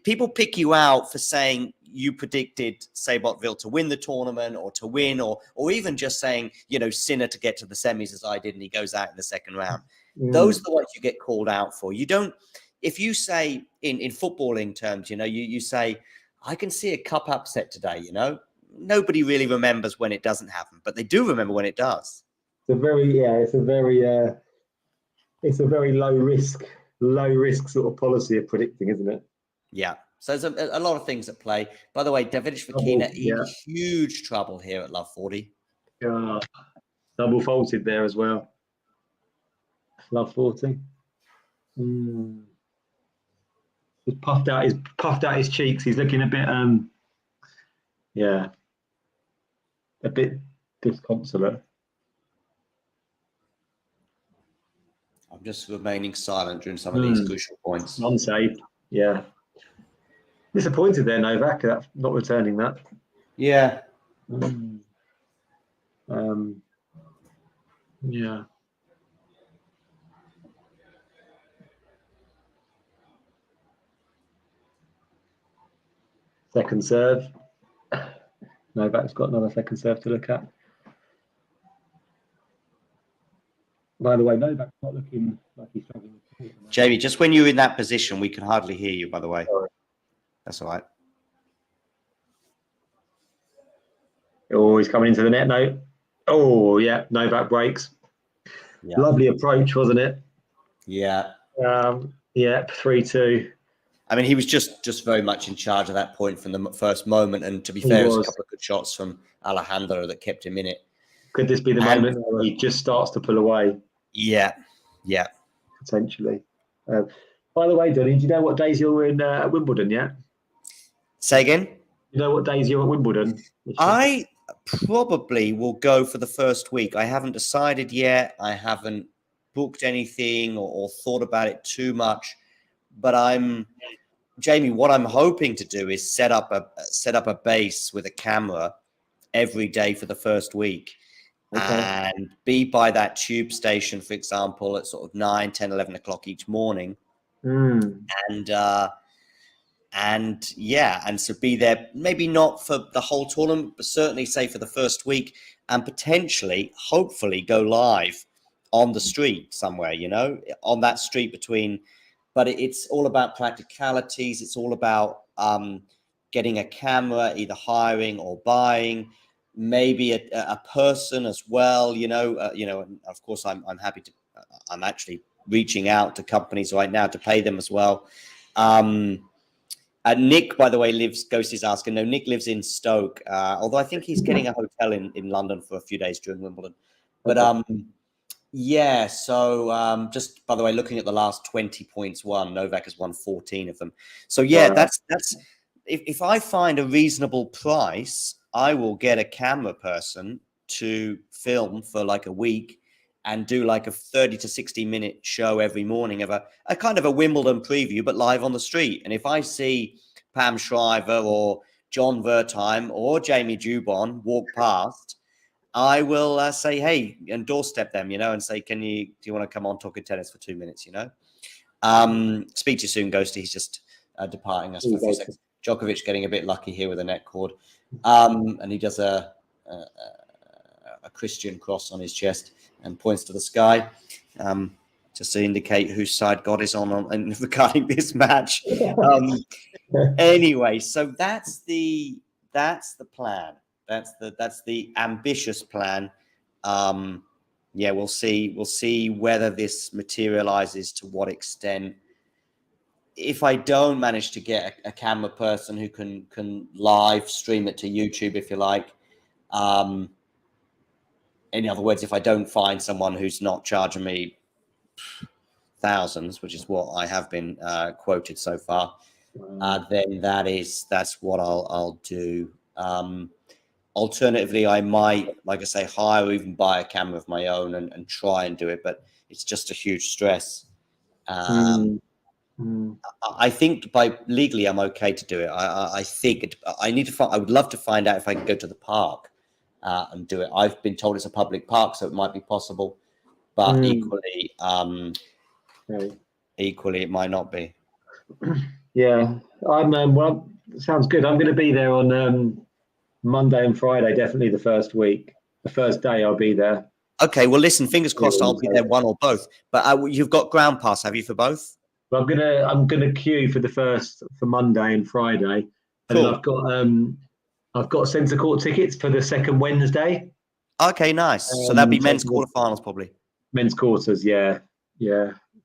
people pick you out for saying you predicted Sebot Wilt to win the tournament, or to win, or even just saying, Sinner to get to the semis as I did, and he goes out in the second round. Those are the ones you get called out for. You don't, if you say in footballing terms, you say, I can see a cup upset today, nobody really remembers when it doesn't happen, but they do remember when it does. It's a very low risk sort of policy of predicting, isn't it? Yeah. So there's a lot of things at play. By the way, Davidovich Fokina in huge trouble here at Love 40. Double faulted there as well. Love 40. He's puffed out his cheeks. He's looking a bit a bit disconsolate. I'm just remaining silent during some of these crucial points. Unsaved. Yeah. Disappointed there, Novak, not returning that. Yeah. Yeah. Second serve. Novak's got another second serve to look at. By the way, Novak's not looking like he's struggling. Jamie, just when you're in that position, we can hardly hear you, by the way. Sorry. That's all right. Oh, he's coming into the net now. Oh, yeah, Novak breaks. Yeah. Lovely approach, wasn't it? Yeah. 3-2. I mean, he was just very much in charge at that point from the first moment. And to be fair, it was a couple of good shots from Alejandro that kept him in it. Could this be the moment where he just starts to pull away? Yeah. Potentially. By the way, Donny, do you know what days you're in Wimbledon yet? Say again? You know what days you're at Wimbledon? I probably will go for the first week. I haven't decided yet. I haven't booked anything or thought about it too much. But Jamie, what I'm hoping to do is set up a base with a camera every day for the first week. Okay. And be by that tube station, for example, at sort of 9, 10, 11 o'clock each morning. And so be there, maybe not for the whole tournament, but certainly say for the first week, and potentially, hopefully go live on the street somewhere, on that street between, but it's all about practicalities. It's all about getting a camera, either hiring or buying, maybe a person as well, and of course I'm happy to, I'm actually reaching out to companies right now to pay them as well. Nick, by the way, Ghost is asking. No, Nick lives in Stoke, although I think he's getting a hotel in London for a few days during Wimbledon. But so just by the way, looking at the last 20 points won, Novak has won 14 of them. So that's if I find a reasonable price, I will get a camera person to film for like a week and do like a 30 to 60 minute show every morning of a kind of a Wimbledon preview, but live on the street. And if I see Pam Shriver or John Wertheim or Jamie Dubon walk past, I will say, hey, and doorstep them, and say, do you want to come on talking tennis for 2 minutes, Speak to you soon, Ghosty. He's just departing us for a few seconds. Djokovic getting a bit lucky here with a net cord. And he does a Christian cross on his chest and points to the sky, just to indicate whose side God is on regarding this match. Anyway, so that's the plan. That's the ambitious plan. We'll see whether this materializes, to what extent. If I don't manage to get a camera person who can live stream it to YouTube, if you like, in other words, if I don't find someone who's not charging me thousands, which is what I have been quoted so far, then that's what I'll do. Alternatively, I might, like I say, hire or even buy a camera of my own and try and do it, but it's just a huge stress. I think legally I'm okay to do it. I think I need to I would love to find out if I can go to the park and do it. I've been told it's a public park, so it might be possible, but equally it might not be. Yeah, I'm. Well, sounds good. I'm going to be there on Monday and Friday. Definitely the first week. The first day I'll be there. Okay, well, listen, fingers crossed I'll be there one or both. But you've got ground pass, have you, for both? But I'm gonna queue for the first for Monday and Friday, and Cool. then I've got centre court tickets for the second Wednesday. Okay, nice. So that'd be men's quarterfinals probably. Men's quarters, yeah,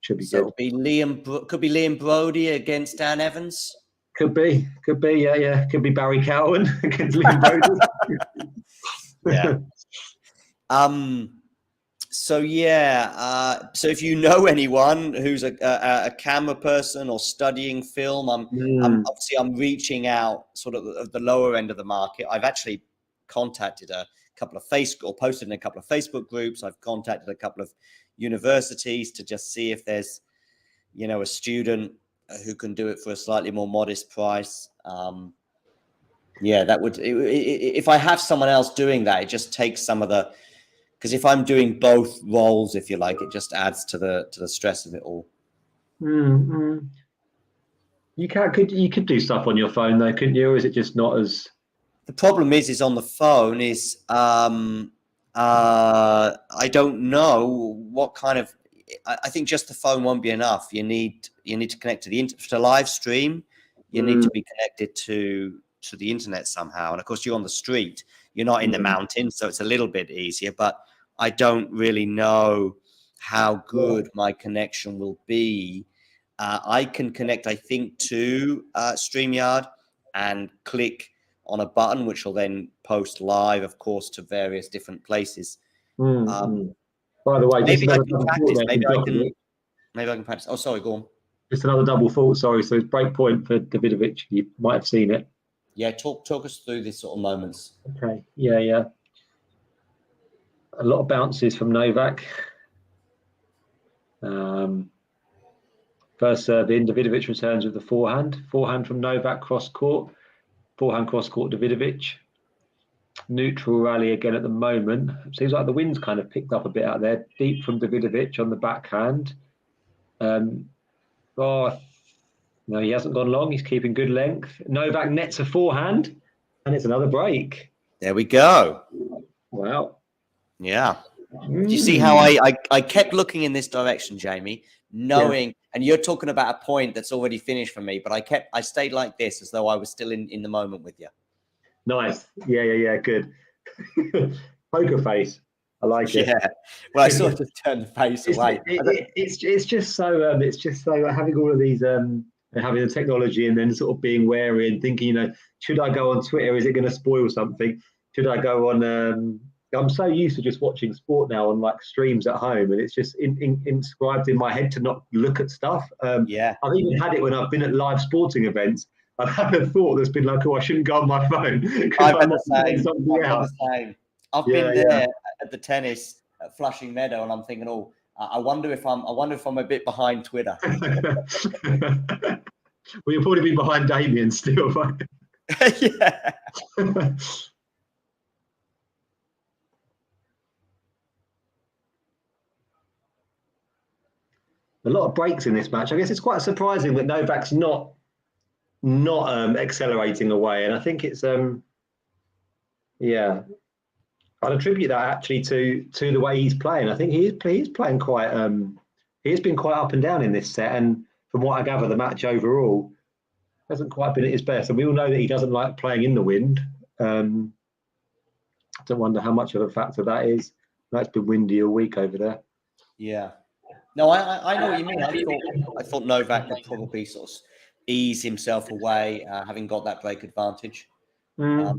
should be So good. could be Liam Brody against Dan Evans. Could be, yeah. Could be Barry Cowan against Liam Brody. Yeah. So yeah. So if you know anyone who's a camera person or studying film, I'm reaching out sort of at the lower end of the market. I've actually contacted a couple of posted in a couple of Facebook groups. I've contacted a couple of universities to just see if there's, a student who can do it for a slightly more modest price. That would, if I have someone else doing that, it just takes some of the, because if I'm doing both roles, if you like, it just adds to the stress of it all. Mm-hmm. You could do stuff on your phone though, couldn't you? Or is it just not as? The problem is on the phone is I don't know what kind of. I think just the phone won't be enough. You need to connect to the to live stream. You need to be connected to the internet somehow. And of course, you're on the street. You're not in the mountains, so it's a little bit easier. But I don't really know how good my connection will be. I can connect, I think, to StreamYard and click on a button, which will then post live, of course, to various different places. By the way, maybe I can practice. Maybe I can practice. Oh, sorry, go on. Just another double fault. Sorry. So it's break point for Davidovich. You might have seen it. Yeah, talk us through these sort of moments. Okay. Yeah. A lot of bounces from Novak. First serve in, Davidovich returns with the forehand. Forehand from Novak cross court. Forehand cross court Davidovich. Neutral rally again at the moment. Seems like the wind's kind of picked up a bit out there. Deep from Davidovich on the backhand. No, he hasn't gone long. He's keeping good length. Novak nets a forehand, and it's another break. There we go. Wow. Yeah. Do you see how I kept looking in this direction, Jamie, knowing, and you're talking about a point that's already finished for me, but I stayed like this as though I was still in the moment with you. Nice. Yeah. Good. Poker face. I like it. Yeah. Well, I sort of turned the face away. It's just so having all of these having the technology and then sort of being wary and thinking, should I go on Twitter? Is it going to spoil something? Should I go on? I'm so used to just watching sport now on like streams at home, and it's just inscribed in my head to not look at stuff. I've even had it when I've been at live sporting events. I've had a thought that's been like, oh, I shouldn't go on my phone. I've had the same. I've been there at the tennis at Flushing Meadow, and I'm thinking, oh, I wonder if I'm a bit behind Twitter. Well, you'll probably be behind Damien still. Yeah. A lot of breaks in this match. I guess it's quite surprising that Novak's not accelerating away, and I think it's I'd attribute that actually to the way he's playing. I think he's playing quite he's been quite up and down in this set, and from what I gather, the match overall hasn't quite been at his best. And we all know that he doesn't like playing in the wind. I don't wonder how much of a factor that is. It's been windy all week over there. Yeah. No, I know what you mean. I thought Novak would probably sort of ease himself away, having got that break advantage. I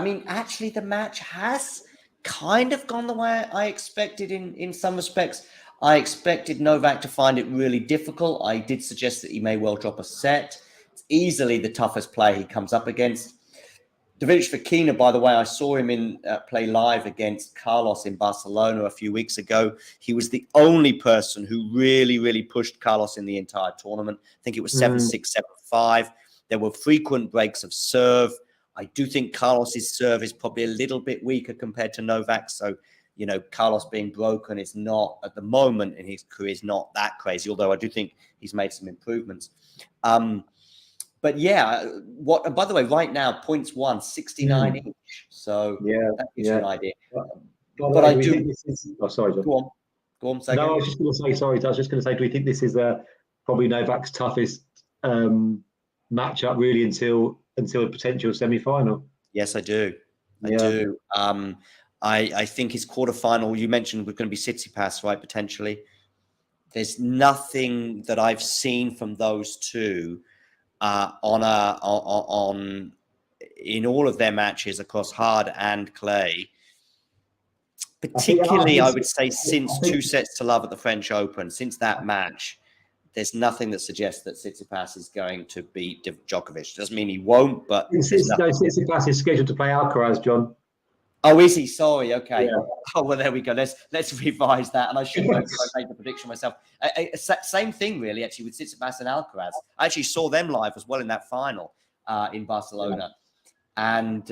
mean, actually, the match has kind of gone the way I expected in some respects. I expected Novak to find it really difficult. I did suggest that he may well drop a set. It's easily the toughest player he comes up against. Davidovich Fokina, by the way, I saw him play live against Carlos in Barcelona a few weeks ago. He was the only person who really, really pushed Carlos in the entire tournament. I think it was 7-6, 7-5. There were frequent breaks of serve. I do think Carlos's serve is probably a little bit weaker compared to Novak. So, Carlos being broken is not, at the moment in his career, is not that crazy, although I do think he's made some improvements. But yeah, and by the way, right now, points won 69 each. So that gives you an idea. But I do. Think this is, oh, sorry, John. Go on. No, I was just going to say, sorry. I was just going to say, do we think this is probably Novak's toughest matchup really until a potential semi-final? Yes, I do. I do. I think his quarterfinal. You mentioned we're going to be Tsitsipas, right? Potentially. There's nothing that I've seen from those two in all of their matches across hard and clay. Particularly, I would say since 2-0 at the French Open, since that match, there's nothing that suggests that Tsitsipas is going to beat Djokovic. Doesn't mean he won't, but Tsitsipas is scheduled to play Alcaraz, John. Oh, is he? Sorry. Okay. Yeah. Oh, well, there we go. Let's revise that. And I should have made the prediction myself. Same thing, really, actually, with Tsitsipas and Alcaraz. I actually saw them live as well in that final in Barcelona. And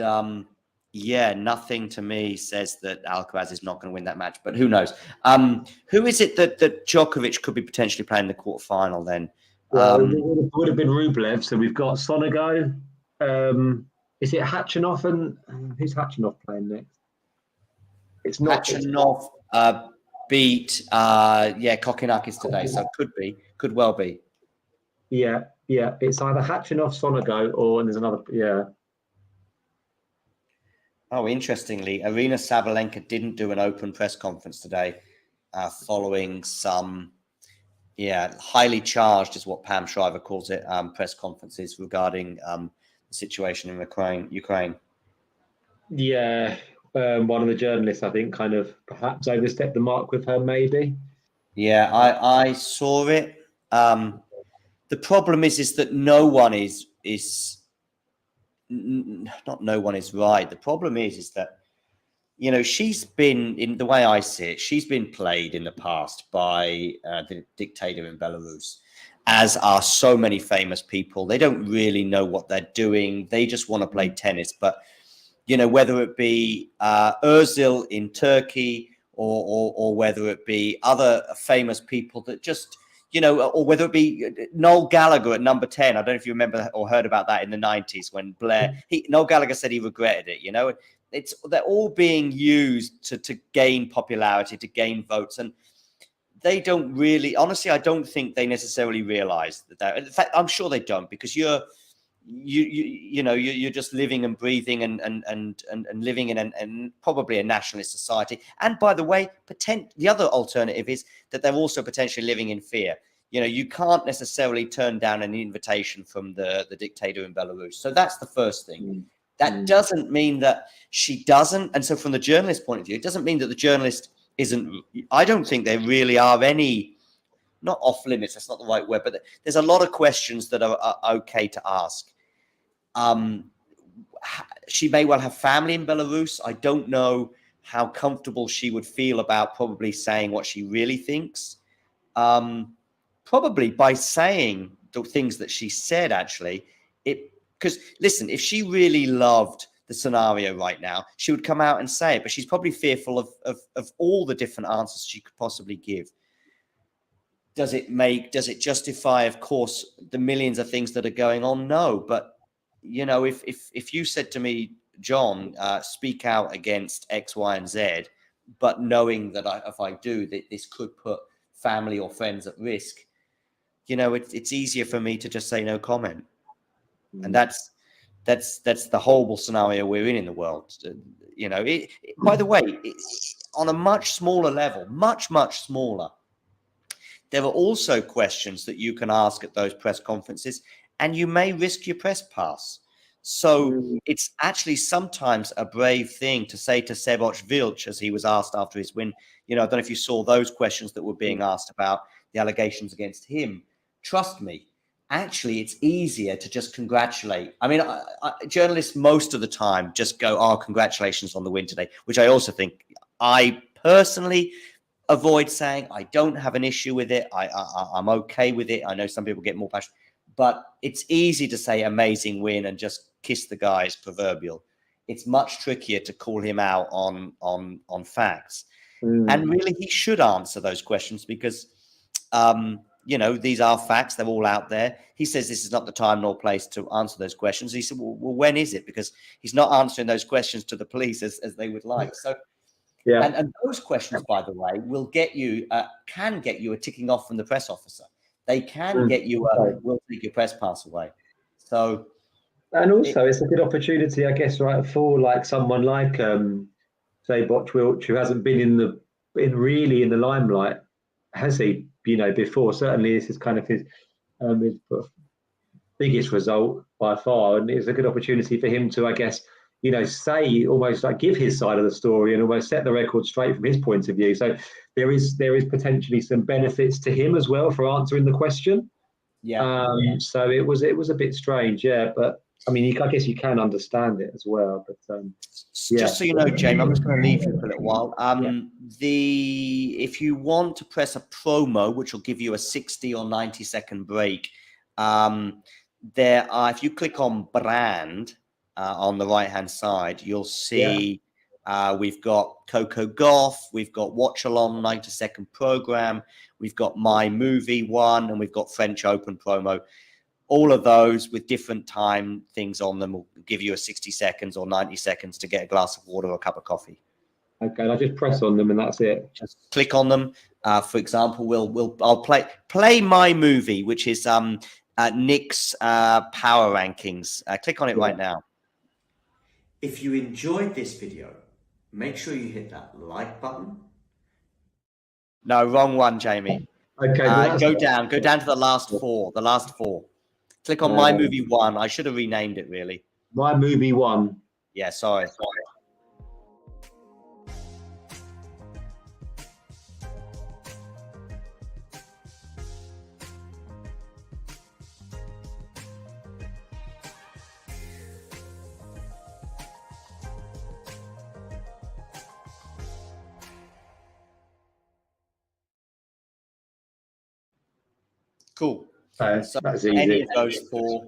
nothing to me says that Alcaraz is not going to win that match, but who knows? Who is it that Djokovic could be potentially playing the quarterfinal then? Well, it would have been Rublev. So we've got Sonego. Is it Khachanov and who's Khachanov playing next? It's not Khachanov beat Kokinakis today, so could well be. Yeah, it's either Khachanov, Sonego, and there's another. Yeah. Oh, interestingly, Arina Sabalenka didn't do an open press conference today, following some, highly charged is what Pam Shriver calls it, press conferences regarding the situation in Ukraine. Yeah, one of the journalists, I think, kind of perhaps overstepped the mark with her, maybe. Yeah, I saw it. The problem is that no one is not no one is right. The problem is that, she's been, in the way I see it, she's been played in the past by the dictator in Belarus, as are so many famous people. They don't really know what they're doing. They just want to play tennis. But, whether it be Özil in Turkey or whether it be other famous people that just, or whether it be Noel Gallagher at number 10. I don't know if you remember or heard about that in the 90s when Noel Gallagher said he regretted it, they're all being used to gain popularity, to gain votes. And they don't really, honestly, I don't think they necessarily realize that. In fact, I'm sure they don't, because you're just living and breathing and living in probably a nationalist society. And by the way, the other alternative is that they're also potentially living in fear. You can't necessarily turn down an invitation from the dictator in Belarus. So that's the first thing. That doesn't mean that she doesn't. And so from the journalist point of view, it doesn't mean that the journalist isn't. I don't think there really are any, not off limits, that's not the right word, but there's a lot of questions that are okay to ask. She may well have family in Belarus. I don't know how comfortable she would feel about probably saying what she really thinks. Probably by saying the things that she said, actually, because listen, if she really loved the scenario right now, she would come out and say it, but she's probably fearful of all the different answers she could possibly give. Does it justify, of course, the millions of things that are going on? No, but if you said to me, John, speak out against X, Y, and Z, but knowing that if I do, that this could put family or friends at risk, it's easier for me to just say no comment. And that's the horrible scenario we're in the world. By the way, on a much smaller level, much smaller, there are also questions that you can ask at those press conferences, and you may risk your press pass. So it's actually sometimes a brave thing to say to Seboc Vilch, as he was asked after his win. I don't know if you saw those questions that were being asked about the allegations against him. Trust me, actually, it's easier to just congratulate. I mean, journalists most of the time just go, "Oh, congratulations on the win today," which I also think, I personally avoid saying. I don't have an issue with it. I'm okay with it. I know some people get more passionate, but it's easy to say amazing win and just kiss the guy's proverbial. It's much trickier to call him out on facts. And really, he should answer those questions because, you know, these are facts. They're all out there. He says this is not the time nor place to answer those questions. He said, well, when is it? Because he's not answering those questions to the police as they would like. So, Yeah. and those questions, by the way, will get you, can get you a ticking off from the press officer. They can get you we'll take your press pass away. So, and also it's a good opportunity, I guess, right, for like someone like say Botchwilch, who hasn't been really in the limelight, has he? You know, before. Certainly, this is kind of his biggest result by far, and it's a good opportunity for him to, I guess, you know, say, almost like give his side of the story and almost set the record straight from his point of view. So there is potentially some benefits to him as well for answering the question. yeah. So it was a bit strange, yeah, but I mean, I guess you can understand it as well. But just so you know, James, I'm just going to leave you for a little while. If you want to press a promo, which will give you a 60 or 90-second break, there are, if you click on brand on the right hand side, you'll see we've got Coco Golf, we've got Watch Along 90-second program, we've got My Movie one, and we've got French Open promo. All of those with different time things on them will give you a 60 seconds or 90 seconds to get a glass of water or a cup of coffee. Okay, I just press on them and that's it. Just click on them. For example, I'll play My Movie, which is Nick's power rankings. Click on it right now. If you enjoyed this video, make sure you hit that like button. No, wrong one, Jamie. Okay, go down to the last four. Click on My Movie 1. I should have renamed it, really. My Movie 1. Yeah, sorry. Cool. So that's any easy. of those four.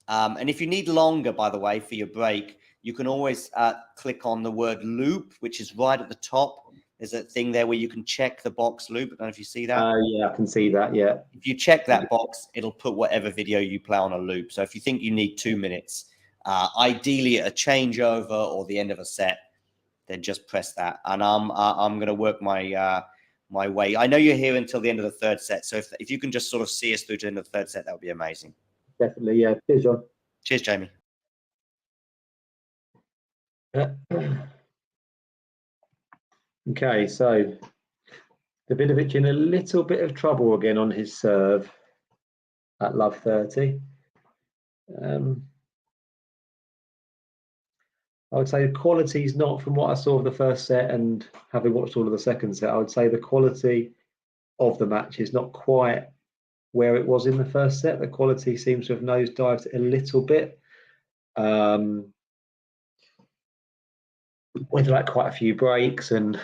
And if you need longer, by the way, for your break, you can always click on the word loop, which is right at the top. There's a thing there where you can check the box loop. I don't know if you see that. Yeah, I can see that, yeah. If you check that box, it'll put whatever video you play on a loop. So if you think you need 2 minutes, ideally at a changeover or the end of a set, then just press that. And I'm going to work my my way. I know you're here until the end of the third set. So if you can just sort of see us through to the end of the third set, that would be amazing. Definitely, yeah. Cheers, John. Cheers, Jamie. Okay, so Davidovich in a little bit of trouble again on his serve at love 30. I would say the quality is not, from what I saw of the first set and having watched all of the second set, I would say the quality of the match is not quite where it was in the first set. The quality seems to have nosedived a little bit. With like quite a few breaks and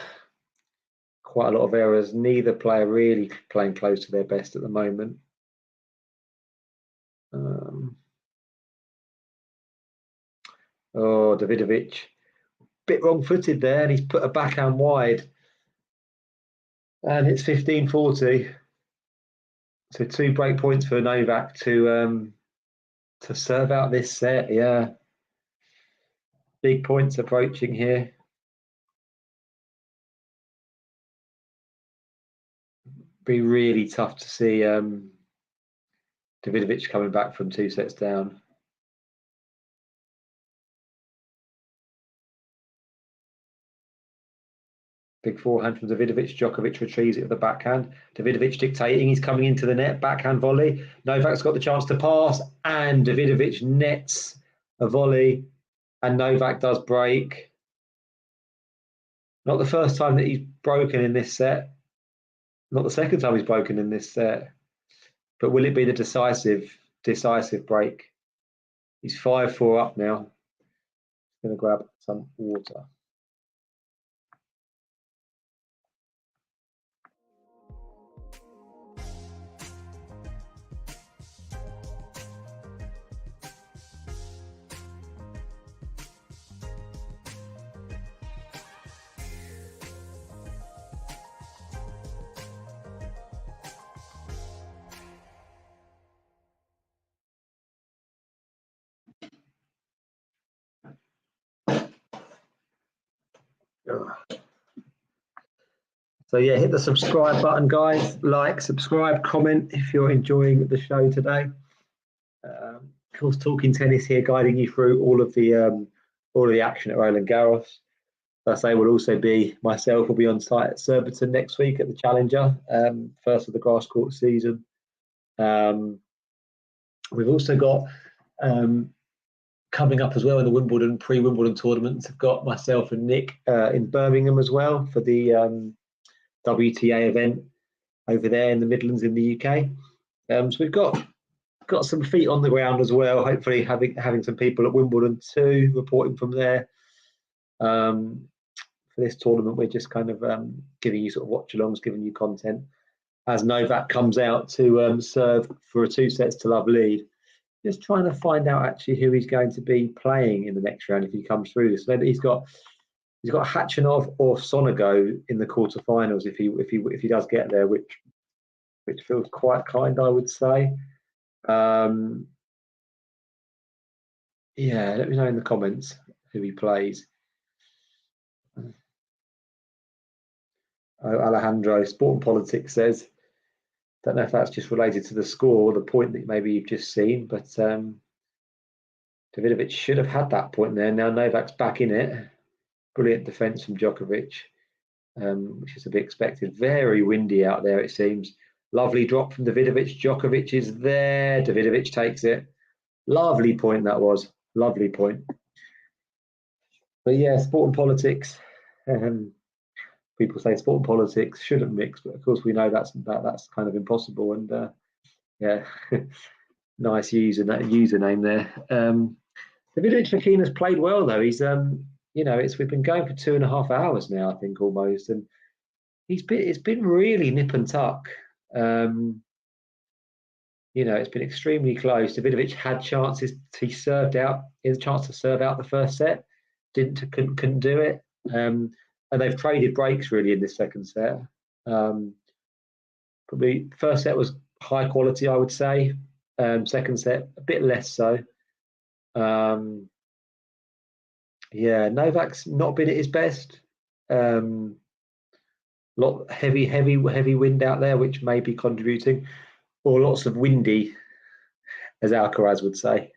quite a lot of errors. Neither player really playing close to their best at the moment. Oh, Davidovich, bit wrong-footed there, and he's put a backhand wide. And it's 15-40. So 2 break points for Novak to serve out this set. Yeah, big points approaching here. Be really tough to see Davidovich coming back from 2 sets down. Big forehand from Davidovich. Djokovic retrieves it with the backhand. Davidovich dictating. He's coming into the net. Backhand volley. Novak's got the chance to pass. And Davidovich nets a volley. And Novak does break. Not the first time that he's broken in this set. Not the second time he's broken in this set. But will it be the decisive break? He's 5-4 up now. Going to grab some water. So yeah, hit the subscribe button, guys. Like, subscribe, comment if you're enjoying the show today. Of course, talking tennis here, guiding you through all of the action at Roland Garros. As I say, will also be myself. Will be on site at Surbiton next week at the Challenger, first of the grass court season. We've also got coming up as well in the Wimbledon pre-Wimbledon tournaments. I've got myself and Nick in Birmingham as well for the WTA event over there in the Midlands in the UK. So we've got some feet on the ground as well. Hopefully having some people at Wimbledon too reporting from there. For this tournament, we're just kind of giving you sort of watch-alongs, giving you content as Novak comes out to serve for a 2-sets-to-love lead. Just trying to find out actually who he's going to be playing in the next round if he comes through. So he's got Khachanov or Sonego in the quarterfinals if he does get there, which feels quite kind, I would say. Yeah, let me know in the comments who he plays. Alejandro, Sport and Politics says, don't know if that's just related to the score or the point that maybe you've just seen, but Davidovich should have had that point there. Now Novak's back in it. Brilliant defence from Djokovic, which is to be expected. Very windy out there, it seems. Lovely drop from Davidovich. Djokovic is there. Davidovich takes it. Lovely point that was. Lovely point. But yeah, Sport and Politics. People say sport and politics shouldn't mix, but of course we know that's kind of impossible. And yeah, nice username there. Davidovich Fokina's played well though. He's we've been going for 2.5 hours now, I think almost, and it's been really nip and tuck. It's been extremely close. Davidovich had chances. He served out. He had a chance to serve out the first set. Couldn't do it. And they've traded breaks really in this second set. Probably first set was high quality, I would say. Second set a bit less so. Yeah, Novak's not been at his best. Lot heavy wind out there, which may be contributing, or lots of windy, as Alcaraz would say.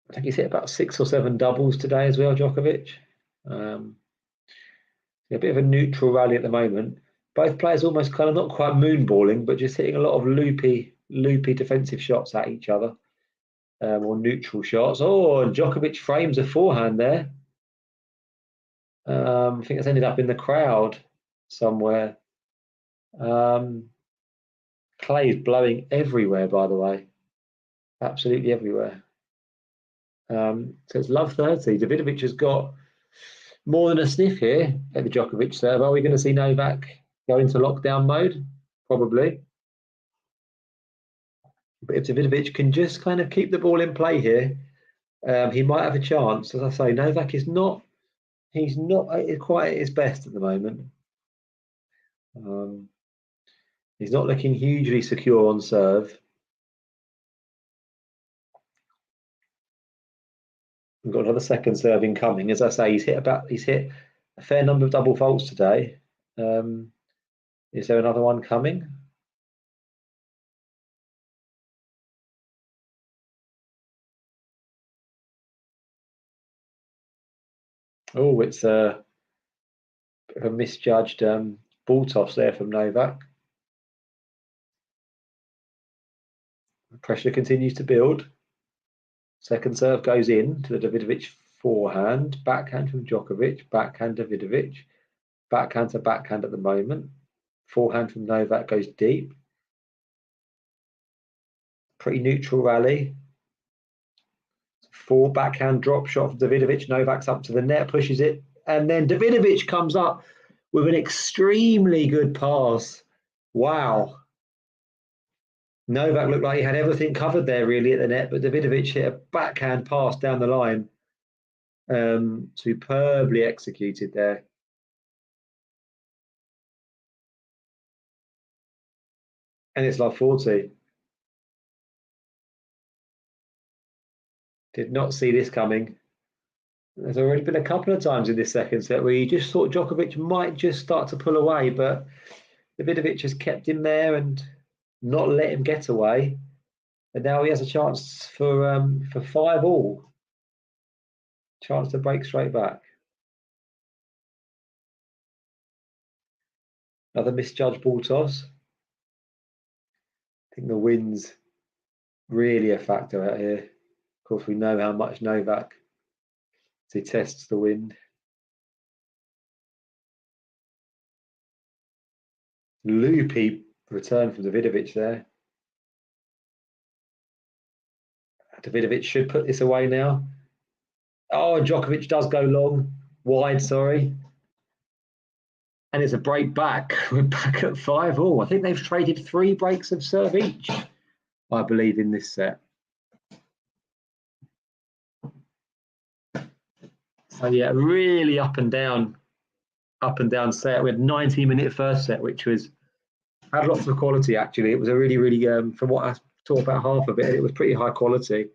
I think he's hit about 6 or 7 doubles today as well, Djokovic. A bit of a neutral rally at the moment. Both players almost kind of not quite moonballing, but just hitting a lot of loopy defensive shots at each other, or neutral shots. Oh, and Djokovic frames a forehand there. I think it's ended up in the crowd somewhere. Clay is blowing everywhere, by the way. Absolutely everywhere. So it's love 30. Davidovich has got more than a sniff here at the Djokovic serve. Are we going to see Novak go into lockdown mode? Probably. But if Davidovich can just kind of keep the ball in play here, he might have a chance. As I say, Novak is not quite at his best at the moment. He's not looking hugely secure on serve. We've got another second serve incoming. As I say, he's hit a fair number of double faults today. Is there another one coming? Oh, it's a bit of a misjudged ball toss there from Novak. The pressure continues to build. Second serve goes in to the Davidovich forehand. Backhand from Djokovic. Backhand Davidovich. Backhand to backhand at the moment. Forehand from Novak goes deep. Pretty neutral rally. 4 backhand drop shot from Davidovich. Novak's up to the net, pushes it. And then Davidovich comes up with an extremely good pass. Wow. Novak looked like he had everything covered there really at the net, but Davidovich hit a backhand pass down the line. Superbly executed there. And it's like 40. Did not see this coming. There's already been a couple of times in this second set where you just thought Djokovic might just start to pull away, but Davidovich has kept him there and not let him get away. And now he has a chance for 5-all. Chance to break straight back. Another misjudged ball toss. I think the wind's really a factor out here. Of course, we know how much Novak detests the wind. Loopy return from Davidovich there. Davidovich should put this away now. Oh, Djokovic does go long, wide, sorry. And it's a break back. We're back at 5-all. I think they've traded 3 breaks of serve each, I believe, in this set. So yeah, really up and down set. We had 90-minute first set, which had lots of quality actually. It was a really, really from what I saw about half of it, it was pretty high quality.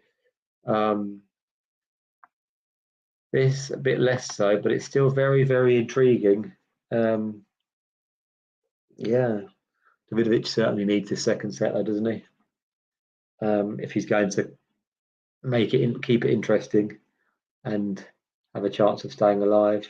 This a bit less so, but it's still very, very intriguing. Yeah, Davidovich certainly needs his second set though, doesn't he? If he's going to make it keep it interesting and have a chance of staying alive.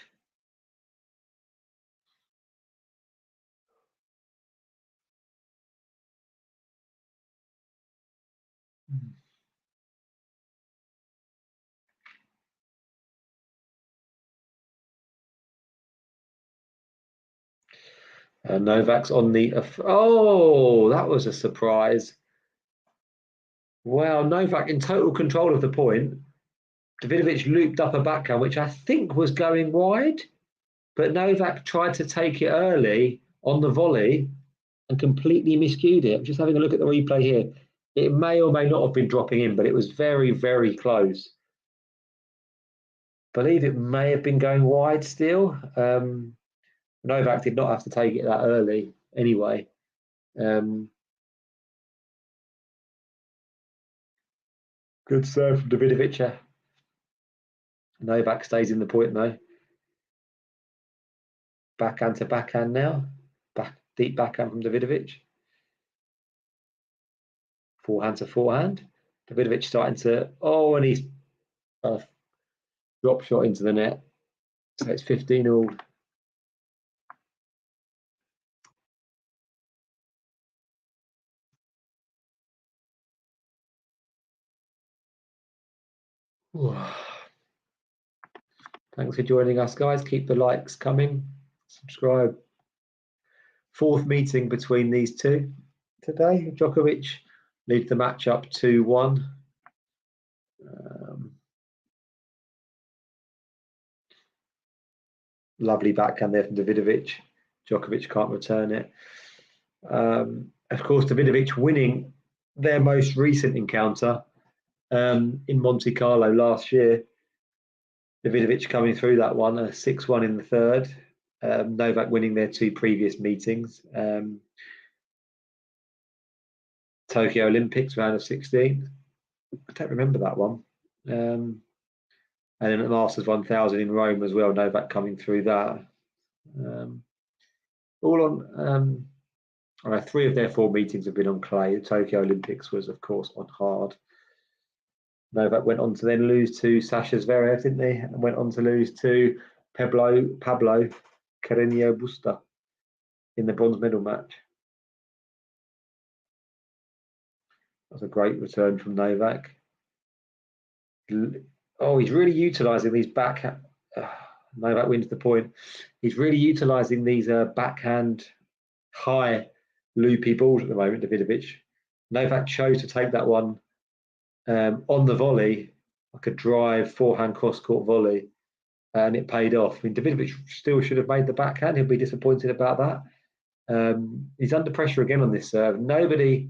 Novak's on the oh, that was a surprise. Wow, Novak in total control of the point. Davidovich looped up a backhand, which I think was going wide, but Novak tried to take it early on the volley and completely miscued it. I'm just having a look at the replay here. It may or may not have been dropping in, but it was very, very close. I believe it may have been going wide still. Novak did not have to take it that early anyway. Good serve from Davidovich. Novak stays in the point though. Backhand to backhand now. Deep backhand from Davidovich. Forehand to forehand. Davidovich starting to, and he's drop shot into the net. So it's 15-all. Thanks for joining us, guys. Keep the likes coming. Subscribe. 4th meeting between these two today. Djokovic leads the match up 2-1. Lovely backhand there from Davidovich. Djokovic can't return it. Of course, Davidovich winning their most recent encounter in Monte Carlo last year. Davidovich coming through that one, a 6-1 in the third. Novak winning their 2 previous meetings. Tokyo Olympics, round of 16. I don't remember that one. And then at Masters 1000 in Rome as well, Novak coming through that. All on 3 of their 4 meetings have been on clay. The Tokyo Olympics was, of course, on hard. Novak went on to then lose to Sasha Zverev, didn't he? And went on to lose to Pablo Carreño Busta in the bronze medal match. That was a great return from Novak. Oh, he's really utilising these backhand. Novak wins the point. He's really utilising these backhand high loopy balls at the moment, Davidovich. Novak chose to take that one on the volley, like a drive forehand cross-court volley, and it paid off. I mean, Davidovich still should have made the backhand. He'll be disappointed about that. He's under pressure again on this serve. Nobody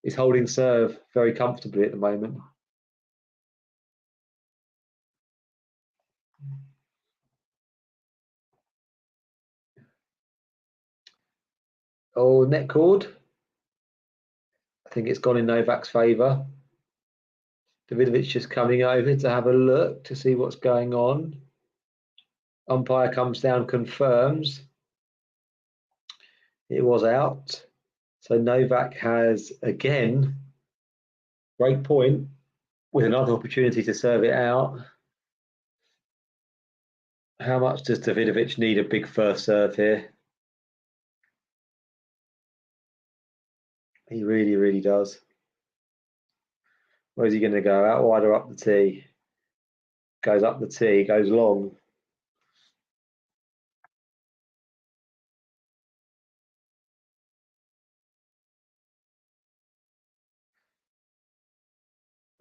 is holding serve very comfortably at the moment. Oh, net cord. think it's gone in Novak's favour. Davidovich just coming over to have a look to see what's going on. Umpire comes down, confirms it was out. So Novak has, again, break point with another opportunity to serve it out. How much does Davidovich need a big first serve here? He really, really does. Where's he going to go? Out wide or up the tee? Goes up the tee, goes long.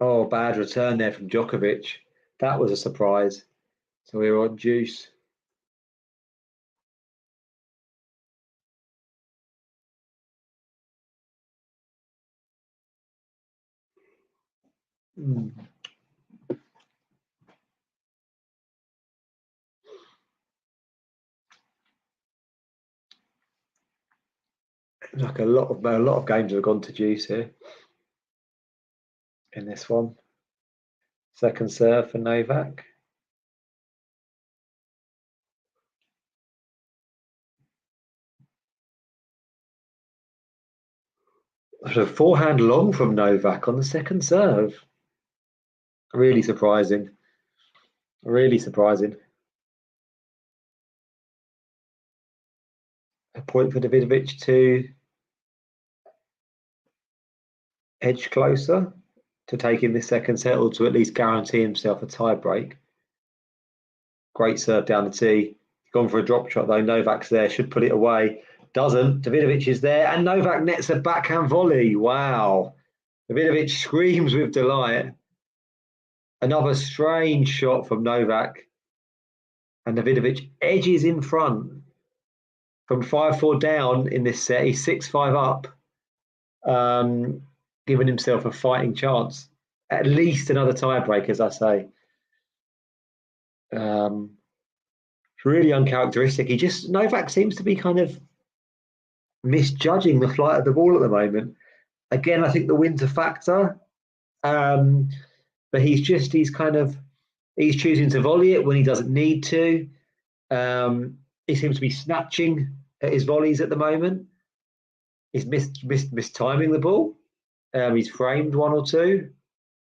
Oh, bad return there from Djokovic. That was a surprise. So we're on juice. Like a lot of games have gone to juice here in this one. Second serve for Novak. So forehand long from Novak on the second serve. Really surprising. Really surprising. A point for Davidovich to edge closer to taking this second set, or to at least guarantee himself a tie break. Great serve down the tee. Gone for a drop shot though. Novak's there, should put it away. Doesn't. Davidovich is there, and Novak nets a backhand volley. Wow. Davidovich screams with delight. Another strange shot from Novak. And Davidovich edges in front. From 5-4 down in this set, he's 6-5 up. Giving himself a fighting chance. At least another tiebreak, as I say. It's really uncharacteristic. Novak seems to be kind of misjudging the flight of the ball at the moment. Again, I think the wind's a factor. But he's choosing to volley it when he doesn't need to. He seems to be snatching at his volleys at the moment. He's mistiming the ball. He's framed one or two.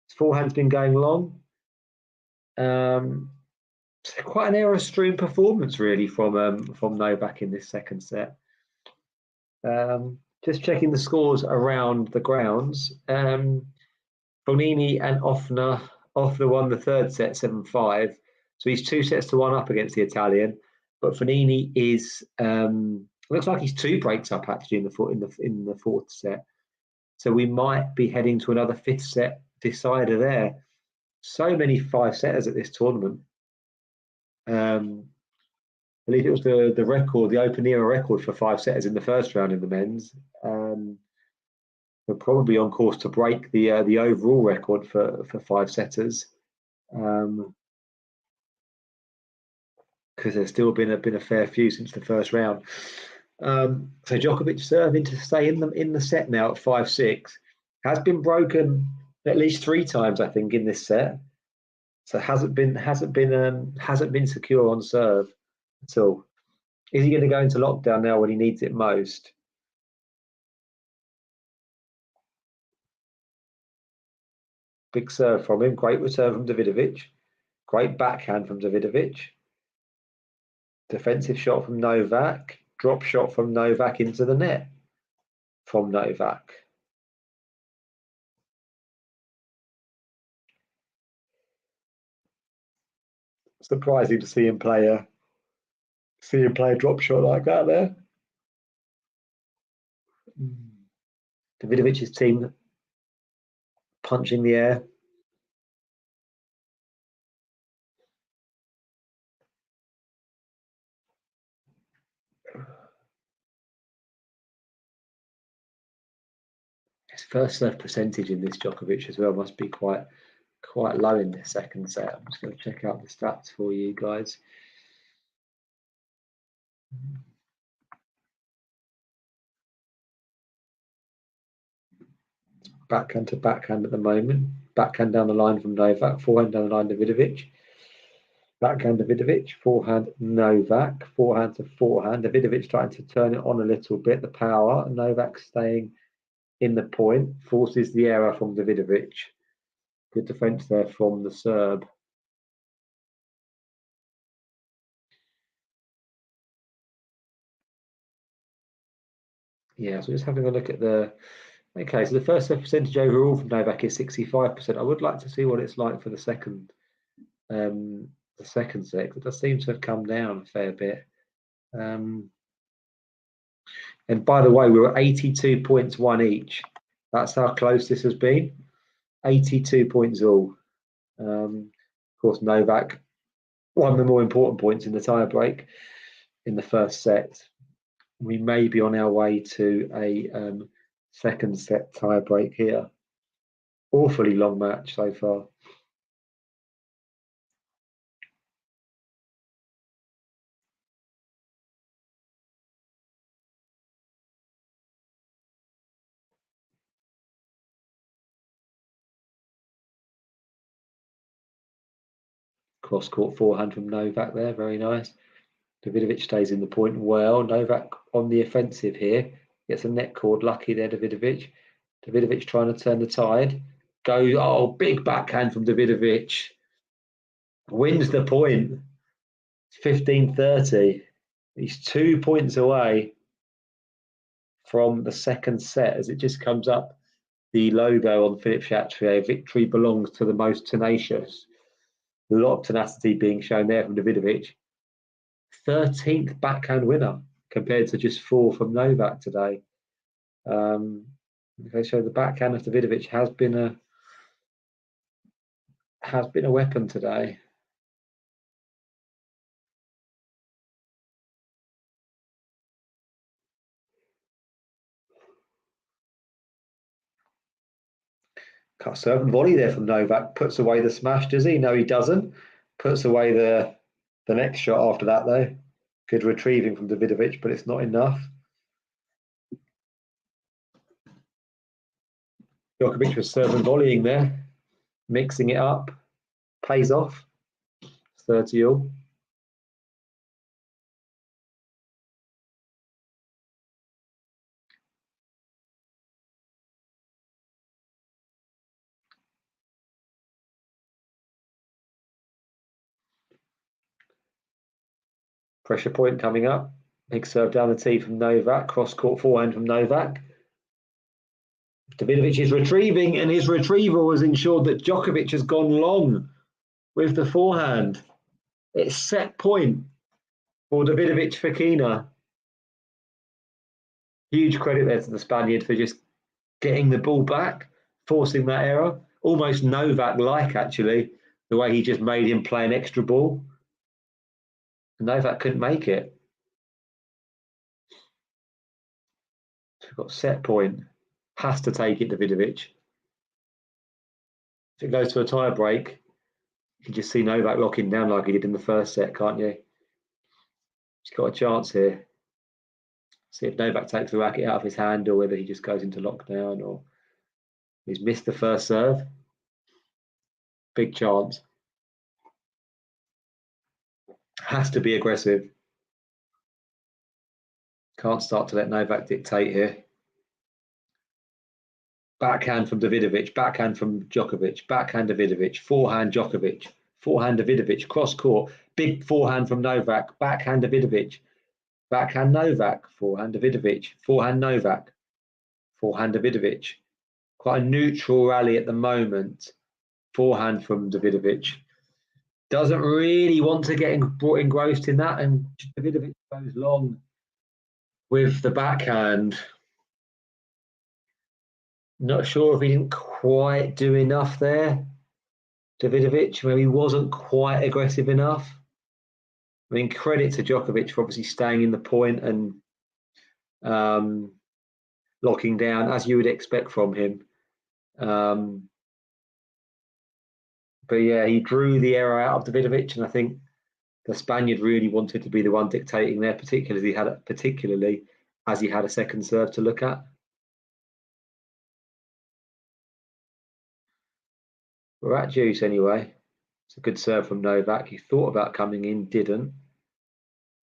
His forehand's been going long. Quite an error-strewn performance, really, from Novak in this second set. Just checking the scores around the grounds. Fonini and Offner won the third set 7-5, so he's 2-1 up against the Italian. But Fonini is looks like he's 2 breaks up actually in the fourth set. So we might be heading to another fifth set decider there. So many 5-setters at this tournament. I believe it was the record, the Open era record for 5-setters in the first round in the men's. We're probably on course to break the overall record for 5-setters, because there's still been a fair few since the first round. So Djokovic serving to stay in the set now at 5-6, has been broken at least 3 times, I think, in this set. So hasn't been secure on serve at all. Is he going to go into lockdown now when he needs it most? Big serve from him. Great return from Davidovich. Great backhand from Davidovich. Defensive shot from Novak. Drop shot from Novak into the net from Novak. Surprising to see him play a drop shot like that there. Davidovich's team punching the air. His first serve percentage in this Djokovic as well must be quite low in this second set. I'm just going to check out the stats for you guys. backhand to backhand at the moment. Backhand down the line from Novak, forehand down the line Davidovich. Backhand Davidovich, forehand Novak, forehand to forehand. Davidovich trying to turn it on a little bit, the power. Novak staying in the point, forces the error from Davidovich. Good defense there from the Serb. Yeah, so just having a look at the... Okay, so the first serve percentage overall from Novak is 65%. I would like to see what it's like for the second set. It does seem to have come down a fair bit. And by the way, we were 82 points one each. That's how close this has been. 82 points all. Of course, Novak won the more important points in the tie break in the first set. We may be on our way to a second set tie break here. Awfully long match so far. Cross-court forehand from Novak there, very nice. Davidovich stays in the point well. Novak on the offensive here. Gets a net cord, lucky there, Davidovich. Davidovich trying to turn the tide. Big backhand from Davidovich. Wins the point. 15-30. He's 2 points away from the second set as it just comes up. The logo on Philippe Chatrier, victory belongs to the most tenacious. A lot of tenacity being shown there from Davidovich. 13th backhand winner compared to just 4 from Novak today. Okay, so the backhand of Davidovich has been a weapon today. Cut serve and volley there from Novak. Puts away the smash, does he? No, he doesn't. Puts away the next shot after that, though. Good retrieving from Davidovich, but it's not enough. Djokovic was serving volleying there, mixing it up. Pays off. 30 all. Pressure point coming up. Big serve down the tee from Novak. Cross-court forehand from Novak. Davidovich is retrieving, and his retrieval has ensured that Djokovic has gone long with the forehand. It's set point for Davidovich Fokina. Huge credit there to the Spaniard for just getting the ball back, forcing that error. Almost Novak-like, actually, the way he just made him play an extra ball. Novak couldn't make it. So we've got set point. Has to take it, Davidovich. If it goes to a tie break, you can just see Novak locking down like he did in the first set, can't you? He's got a chance here. See if Novak takes the racket out of his hand or whether he just goes into lockdown or he's missed the first serve. Big chance. Has to be aggressive. Can't start to let Novak dictate here. Backhand from Davidovich, backhand from Djokovic, backhand Davidovich, forehand Djokovic, forehand Davidovich, cross court, big forehand from Novak, backhand Davidovich, backhand Novak, forehand Davidovich, forehand Novak, forehand Davidovich. Quite a neutral rally at the moment. Forehand from Davidovich. Doesn't really want to get engrossed in that, and Davidovich goes long with the backhand. Not sure if he didn't quite do enough there. Davidovich, maybe wasn't quite aggressive enough. I mean, credit to Djokovic for obviously staying in the point and locking down, as you would expect from him. But yeah, he drew the error out of Davidovich, and I think the Spaniard really wanted to be the one dictating there, particularly as he had a second serve to look at. We're at juice anyway. It's a good serve from Novak. He thought about coming in, didn't.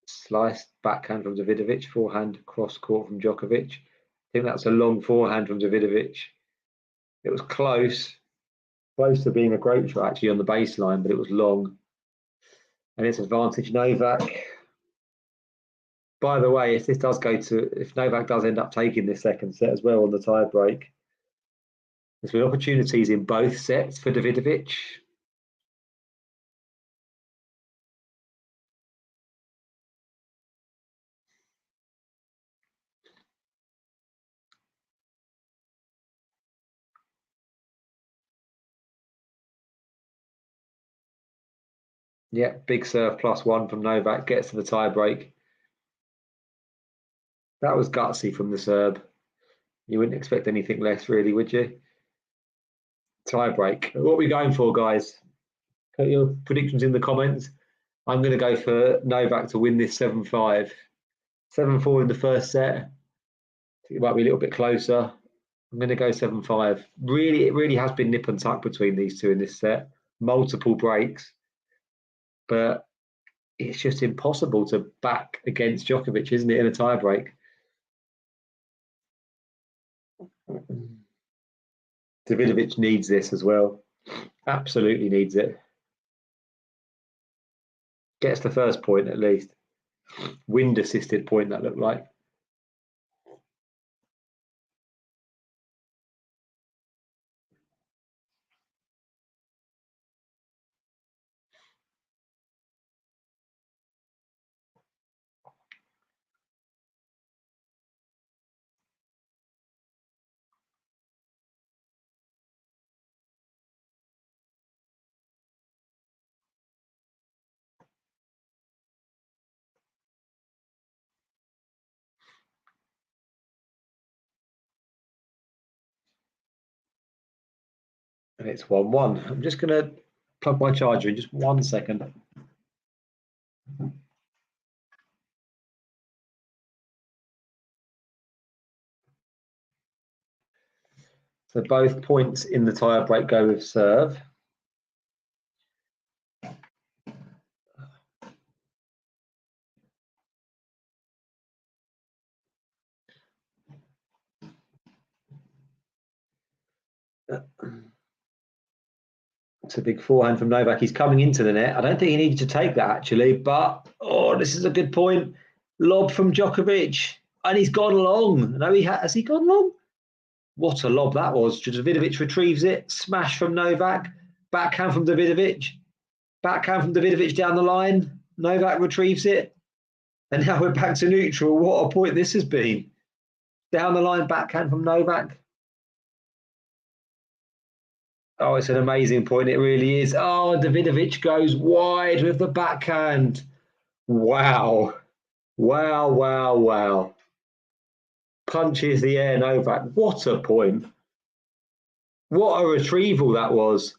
Sliced backhand from Davidovich, forehand cross court from Djokovic. I think that's a long forehand from Davidovich. It was close to being a great shot actually on the baseline, but it was long. And it's advantage Novak. By the way, if Novak does end up taking this second set as well on the tie break, there's been opportunities in both sets for Davidovich. Yeah, big serve +1 from Novak, gets to the tie break. That was gutsy from the Serb. You wouldn't expect anything less, really, would you? Tie break. What are we going for, guys? Put your predictions in the comments. I'm going to go for Novak to win this 7-5. 7-4 in the first set. I think it might be a little bit closer. I'm going to go 7-5. Really, it really has been nip and tuck between these two in this set. Multiple breaks. But it's just impossible to back against Djokovic, isn't it, in a tie break? Davidovich needs this as well. Absolutely needs it. Gets the first point at least. Wind assisted point that looked like. And it's 1-1. I'm just going to plug my charger in just 1 second. So both points in the tie break go with serve. It's a big forehand from Novak. He's coming into the net. I don't think he needed to take that actually, but this is a good point. Lob from Djokovic, and he's gone long. No, has he gone long? What a lob that was. Davidovich retrieves it. Smash from Novak. Backhand from Davidovich. Backhand from Davidovich down the line. Novak retrieves it. And now we're back to neutral. What a point this has been. Down the line, backhand from Novak. Oh, it's an amazing point. It really is. Oh, Davidovich goes wide with the backhand. Wow. Wow, wow, wow. Punches the air, Novak. What a point. What a retrieval that was.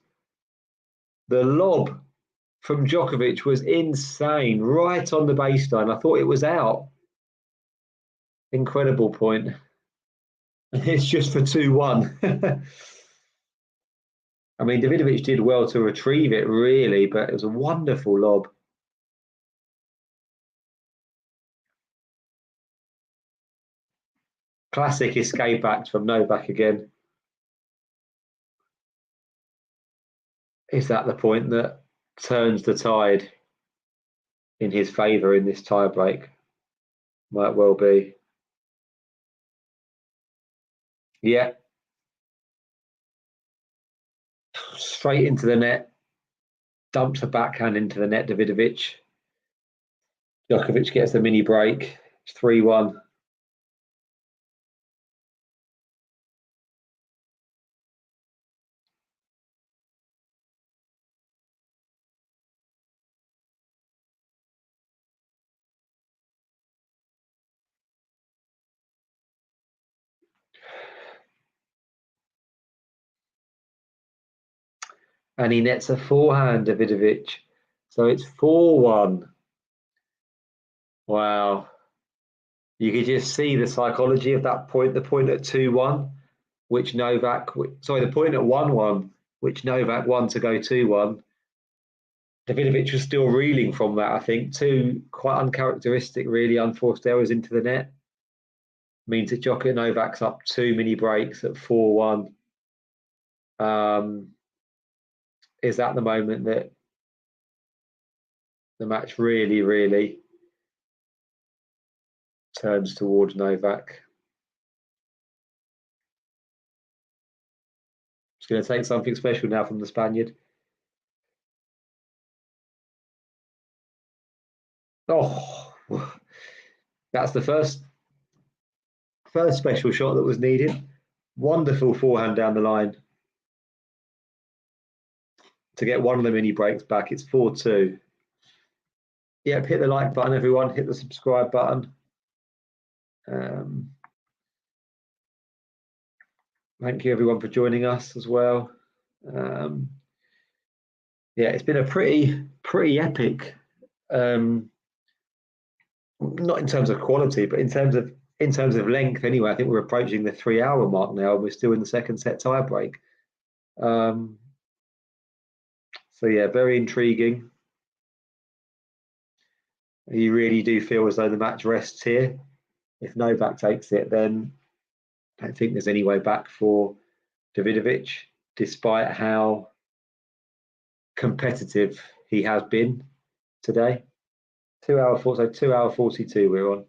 The lob from Djokovic was insane. Right on the baseline. I thought it was out. Incredible point. It's just for 2-1. I mean, Davidovich did well to retrieve it, really, but it was a wonderful lob. Classic escape act from Novak again. Is that the point that turns the tide in his favour in this tie break? Might well be. Yeah. Straight into the net. Dumps the backhand into the net, Davidovich. Djokovic gets the mini break. It's 3-1. And he nets a forehand, Davidovich. So it's 4-1. Wow. You could just see the psychology of that point, the point at 2-1, which the point at 1-1, which Novak won to go 2-1. Davidovich was still reeling from that, I think. Two quite uncharacteristic, really unforced errors into the net. Means that Djokovic Novak's up 2 mini breaks at 4-1. Is that the moment that the match really, really turns towards Novak? It's going to take something special now from the Spaniard. Oh, that's the first special shot that was needed. Wonderful forehand down the line to get one of the mini breaks back. It's 4-2. Yep, hit the like button, everyone. Hit the subscribe button. Thank you, everyone, for joining us as well. Yeah, it's been a pretty epic. Not in terms of quality, but in terms of length. Anyway, I think we're approaching the 3-hour mark now, and we're still in the second set tie break. So yeah, very intriguing. You really do feel as though the match rests here. If Novak takes it, then I don't think there's any way back for Davidovich, despite how competitive he has been today. 2 hour 42 we're on.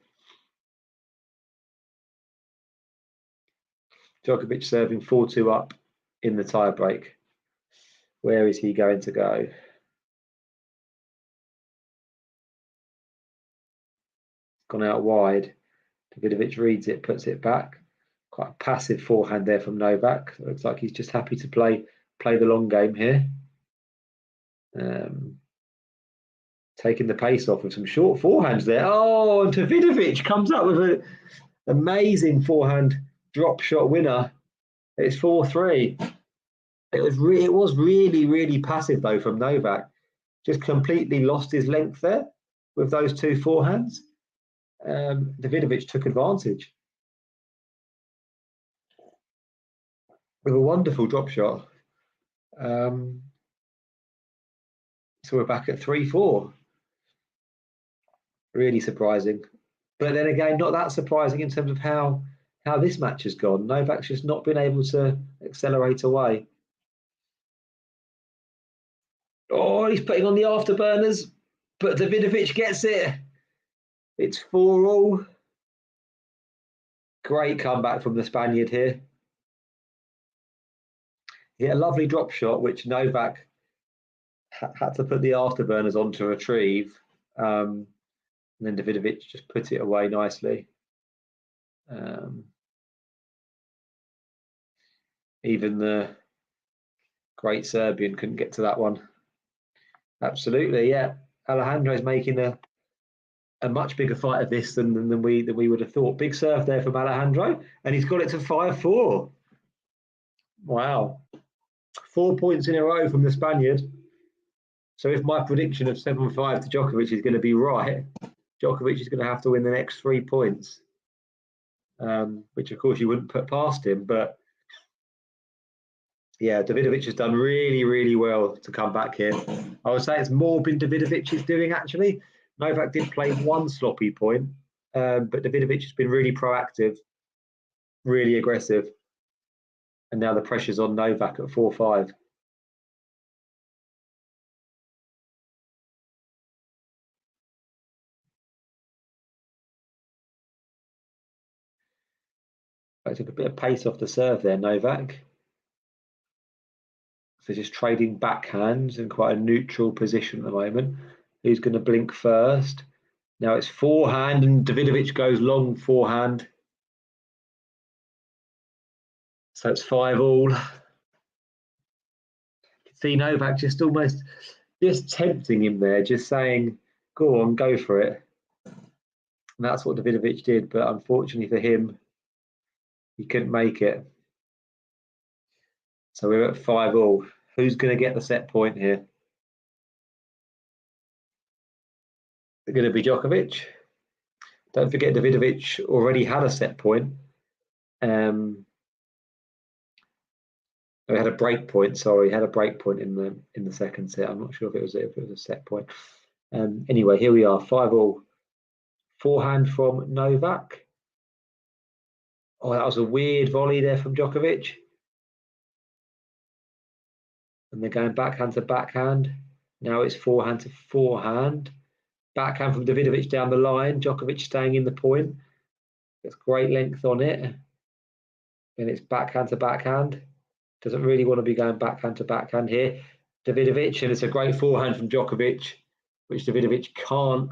Djokovic serving 4-2 up in the tie break. Where is he going to go? Gone out wide. Davidovich reads it, puts it back. Quite a passive forehand there from Novak. Looks like he's just happy to play the long game here. Taking the pace off with some short forehands there. Oh, and Davidovich comes up with an amazing forehand drop shot winner. It's 4-3. It was really, really passive though from Novak. Just completely lost his length there with those two forehands. Davidovich took advantage with a wonderful drop shot. So we're back at 3-4. Really surprising. But then again, not that surprising in terms of how this match has gone. Novak's just not been able to accelerate away. Oh, he's putting on the afterburners, but Davidovich gets it. It's 4-all. Great comeback from the Spaniard here. Yeah, a lovely drop shot, which Novak had to put the afterburners on to retrieve. And then Davidovich just put it away nicely. Even the great Serbian couldn't get to that one. Absolutely, yeah. Alejandro's making a much bigger fight of this than we would have thought. Big serve there from Alejandro, and he's got it to 5-4. Wow. 4 points in a row from the Spaniard. So if my prediction of 7-5 to Djokovic is going to be right, Djokovic is going to have to win the next 3 points, which of course you wouldn't put past him. But yeah, Davidovich has done really, really well to come back here. I would say it's more been Davidovic's doing, actually. Novak did play one sloppy point, but Davidovich has been really proactive, really aggressive. And now the pressure's on Novak at 4-5. I took a bit of pace off the serve there, Novak. So just trading backhands in quite a neutral position at the moment. Who's going to blink first? Now it's forehand, and Davidovich goes long forehand. So it's 5-all. See Novak just almost just tempting him there, just saying, go on, go for it. And that's what Davidovich did, but unfortunately for him, he couldn't make it. So we're at 5-all. Who's going to get the set point here? It's going to be Djokovic. Don't forget, Davidovich already had a set point. We had a break point. Sorry, had a break point in the second set. I'm not sure if it was a set point. Anyway, here we are, 5-all. Forehand from Novak. Oh, that was a weird volley there from Djokovic. And they're going backhand to backhand. Now it's forehand to forehand. Backhand from Davidovich down the line. Djokovic staying in the point. Gets great length on it. And it's backhand to backhand. Doesn't really want to be going backhand to backhand here. Davidovich, and it's a great forehand from Djokovic, which Davidovich can't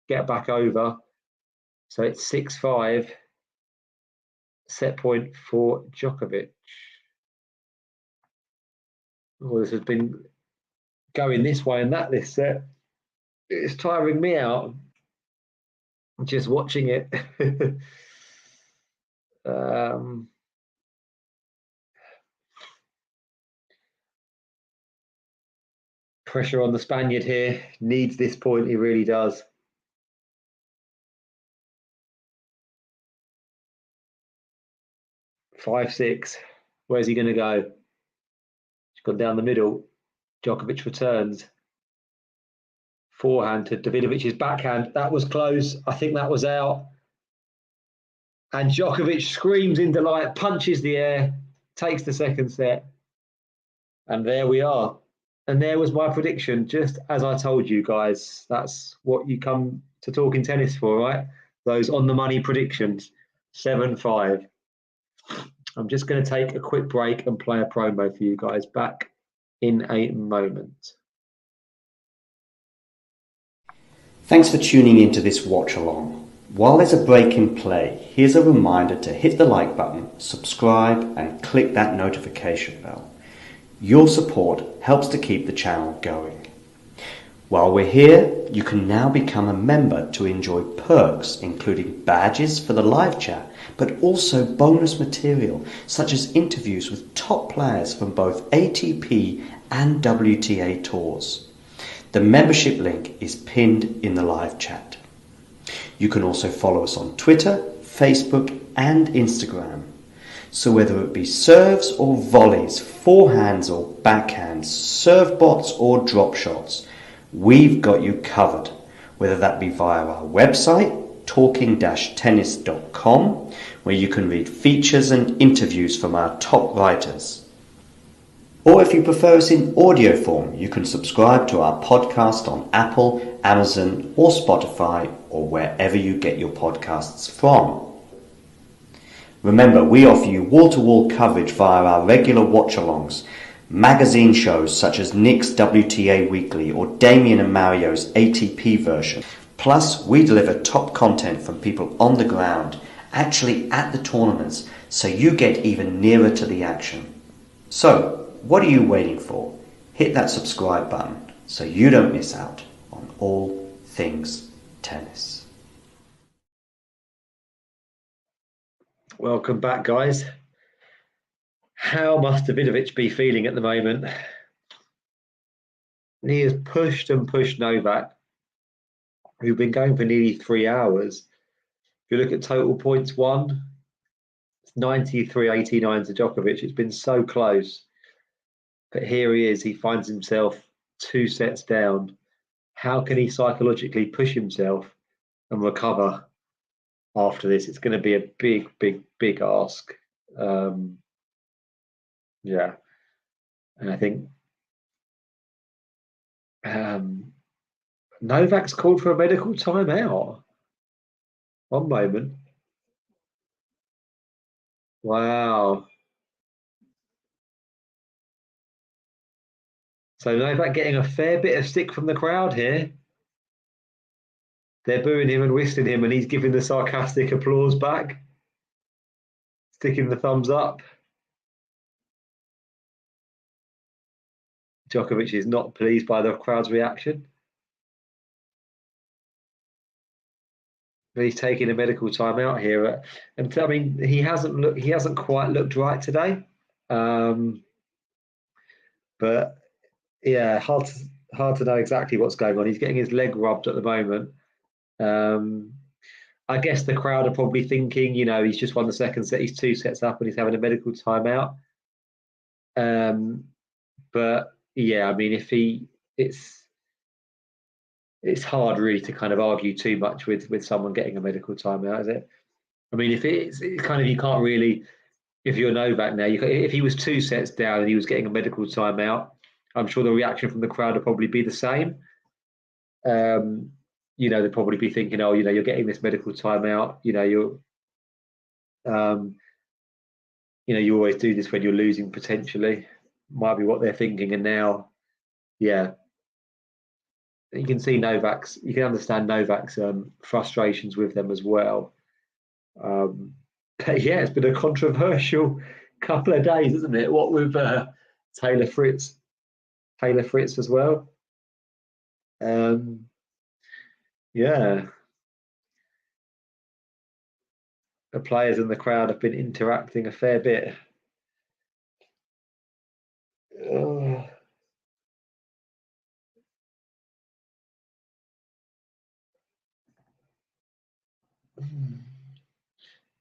get back over. So it's 6-5. Set point for Djokovic. Oh, this has been going this way and that this set. It's tiring me out just watching it. Pressure on the Spaniard here. Needs this point, he really does. Five, 6. Where's he going to go? He's gone down the middle. Djokovic returns. Forehand to Davidovic's backhand. That was close. I think that was out. And Djokovic screams in delight, punches the air, takes the second set. And there we are. And there was my prediction, just as I told you guys. That's what you come to Talking Tennis for, right? Those on-the-money predictions. 7-5. I'm just going to take a quick break and play a promo for you guys. Back in a moment. Thanks for tuning into this watch along. While there's a break in play, here's a reminder to hit the like button, subscribe and click that notification bell. Your support helps to keep the channel going. While we're here, you can now become a member to enjoy perks including badges for the live chat, but also bonus material such as interviews with top players from both ATP and WTA tours. The membership link is pinned in the live chat. You can also follow us on Twitter, Facebook and Instagram. So whether it be serves or volleys, forehands or backhands, serve bots or drop shots, we've got you covered. Whether that be via our website, talking-tennis.com, where you can read features and interviews from our top writers. Or if you prefer us in audio form, you can subscribe to our podcast on Apple, Amazon or Spotify or wherever you get your podcasts from. Remember, we offer you wall-to-wall coverage via our regular watch-alongs, magazine shows such as Nick's WTA Weekly or Damien and Mario's ATP version. Plus, we deliver top content from people on the ground, actually at the tournaments, so you get even nearer to the action. So, what are you waiting for? Hit that subscribe button so you don't miss out on all things tennis. Welcome back, guys. How must Davidovich be feeling at the moment? He has pushed and pushed Novak, who've been going for nearly 3 hours. If you look at total points won, it's 93-89 to Djokovic. It's been so close. But here he is. He finds himself 2 sets down. How can he psychologically push himself and recover after this? It's going to be a big, big, big ask. Yeah. And I think Novak's called for a medical timeout. One moment. Wow. So Novak getting a fair bit of stick from the crowd here. They're booing him and whistling him, and he's giving the sarcastic applause back, sticking the thumbs up. Djokovic is not pleased by the crowd's reaction. But he's taking a medical timeout here, and I mean he hasn't quite looked right today. But yeah, hard to know exactly what's going on. He's getting his leg rubbed at the moment. I guess the crowd are probably thinking, he's just won the second set, he's 2 sets up and he's having a medical timeout. But yeah, I mean, it's hard really to kind of argue too much with someone getting a medical timeout, is it? I mean, if it's kind of, you can't really, if you're Novak now, if he was 2 sets down and he was getting a medical timeout, I'm sure the reaction from the crowd would probably be the same. They'd probably be thinking, oh, you're getting this medical timeout. You always do this when you're losing potentially. Might be what they're thinking. And now, yeah, you can understand Novak's frustrations with them as well. But yeah, it's been a controversial couple of days, isn't it? What with Taylor Fritz as well. Yeah, the players in the crowd have been interacting a fair bit.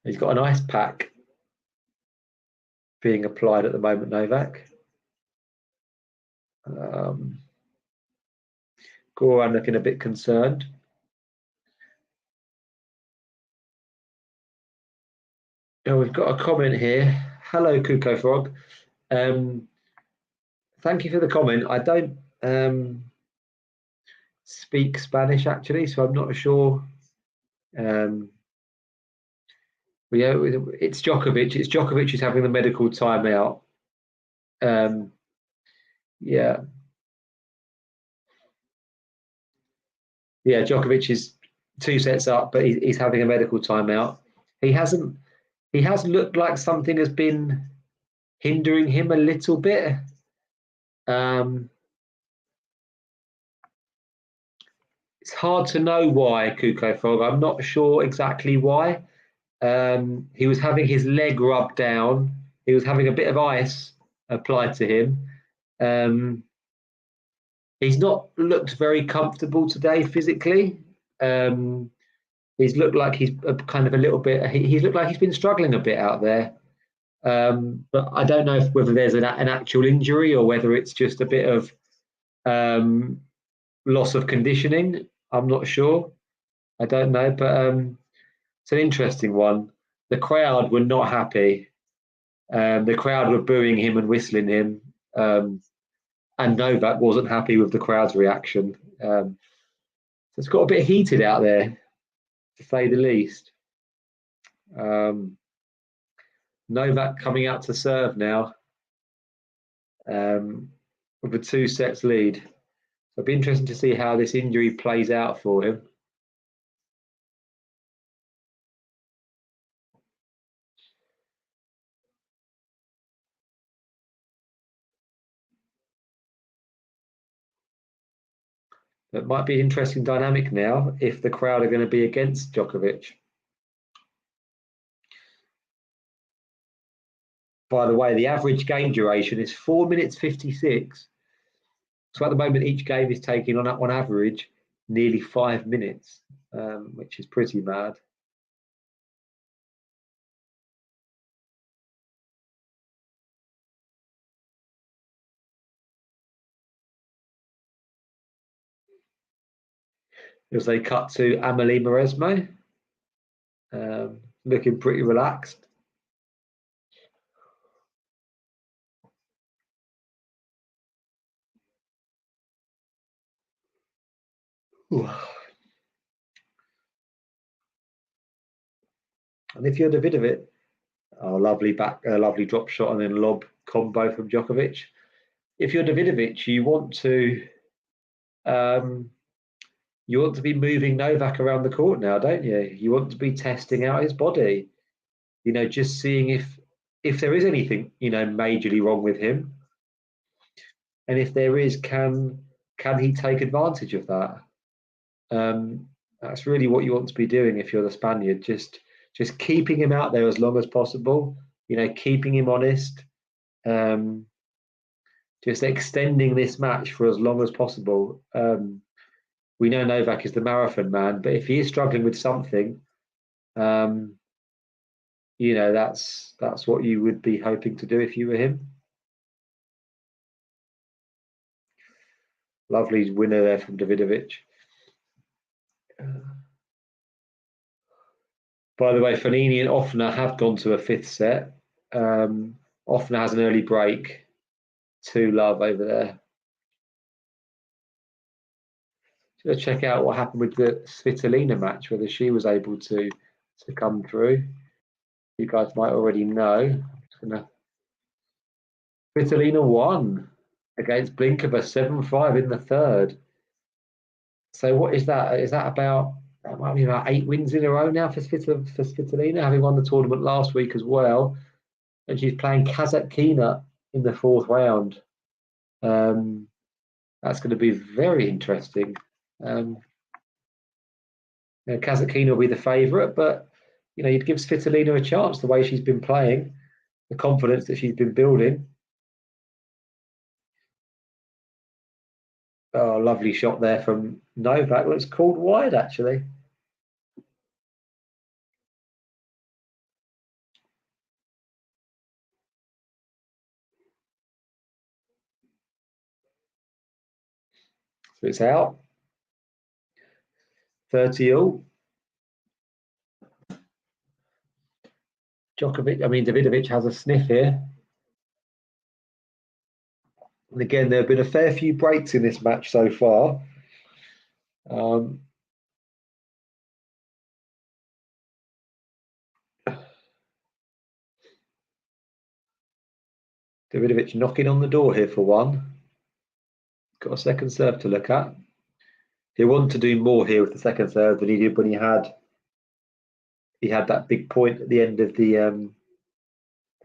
He's got an ice pack being applied at the moment, Novak. Goran looking a bit concerned. Oh, we've got a comment here. Hello, Kuko Frog. Thank you for the comment. I don't speak Spanish actually, so I'm not sure. Yeah, it's Djokovic. It's Djokovic who's having the medical timeout. Yeah. Yeah, Djokovic is 2 sets up, but he's having a medical timeout. He has looked like something has been hindering him a little bit. It's hard to know why, Kuko Frog. I'm not sure exactly why. He was having his leg rubbed down. He was having a bit of ice applied to him. He's not looked very comfortable today physically. He's looked like he's kind of a little bit. He's looked like he's been struggling a bit out there. But I don't know whether there's an actual injury or whether it's just a bit of loss of conditioning. I'm not sure. I don't know, but it's an interesting one. The crowd were not happy. The crowd were booing him and whistling him. And Novak wasn't happy with the crowd's reaction. So it's got a bit heated out there, to say the least. Novak coming out to serve now with a 2 sets lead. So it'll be interesting to see how this injury plays out for him. It might be an interesting dynamic now if the crowd are going to be against Djokovic. By the way, the average game duration is 4 minutes 56. So at the moment, each game is taking on average nearly 5 minutes, which is pretty mad. As they cut to Amelie Mauresmo, looking pretty relaxed. Ooh. And if you're Davidovich, lovely drop shot and then lob combo from Djokovic. If you're Davidovich, you want to be moving Novak around the court now, don't you? You want to be testing out his body, just seeing if there is anything, majorly wrong with him. And if there is, can he take advantage of that? That's really what you want to be doing if you're the Spaniard. Just keeping him out there as long as possible, keeping him honest, just extending this match for as long as possible. We know Novak is the marathon man, but if he is struggling with something, that's what you would be hoping to do if you were him. Lovely winner there from Davidovich. By the way, Fokina and Offner have gone to a 5th set. Offner has an early break. 2-love over there. Let's check out what happened with the Svitolina match, whether she was able to come through. You guys might already know. Svitolina won against Blinkova 7-5 in the 3rd. So what is that? Is that about, that might be about 8 wins in a row now for Svitolina, having won the tournament last week as well. And she's playing Kazatkina in the 4th round. That's going to be very interesting. Kazatkina will be the favourite, but you'd give Svitolina a chance the way she's been playing, the confidence that she's been building. Oh, lovely shot there from Novak. Looks called wide, actually. So it's out. 30-all. Davidovich has a sniff here. And again, there have been a fair few breaks in this match so far. Davidovich knocking on the door here for one. Got a second serve to look at. He wanted to do more here with the second serve than he did when he had that big point at the end of the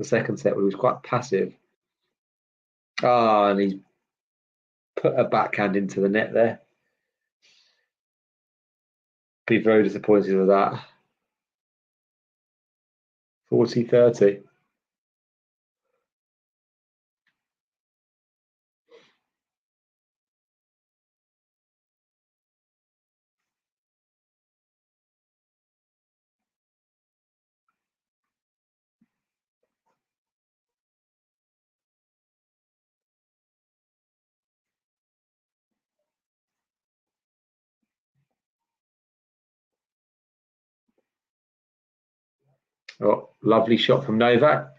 second set where he was quite passive. And he's put a backhand into the net there. Be very disappointed with that. 40-30. Oh, lovely shot from Novak.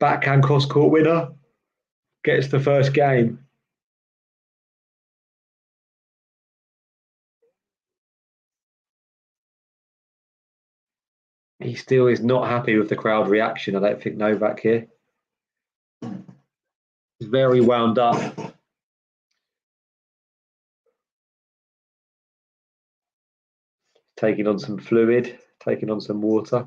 Backhand cross-court winner. Gets the first game. He still is not happy with the crowd reaction. I don't think Novak here. He's very wound up. Taking on some fluid, taking on some water.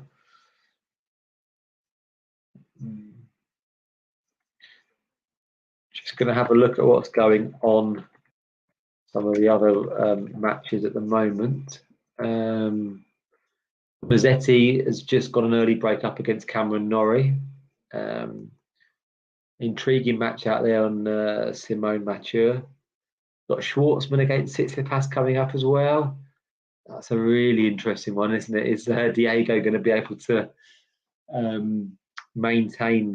Just going to have a look at what's going on some of the other matches at the moment. Mazzetti has just got an early break up against Cameron Norrie. Intriguing match out there on Simone Mathieu. Got Schwartzman against Tsitsipas coming up as well. That's a really interesting one, isn't it? Is Diego going to be able to maintain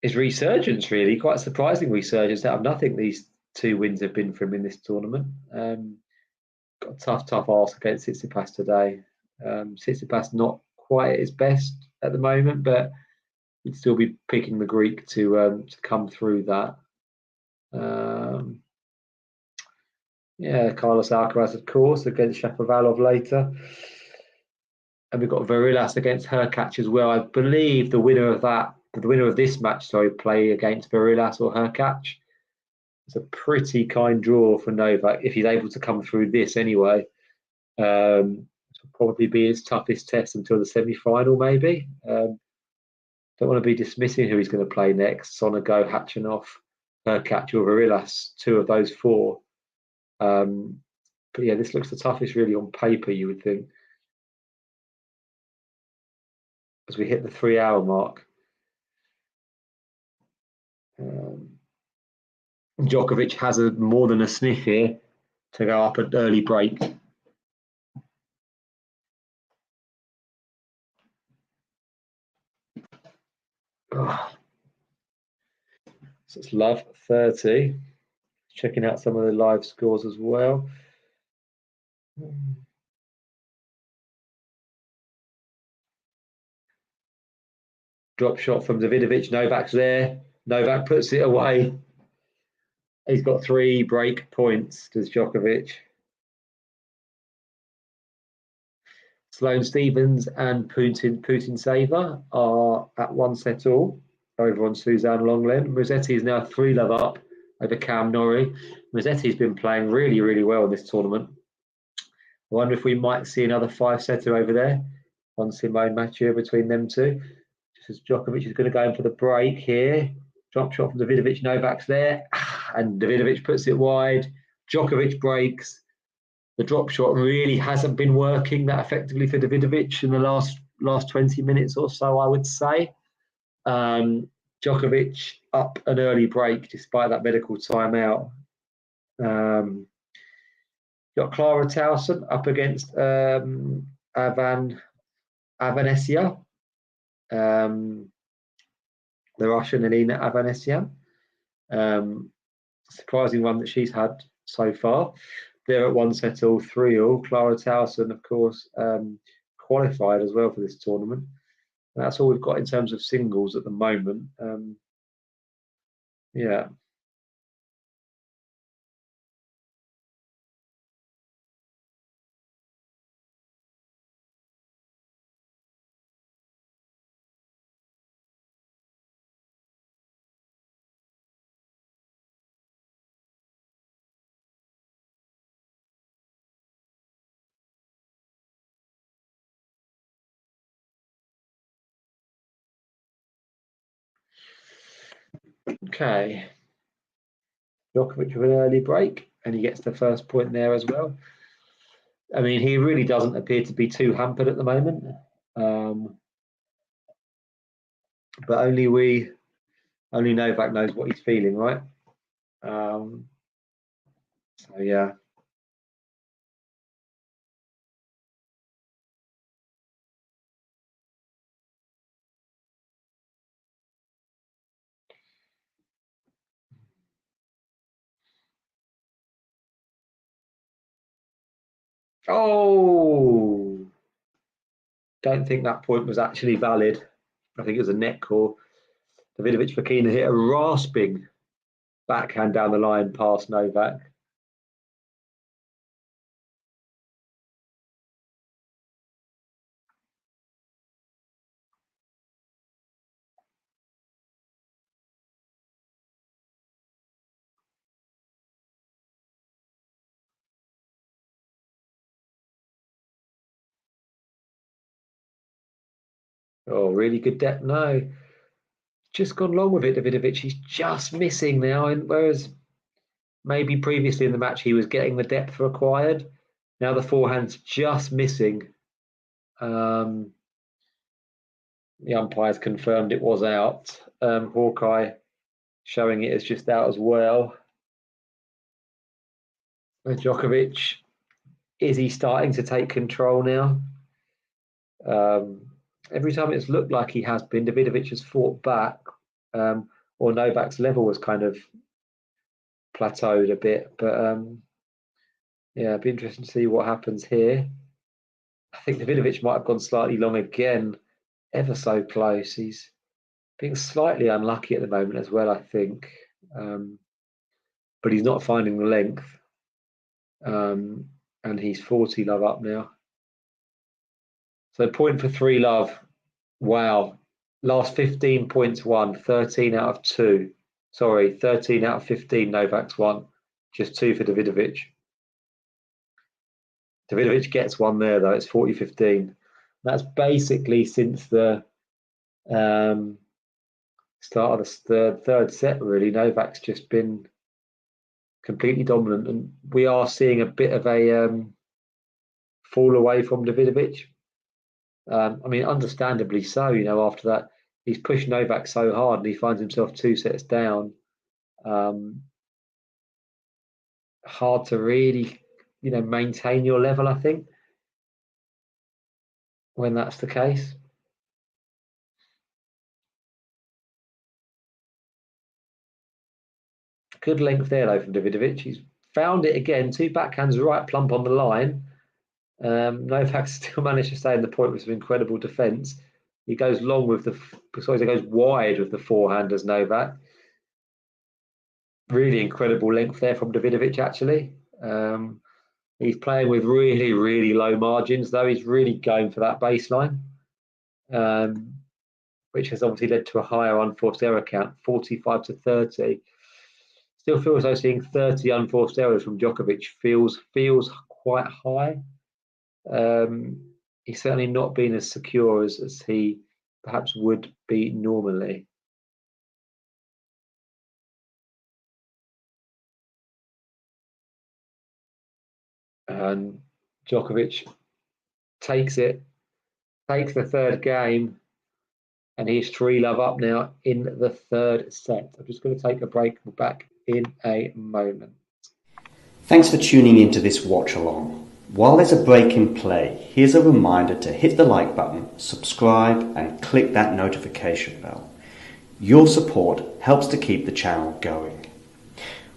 his resurgence, really? Quite a surprising resurgence out of nothing these 2 wins have been for him in this tournament. Got a tough ask against Tsitsipas today. Tsitsipas not quite at his best at the moment, but he'd still be picking the Greek to come through that. Carlos Alcaraz, of course, against Shapovalov later. And we've got Varillas against Hurkacz as well. I believe the winner of this match, play against Varillas or Hurkacz. It's a pretty kind draw for Novak if he's able to come through this anyway. It'll probably be his toughest test until the semi-final, maybe. Don't want to be dismissing who he's going to play next. Sonego, Khachanov, Hurkacz or Varillas, 2 of those 4. But yeah, this looks the toughest really on paper, you would think. As we hit the 3-hour mark. Djokovic has more than a sniff here to go up at early break. So it's love 30. Checking out some of the live scores as well. Drop shot from Davidovich. Novak's there. Novak puts it away. He's got 3 break points, does Djokovic. Sloane Stephens and Putin Saver are at 1 set all over on Suzanne Lenglen. Musetti is now 3-love up over Cam Norrie. Musetti's been playing really, really well in this tournament. I wonder if we might see another 5-setter over there. One Simone Mathieu between them two. Just as Djokovic is going to go in for the break here. Drop shot from Davidovich. Novak's there. And Davidovich puts it wide. Djokovic breaks. The drop shot really hasn't been working that effectively for Davidovich in the last 20 minutes or so, I would say. Djokovic up an early break despite that medical timeout. Got Clara Towson up against Avanessia. The Russian Elena Avanesyan. Surprising one that she's had so far. They're at 1 set all, 3 all. Clara Towson, of course, qualified as well for this tournament. And that's all we've got in terms of singles at the moment. Yeah. Okay. Djokovic with an early break, and he gets the first point there as well. I mean, he really doesn't appear to be too hampered at the moment. But only Novak knows what he's feeling, right? So yeah. Oh, don't think that point was actually valid. I think it was a net call. Davidovich Fokina hit a rasping backhand down the line past Novak. Oh, really good depth. No, just gone long with it, Davidovich. He's just missing now. And whereas maybe previously in the match he was getting the depth required, now the forehand's just missing. The umpires confirmed it was out. Hawkeye showing it as just out as well. Djokovic, is he starting to take control now? Every time it's looked like he has been, Davidovich has fought back, or Novak's level has kind of plateaued a bit. But yeah, it'd be interesting to see what happens here. I think Davidovich might have gone slightly long again, ever so close. He's being slightly unlucky at the moment as well, I think. But he's not finding the length. And he's 40-love up now. So point for 3-love. Wow. Last 15 points won, 13 out of 2. Sorry, 13 out of 15 Novak's won. Just 2 for Davidovich. Davidovich gets one there, though. It's 40-15. That's basically since the start of the third set, really. Novak's just been completely dominant. And we are seeing a bit of a fall away from Davidovich. I mean, understandably so, you know, after that, he's pushed Novak so hard and he finds himself 2 sets down. Hard to really, you know, maintain your level, I think, when that's the case. Good length there, though, from Davidovich. He's found it again. 2 backhands right plump on the line. Novak still managed to stay in the point with some incredible defence. He goes long with he goes wide with the forehanders, Novak. Really incredible length there from Davidovich, actually. He's playing with really, really low margins, though. He's really going for that baseline, which has obviously led to a higher unforced error count, 45 to 30. Still feels though seeing 30 unforced errors from Djokovic feels quite high. He's certainly not been as secure as he perhaps would be normally. And Djokovic takes the third game, and he's 3-love up now in the third set. I'm just going to take a break. We're back in a moment. Thanks for tuning into this watch along. While there's a break in play, here's a reminder to hit the like button, subscribe and click that notification bell. Your support helps to keep the channel going.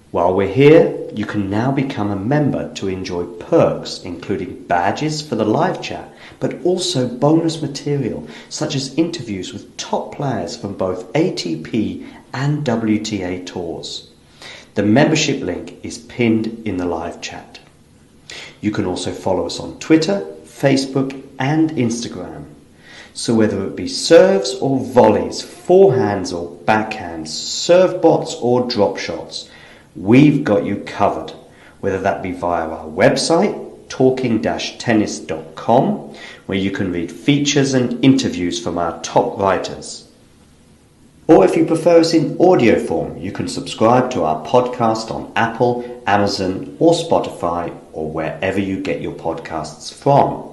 While we're here, you can now become a member to enjoy perks including badges for the live chat, but also bonus material such as interviews with top players from both ATP and WTA tours. The membership link is pinned in the live chat. You can also follow us on Twitter, Facebook and Instagram. So whether it be serves or volleys, forehands or backhands, serve bots or drop shots, we've got you covered, whether that be via our website, talking-tennis.com, where you can read features and interviews from our top writers. Or if you prefer us in audio form, you can subscribe to our podcast on Apple, Amazon or Spotify or wherever you get your podcasts from.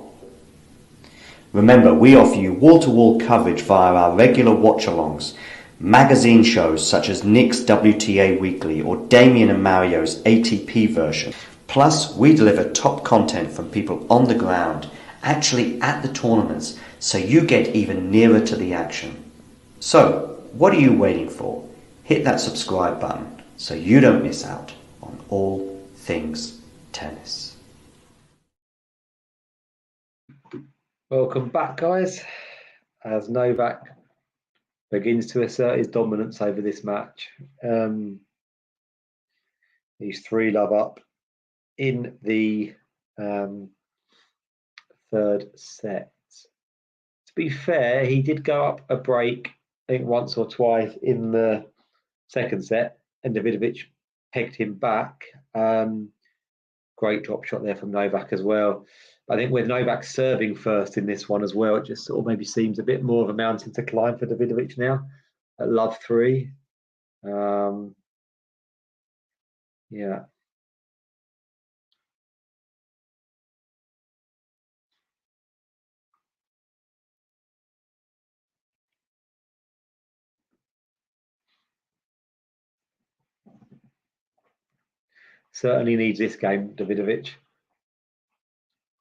Remember, we offer you wall-to-wall coverage via our regular watch-alongs, magazine shows such as Nick's WTA Weekly or Damien and Mario's ATP version. Plus, we deliver top content from people on the ground, actually at the tournaments, so you get even nearer to the action. So, what are you waiting for? Hit that subscribe button so you don't miss out on all things tennis. Welcome back, guys, as Novak begins to assert his dominance over this match. He's 3-love up in the third set. To be fair, he did go up a break, I think once or twice in the second set, and Davidovich pegged him back. Great drop shot there from Novak as well. I think with Novak serving first in this one as well, it just sort of maybe seems a bit more of a mountain to climb for Davidovich now at love 3. Yeah. Certainly needs this game, Davidovich.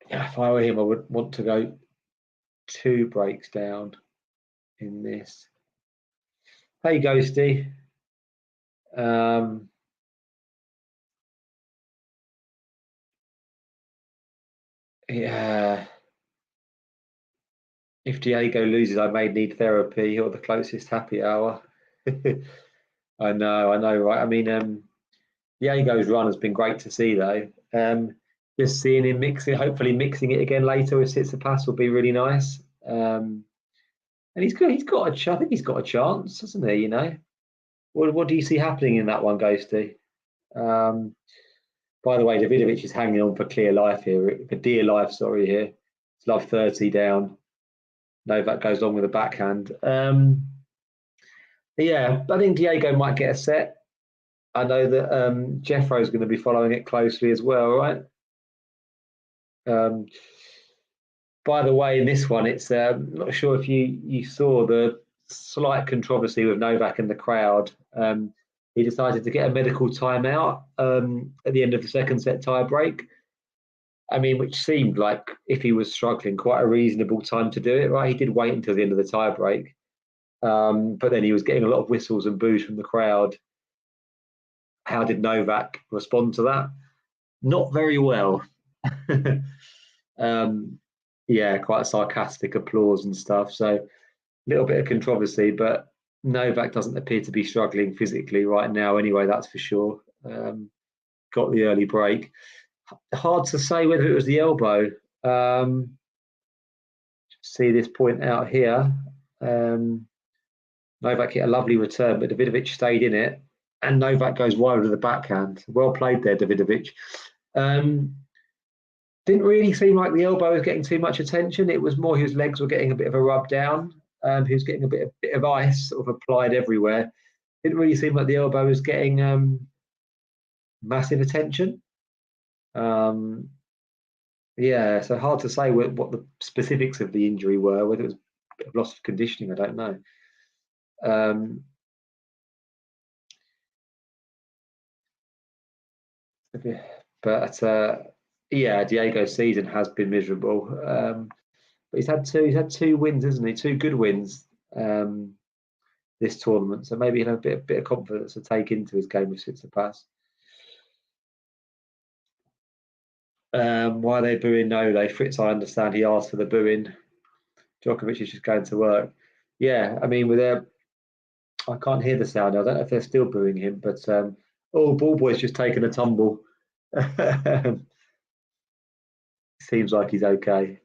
Yeah, if I were him, I would want to go 2 breaks down in this. Hey, Ghosty. Yeah. If Diego loses, I may need therapy or the closest happy hour. I know, right? I mean, Diego's run has been great to see, though. Just seeing him hopefully mixing it again later with Tsitsipas will be really nice. And I think he's got a chance, hasn't he? You know, what do you see happening in that one, Ghosty? By the way, Davidovich is hanging on for dear life here. It's love 30 down. Novak goes on with a backhand. Yeah, I think Diego might get a set. I know that Jeffro's going to be following it closely as well, right? By the way, in this one, it's not sure if you saw the slight controversy with Novak and the crowd. He decided to get a medical timeout at the end of the second set tie break. I mean, which seemed like, if he was struggling, quite a reasonable time to do it, right? He did wait until the end of the tie break. But then he was getting a lot of whistles and boos from the crowd. How did Novak respond to that? Not very well. Yeah, quite sarcastic applause and stuff. So a little bit of controversy, but Novak doesn't appear to be struggling physically right now anyway, that's for sure. Got the early break. Hard to say whether it was the elbow. See this point out here. Novak hit a lovely return, but Davidovich stayed in it, and Novak goes wide with the backhand. Well played there, Davidovich. Didn't really seem like the elbow was getting too much attention. It was more his legs were getting a bit of a rub down. He was getting a bit of ice sort of applied everywhere. Didn't really seem like the elbow was getting massive attention. Yeah, so hard to say what the specifics of the injury were, whether it was a bit of loss of conditioning, I don't know. But yeah, Diego's season has been miserable. But he's had two wins, isn't he? Two good wins this tournament. So maybe he'll have a bit of confidence to take into his game with Tsitsipas. Why are they booing Nole? Fritz, I understand he asked for the booing. Djokovic is just going to work. Yeah, I mean, I can't hear the sound. I don't know if they're still booing him, but Ball Boy's just taken a tumble. Seems like he's okay.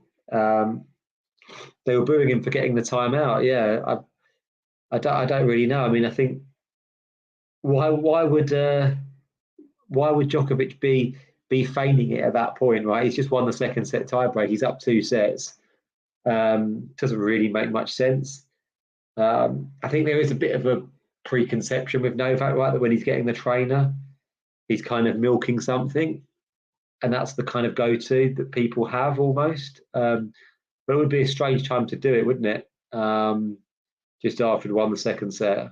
They were booing him for getting the timeout. Yeah, I don't really know. I mean, I think why would Djokovic be feigning it at that point, right? He's just won the second set tiebreak. He's up 2 sets. Doesn't really make much sense. I think there is a bit of a preconception with Novak, right? That when he's getting the trainer, he's kind of milking something, and that's the kind of go-to that people have almost. But it would be a strange time to do it, wouldn't it? Just after he'd won the second set.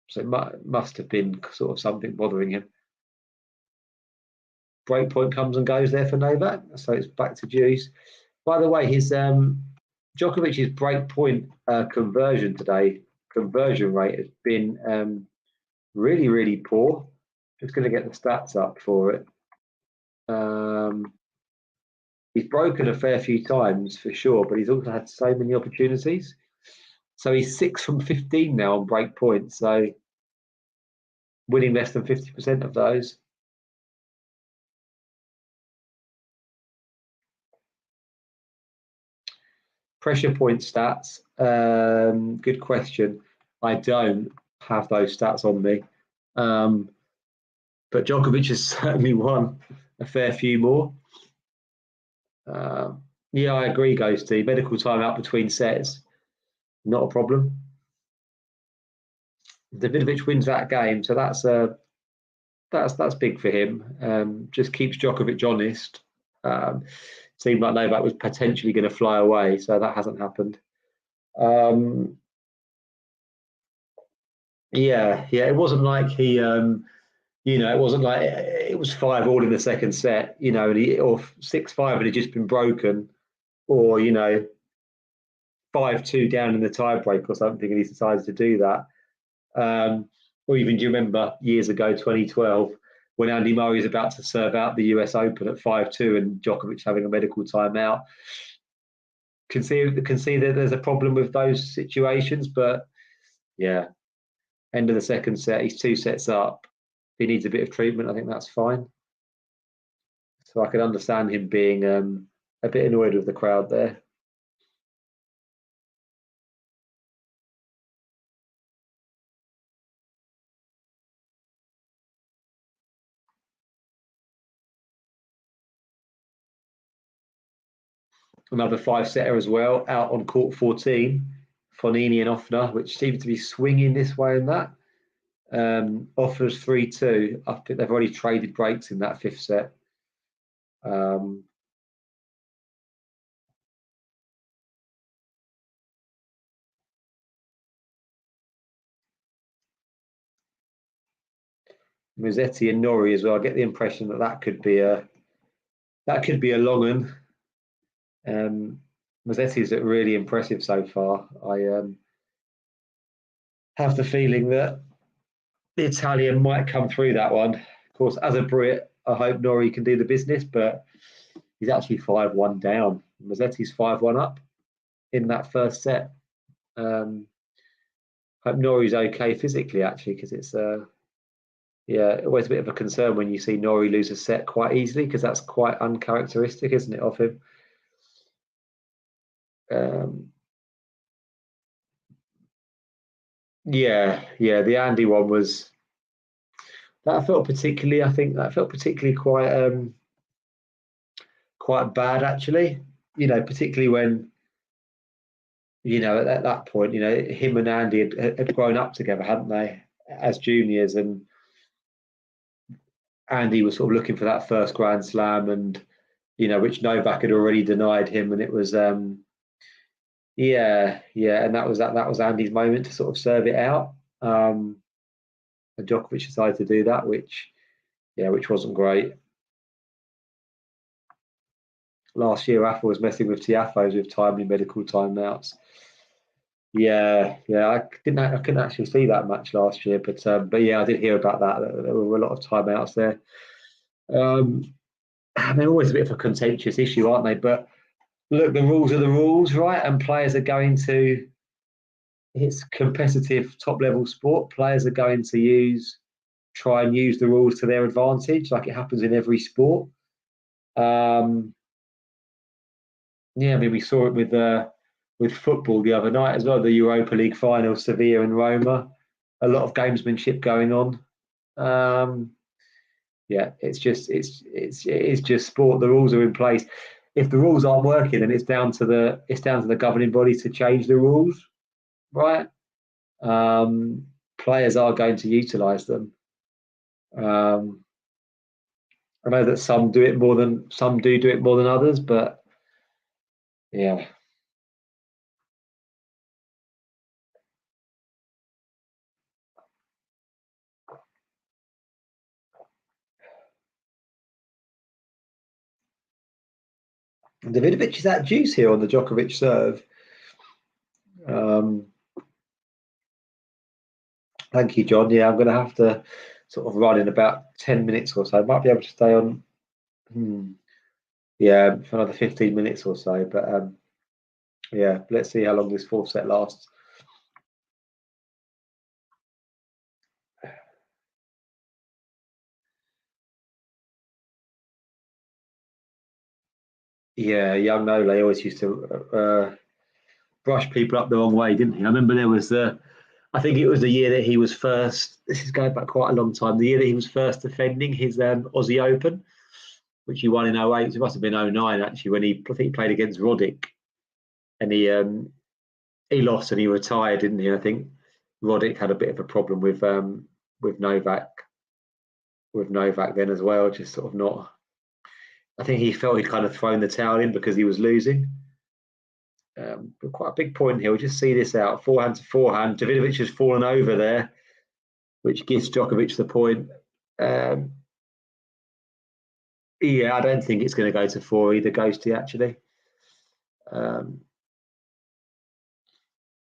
So it must have been sort of something bothering him. Breakpoint comes and goes there for Novak, so it's back to deuce. By the way, his Djokovic's breakpoint conversion rate has been really, really poor. Just going to get the stats up for it. He's broken a fair few times for sure, but he's also had so many opportunities. So he's 6 from 15 now on break points. So winning less than 50% of those. Pressure point stats. Good question. I don't have those stats on me. But Djokovic has certainly won a fair few more. Yeah, I agree, Ghosty. Medical timeout between sets, not a problem. Davidovich wins that game, so that's big for him. Just keeps Djokovic honest. Seemed like Novak was potentially going to fly away, so that hasn't happened. Yeah, it wasn't like he, it wasn't like it was 5-all in the second set, or 6-5 and had just been broken, or 5-2 down in the tiebreak or something, and he decided to do that. Or even, do you remember years ago, 2012, when Andy Murray was about to serve out the US Open at 5-2 and Djokovic having a medical timeout? Can see that there's a problem with those situations, but yeah, end of the second set, he's 2 sets up. If he needs a bit of treatment, I think that's fine. So I can understand him being a bit annoyed with the crowd there. Another 5-setter as well, out on court 14. Fonini and Offner, which seems to be swinging this way and that. Offner's 3-2. I think they've already traded breaks in that 5th set. Musetti and Norrie as well. I get the impression that could be a long one. Musetti's really impressive so far. I have the feeling that the Italian might come through that one. Of course, as a Brit, I hope Norrie can do the business, but he's actually 5-1 down. Mazzetti's 5-1 up in that first set. Hope Norrie's okay physically, actually, because it's always a bit of a concern when you see Norrie lose a set quite easily, because that's quite uncharacteristic, isn't it, of him? The Andy one was, that felt particularly, I think that felt particularly quite bad, actually. Particularly when, at that point, him and Andy had grown up together, hadn't they, as juniors, and Andy was sort of looking for that first Grand Slam, and which Novak had already denied him, and it was and that was Andy's moment to sort of serve it out. And Djokovic decided to do that, which wasn't great. Last year, Rafa was messing with Tiafoe's with timely medical timeouts. I couldn't actually see that match last year, but I did hear about that. There were a lot of timeouts there. They're always a bit of a contentious issue, aren't they? But look, the rules are the rules, right? And players are going to, it's competitive top level sport. Players are going to try and use the rules to their advantage, like it happens in every sport. We saw it with football the other night as well. The Europa League final, Sevilla and Roma. A lot of gamesmanship going on. It's just sport. The rules are in place. If the rules aren't working, then it's down to the governing body to change the rules, right? Players are going to utilise them. I know that some do it more than others, but yeah. Davidovich is that juice here on the Djokovic serve. Thank you, John. Yeah, I'm going to have to sort of run in about 10 minutes or so. I might be able to stay on, for another 15 minutes or so. But let's see how long this fourth set lasts. Yeah, young Nole always used to brush people up the wrong way, didn't he? I remember there was I think it was the year that he was first. This is going back quite a long time. The year that he was first defending his Aussie Open, which he won in 2008. It must have been 2009 actually, when I think he played against Roddick, and he lost and he retired, didn't he? I think Roddick had a bit of a problem with Novak then as well. Just sort of not. I think he felt he'd kind of thrown the towel in because he was losing. But quite a big point here. We'll just see this out. Forehand to forehand. Davidovich has fallen over there, which gives Djokovic the point. I don't think it's going to go to 4 either, Ghosty, actually.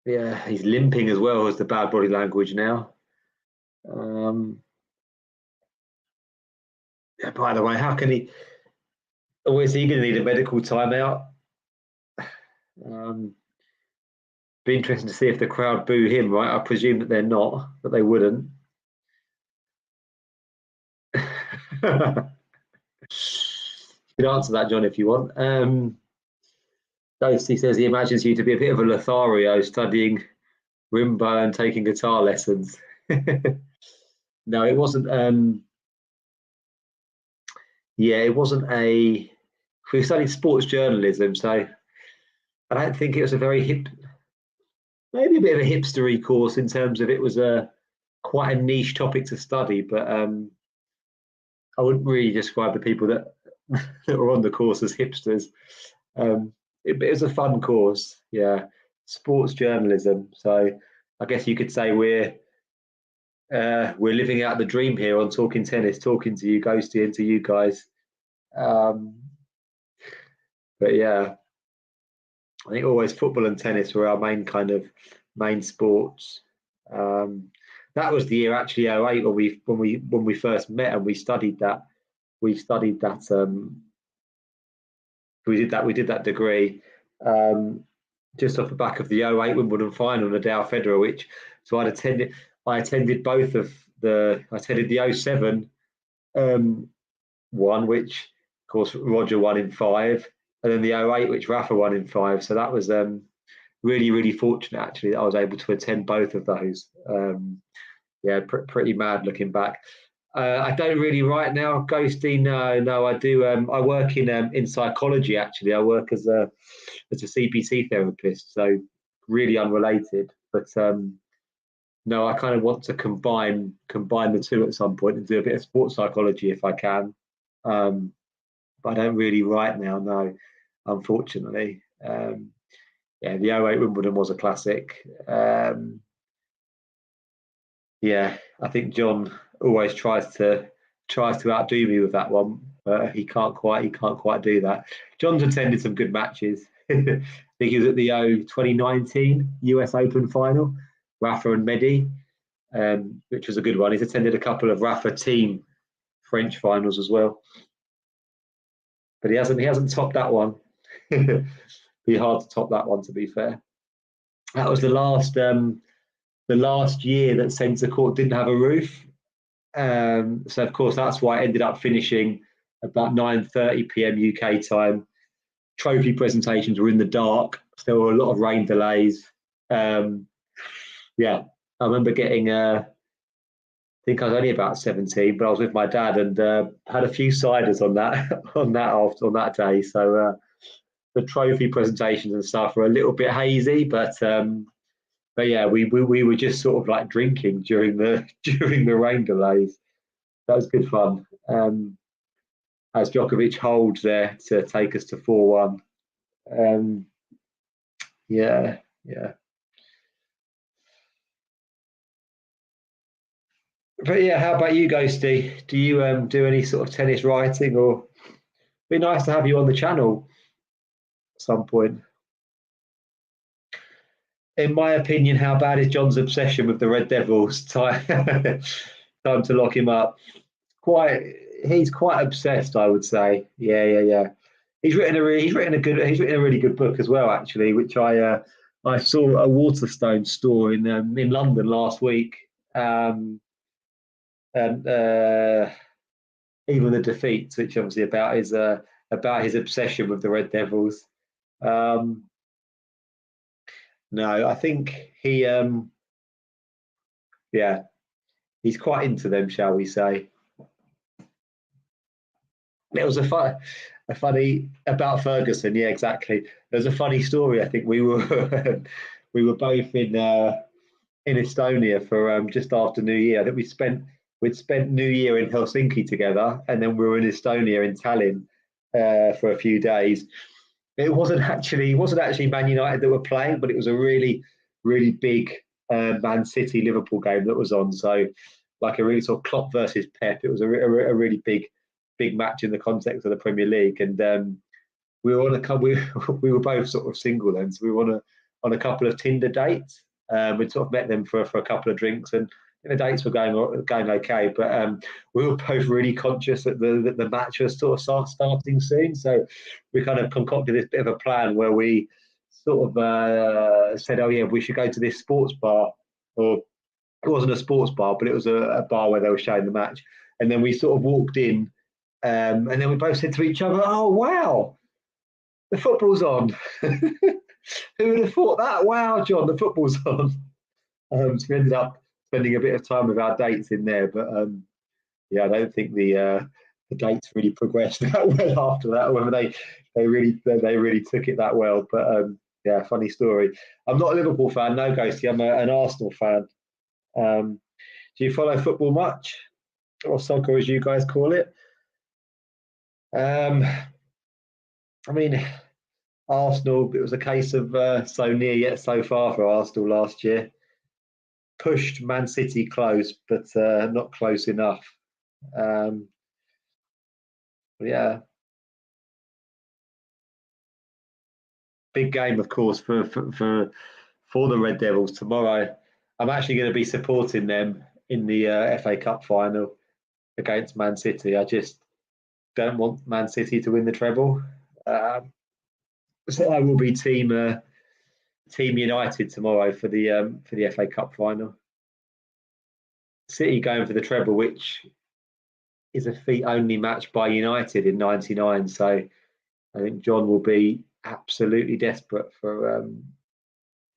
He's limping as well as the bad body language now. By the way, how can he... Or is he going to need a medical timeout? Be interesting to see if the crowd boo him, right? I presume that they're not, but they wouldn't. You can answer that, John, if you want. Ghosty says he imagines you to be a bit of a Lothario, studying Rimbo and taking guitar lessons. No, it wasn't. It wasn't a... We studied sports journalism, so I don't think it was a very hip... Maybe a bit of a hipstery course in terms of it was quite a niche topic to study, but I wouldn't really describe the people that were on the course as hipsters. It was a fun course, sports journalism. So I guess you could say we're living out the dream here on Talking Tennis, talking to you, Ghosty, and to you guys. But yeah, I think always football and tennis were our main sports. that was the year actually 08 when we first met and we studied that. We studied that. We did that degree just off the back of the 08 Wimbledon final, Nadal Federer, which so I attended both of I attended the 07 one, which of course Roger won in 5, and then the 08, which Rafa won in 5. So that was really, really fortunate actually that I was able to attend both of those. Yeah, pretty mad looking back. I don't really write now, Ghosty. No, I do. I work in psychology actually. I work as a CBT therapist, so really unrelated. But no, I kind of want to combine the two at some point and do a bit of sports psychology if I can. But I don't really write now, no, unfortunately. Yeah, the 08 Wimbledon was a classic. Yeah, I think John always tries to outdo me with that one, but he can't quite do that. John's attended some good matches. I think he was at the 2019 US Open final, Rafa and Medi, which was a good one. He's attended a couple of Rafa team French finals as well, but he hasn't topped that one. Be hard to top that one, to be fair. That was the last year that centre court didn't have a roof. So of course that's why it ended up finishing about 9:30 p.m. UK time. Trophy presentations were in the dark. So there were a lot of rain delays. Yeah, I remember getting. I think I was only about 17, but I was with my dad and had a few ciders on that day. So the trophy presentations and stuff were a little bit hazy, but yeah, we were just sort of like drinking during the rain delays. That was good fun. As Djokovic holds there to take us to 4-1. Yeah. But yeah, how about you, Ghosty? Do you do any sort of tennis writing, or be nice to have you on the channel at some point? In my opinion, how bad is John's obsession with the Red Devils? Time to lock him up. He's quite obsessed, I would say. Yeah. He's written a really good book as well, actually, which I saw at Waterstone store in London last week. And Even the Defeats, which obviously about his obsession with the Red Devils. No, I think he's quite into them, shall we say. It was a funny about Ferguson. Yeah, exactly. There's a funny story. I think we were both in Estonia for just after New Year. I think we'd spent New Year in Helsinki together, and then we were in Estonia in Tallinn for a few days. It wasn't actually Man United that were playing, but it was a really, really big Man City Liverpool game that was on. So, like a really sort of Klopp versus Pep. It was a really big match in the context of the Premier League, and we were we were both sort of single then, so we were on a couple of Tinder dates. We'd sort of met them for a couple of drinks, and the dates were going okay, but we were both really conscious that the match was sort of starting soon. So we kind of concocted this bit of a plan where we sort of said, oh yeah, we should go to this sports bar, or it wasn't a sports bar, but it was a bar where they were showing the match. And then we sort of walked in, and then we both said to each other, oh wow, the football's on. Who would have thought that? Wow, John, the football's on. So we ended up spending a bit of time with our dates in there, but yeah, I don't think the dates really progressed that well after that, or whether they really took it that well. But yeah, funny story. I'm not a Liverpool fan, no, Ghosty. I'm an Arsenal fan. Do you follow football much, or soccer as you guys call it? I mean, Arsenal, it was a case of so near yet so far for Arsenal last year. Pushed Man City close, but not close enough. Yeah. Big game, of course, for the Red Devils tomorrow. I'm actually going to be supporting them in the FA Cup final against Man City. I just don't want Man City to win the treble. So I will be Team United tomorrow for the FA Cup final. City going for the treble, which is a feat only matched by United in '99. So I think John will be absolutely desperate for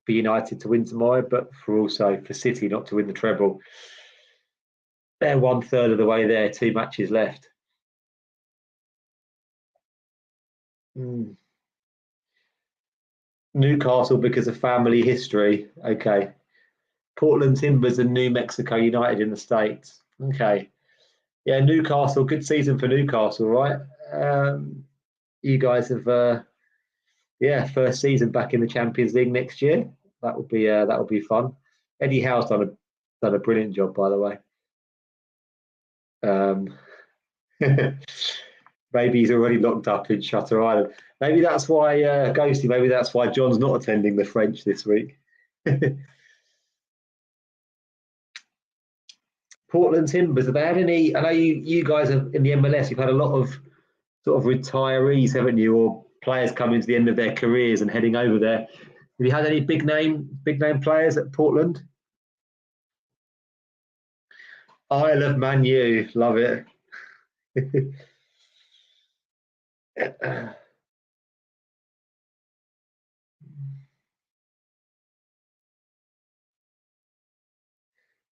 United to win tomorrow, but for City not to win the treble. They're 1/3 of the way there, 2 matches left. Newcastle because of family history. Okay. Portland Timbers and New Mexico United in the States. Okay. Yeah, Newcastle, good season for Newcastle, right? You guys have, first season back in the Champions League next year. That would be fun. Eddie Howe's done a brilliant job, by the way. Maybe he's already locked up in Shutter Island. Maybe that's why Ghosty. Maybe that's why John's not attending the French this week. Portland Timbers. Have they had any? I know you guys have in the MLS. You've had a lot of sort of retirees, haven't you, or players coming to the end of their careers and heading over there. Have you had any big name players at Portland? I love Man U. Love it.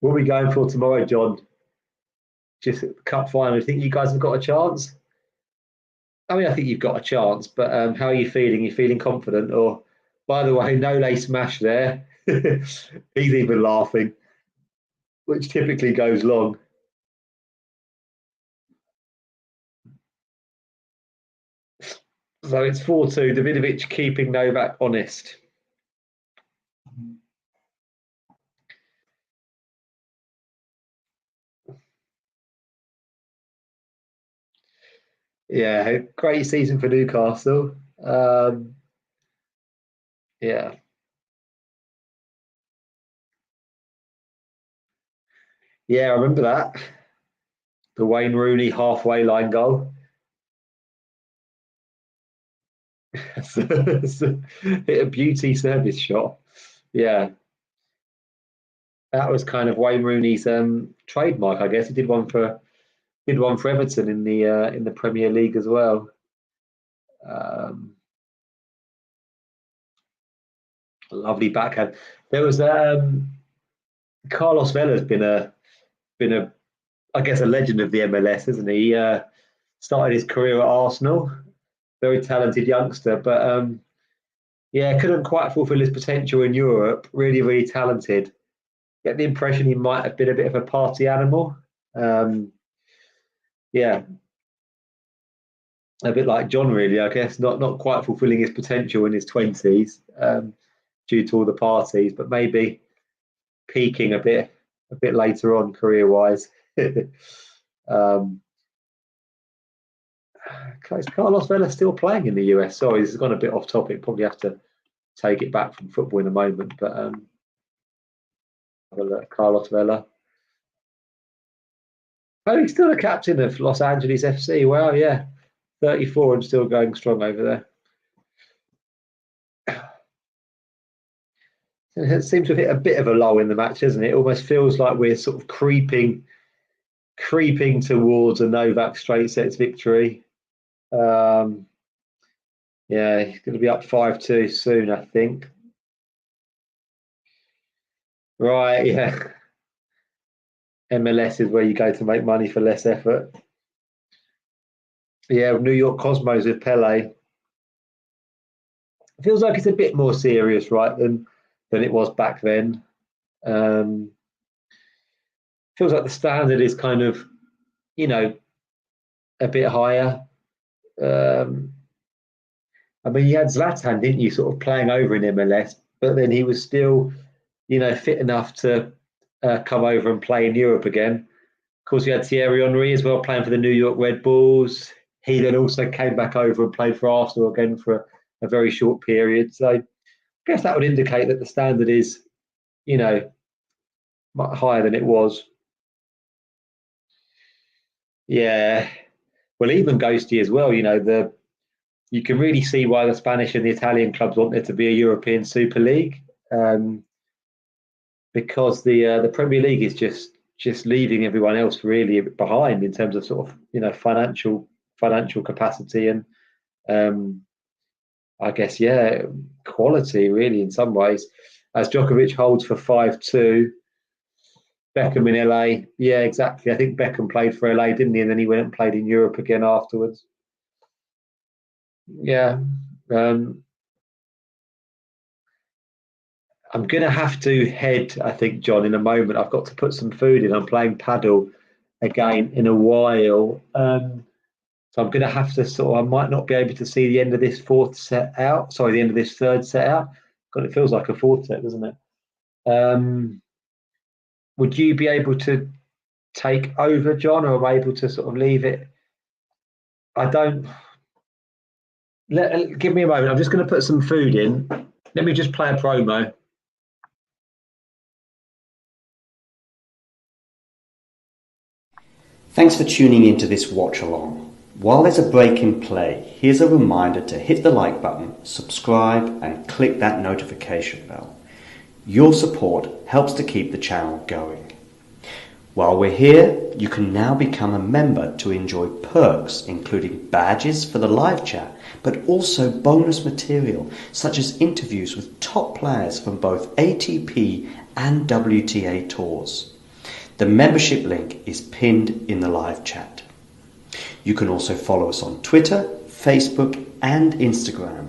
What are we going for tomorrow, John? Just cup final. Do you think you guys have got a chance? I mean, I think you've got a chance, but how are you feeling? You feeling confident? Or, by the way, no smash there. He's even laughing, which typically goes long. So it's 4-2. Davidovich keeping Novak honest. Yeah, great season for Newcastle. Yeah. Yeah, I remember that. The Wayne Rooney halfway line goal. Hit a beauty service shot. Yeah. That was kind of Wayne Rooney's trademark, I guess. He did one for Everton in the Premier League as well. Lovely backhand. There was Carlos Vela's been a I guess a legend of the MLS, isn't he? He started his career at Arsenal. Very talented youngster, but couldn't quite fulfil his potential in Europe. Really, really talented. Get the impression he might have been a bit of a party animal. A bit like John, really, I guess. Not quite fulfilling his potential in his 20s due to all the parties, but maybe peaking a bit later on career-wise. Is Carlos Vela still playing in the US? Sorry, this has gone a bit off topic. Probably have to take it back from football in a moment. But have a look. Carlos Vela. Oh, he's still the captain of Los Angeles FC. Wow, yeah. 34 and still going strong over there. It seems to have hit a bit of a lull in the match, doesn't it? It almost feels like we're sort of creeping towards a Novak straight sets victory. He's going to be up 5-2 soon, I think. Right, yeah. MLS is where you go to make money for less effort. Yeah, New York Cosmos with Pele. It feels like it's a bit more serious, right, than it was back then. Feels like the standard is kind of, a bit higher. I mean, you had Zlatan, didn't you, sort of playing over in MLS, but then he was still, fit enough to come over and play in Europe again. Of course, you had Thierry Henry as well playing for the New York Red Bulls. He then also came back over and played for Arsenal again for a very short period. So I guess that would indicate that the standard is, much higher than it was. Yeah. Well, even Ghosty as well. You can really see why the Spanish and the Italian clubs want there to be a European Super League, because the Premier League is just leaving everyone else really behind in terms of sort of financial capacity and I guess quality really in some ways. As Djokovic holds for 5-2. Beckham in LA, yeah, exactly. I think Beckham played for LA, didn't he? And then he went and played in Europe again afterwards. Yeah. I'm going to have to head, I think, John, in a moment. I've got to put some food in. I'm playing paddle again in a while. So I'm going to have to I might not be able to see the end of this third set out. God, it feels like a fourth set, doesn't it? Would you be able to take over, John, or am I able to sort of leave it? Give me a moment. I'm just going to put some food in. Let me just play a promo. Thanks for tuning into this watch along. While there's a break in play, here's a reminder to hit the like button, subscribe and click that notification bell. Your support helps to keep the channel going. While we're here, you can now become a member to enjoy perks including badges for the live chat, but also bonus material such as interviews with top players from both ATP and WTA tours. The membership link is pinned in the live chat. You can also follow us on Twitter, Facebook and Instagram.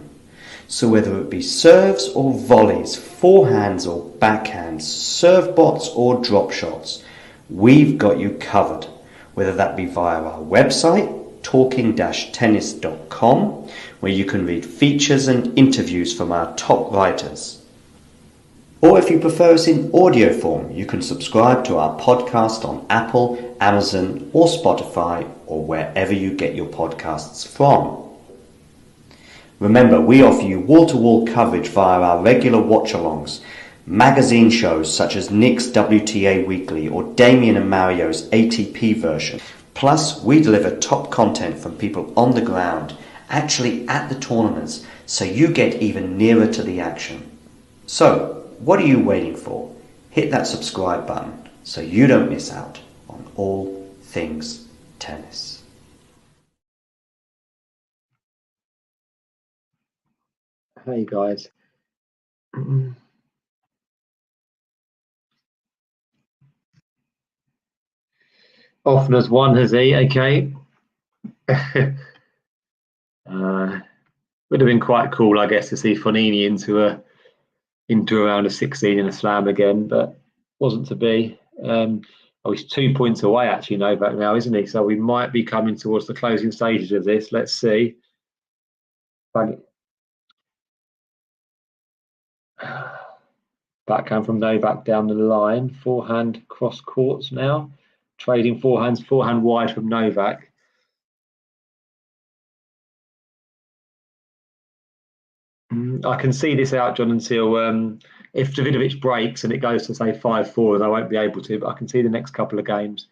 So whether it be serves or volleys, forehands or backhands, serve bots or drop shots, we've got you covered, whether that be via our website, talking-tennis.com, where you can read features and interviews from our top writers. Or if you prefer us in audio form, you can subscribe to our podcast on Apple, Amazon or Spotify or wherever you get your podcasts from. Remember, we offer you wall-to-wall coverage via our regular watch-alongs, magazine shows such as Nick's WTA Weekly or Damien and Mario's ATP version. Plus, we deliver top content from people on the ground, actually at the tournaments, so you get even nearer to the action. So, what are you waiting for? Hit that subscribe button so you don't miss out on all things tennis. Hey guys. Often as one has he, okay. Would have been quite cool, I guess, to see Fonini into a round of 16 in a slam again, but wasn't to be. He's 2 points away actually, Novak now, isn't he? So we might be coming towards the closing stages of this. Let's see. Backhand from Novak down the line. Forehand cross courts now. Trading forehands, forehand wide from Novak. I can see this out, John, until if Davidovich breaks and it goes to say 5-4, I won't be able to, but I can see the next couple of games.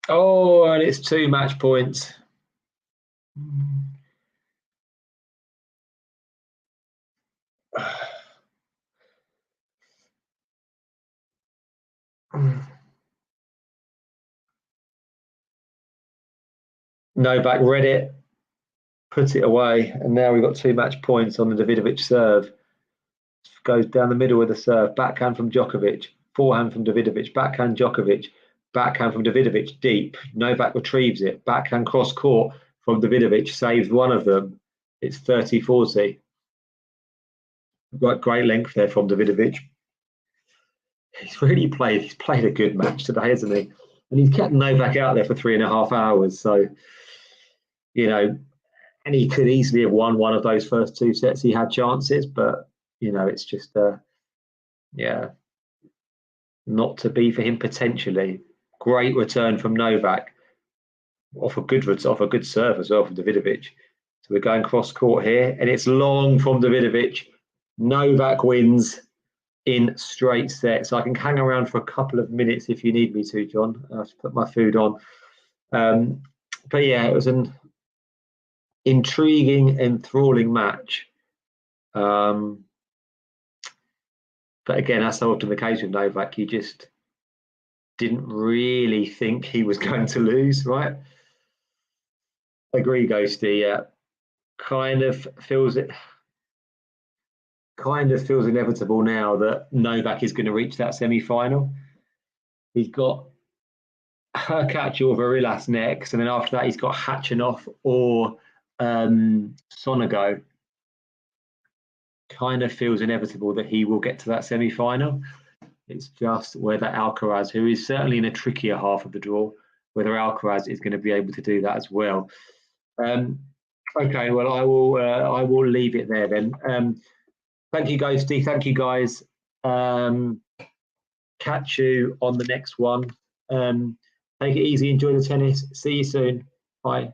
Oh, and it's 2 match points. Novak read it, put it away, and now we've got 2 match points on the Davidovich serve. Goes down the middle with the serve, backhand from Djokovic, forehand from Davidovich, backhand Djokovic, backhand from Davidovich deep. Novak retrieves it, backhand cross court from Davidovich, saves one of them. It's 30-40. Got great length there from Davidovich. He's played a good match today, hasn't he? And he's kept Novak out there for 3.5 hours. So, and he could easily have won one of those first 2 sets. He had chances, but it's just, not to be for him potentially. Great return from Novak. Off a good serve as well from Davidovich. So we're going cross court here, and it's long from Davidovich. Novak wins in straight sets. So I can hang around for a couple of minutes if you need me to, John. I have to put my food on. But yeah, it was an intriguing, enthralling match. But again, that's so often the case with Novak. You just didn't really think he was going to lose, right? Agree, Ghosty. Yeah, kind of feels inevitable now that Novak is going to reach that semi-final. He's got Hurkacz or Varillas next, and then after that he's got Khachanov or Sonego. Kind of feels inevitable that he will get to that semi-final. It's just whether Alcaraz, who is certainly in a trickier half of the draw, whether Alcaraz is going to be able to do that as well. Okay, well, I will leave it there then. Thank you, Ghosty. Thank you, guys. Catch you on the next one. Take it easy. Enjoy the tennis. See you soon. Bye.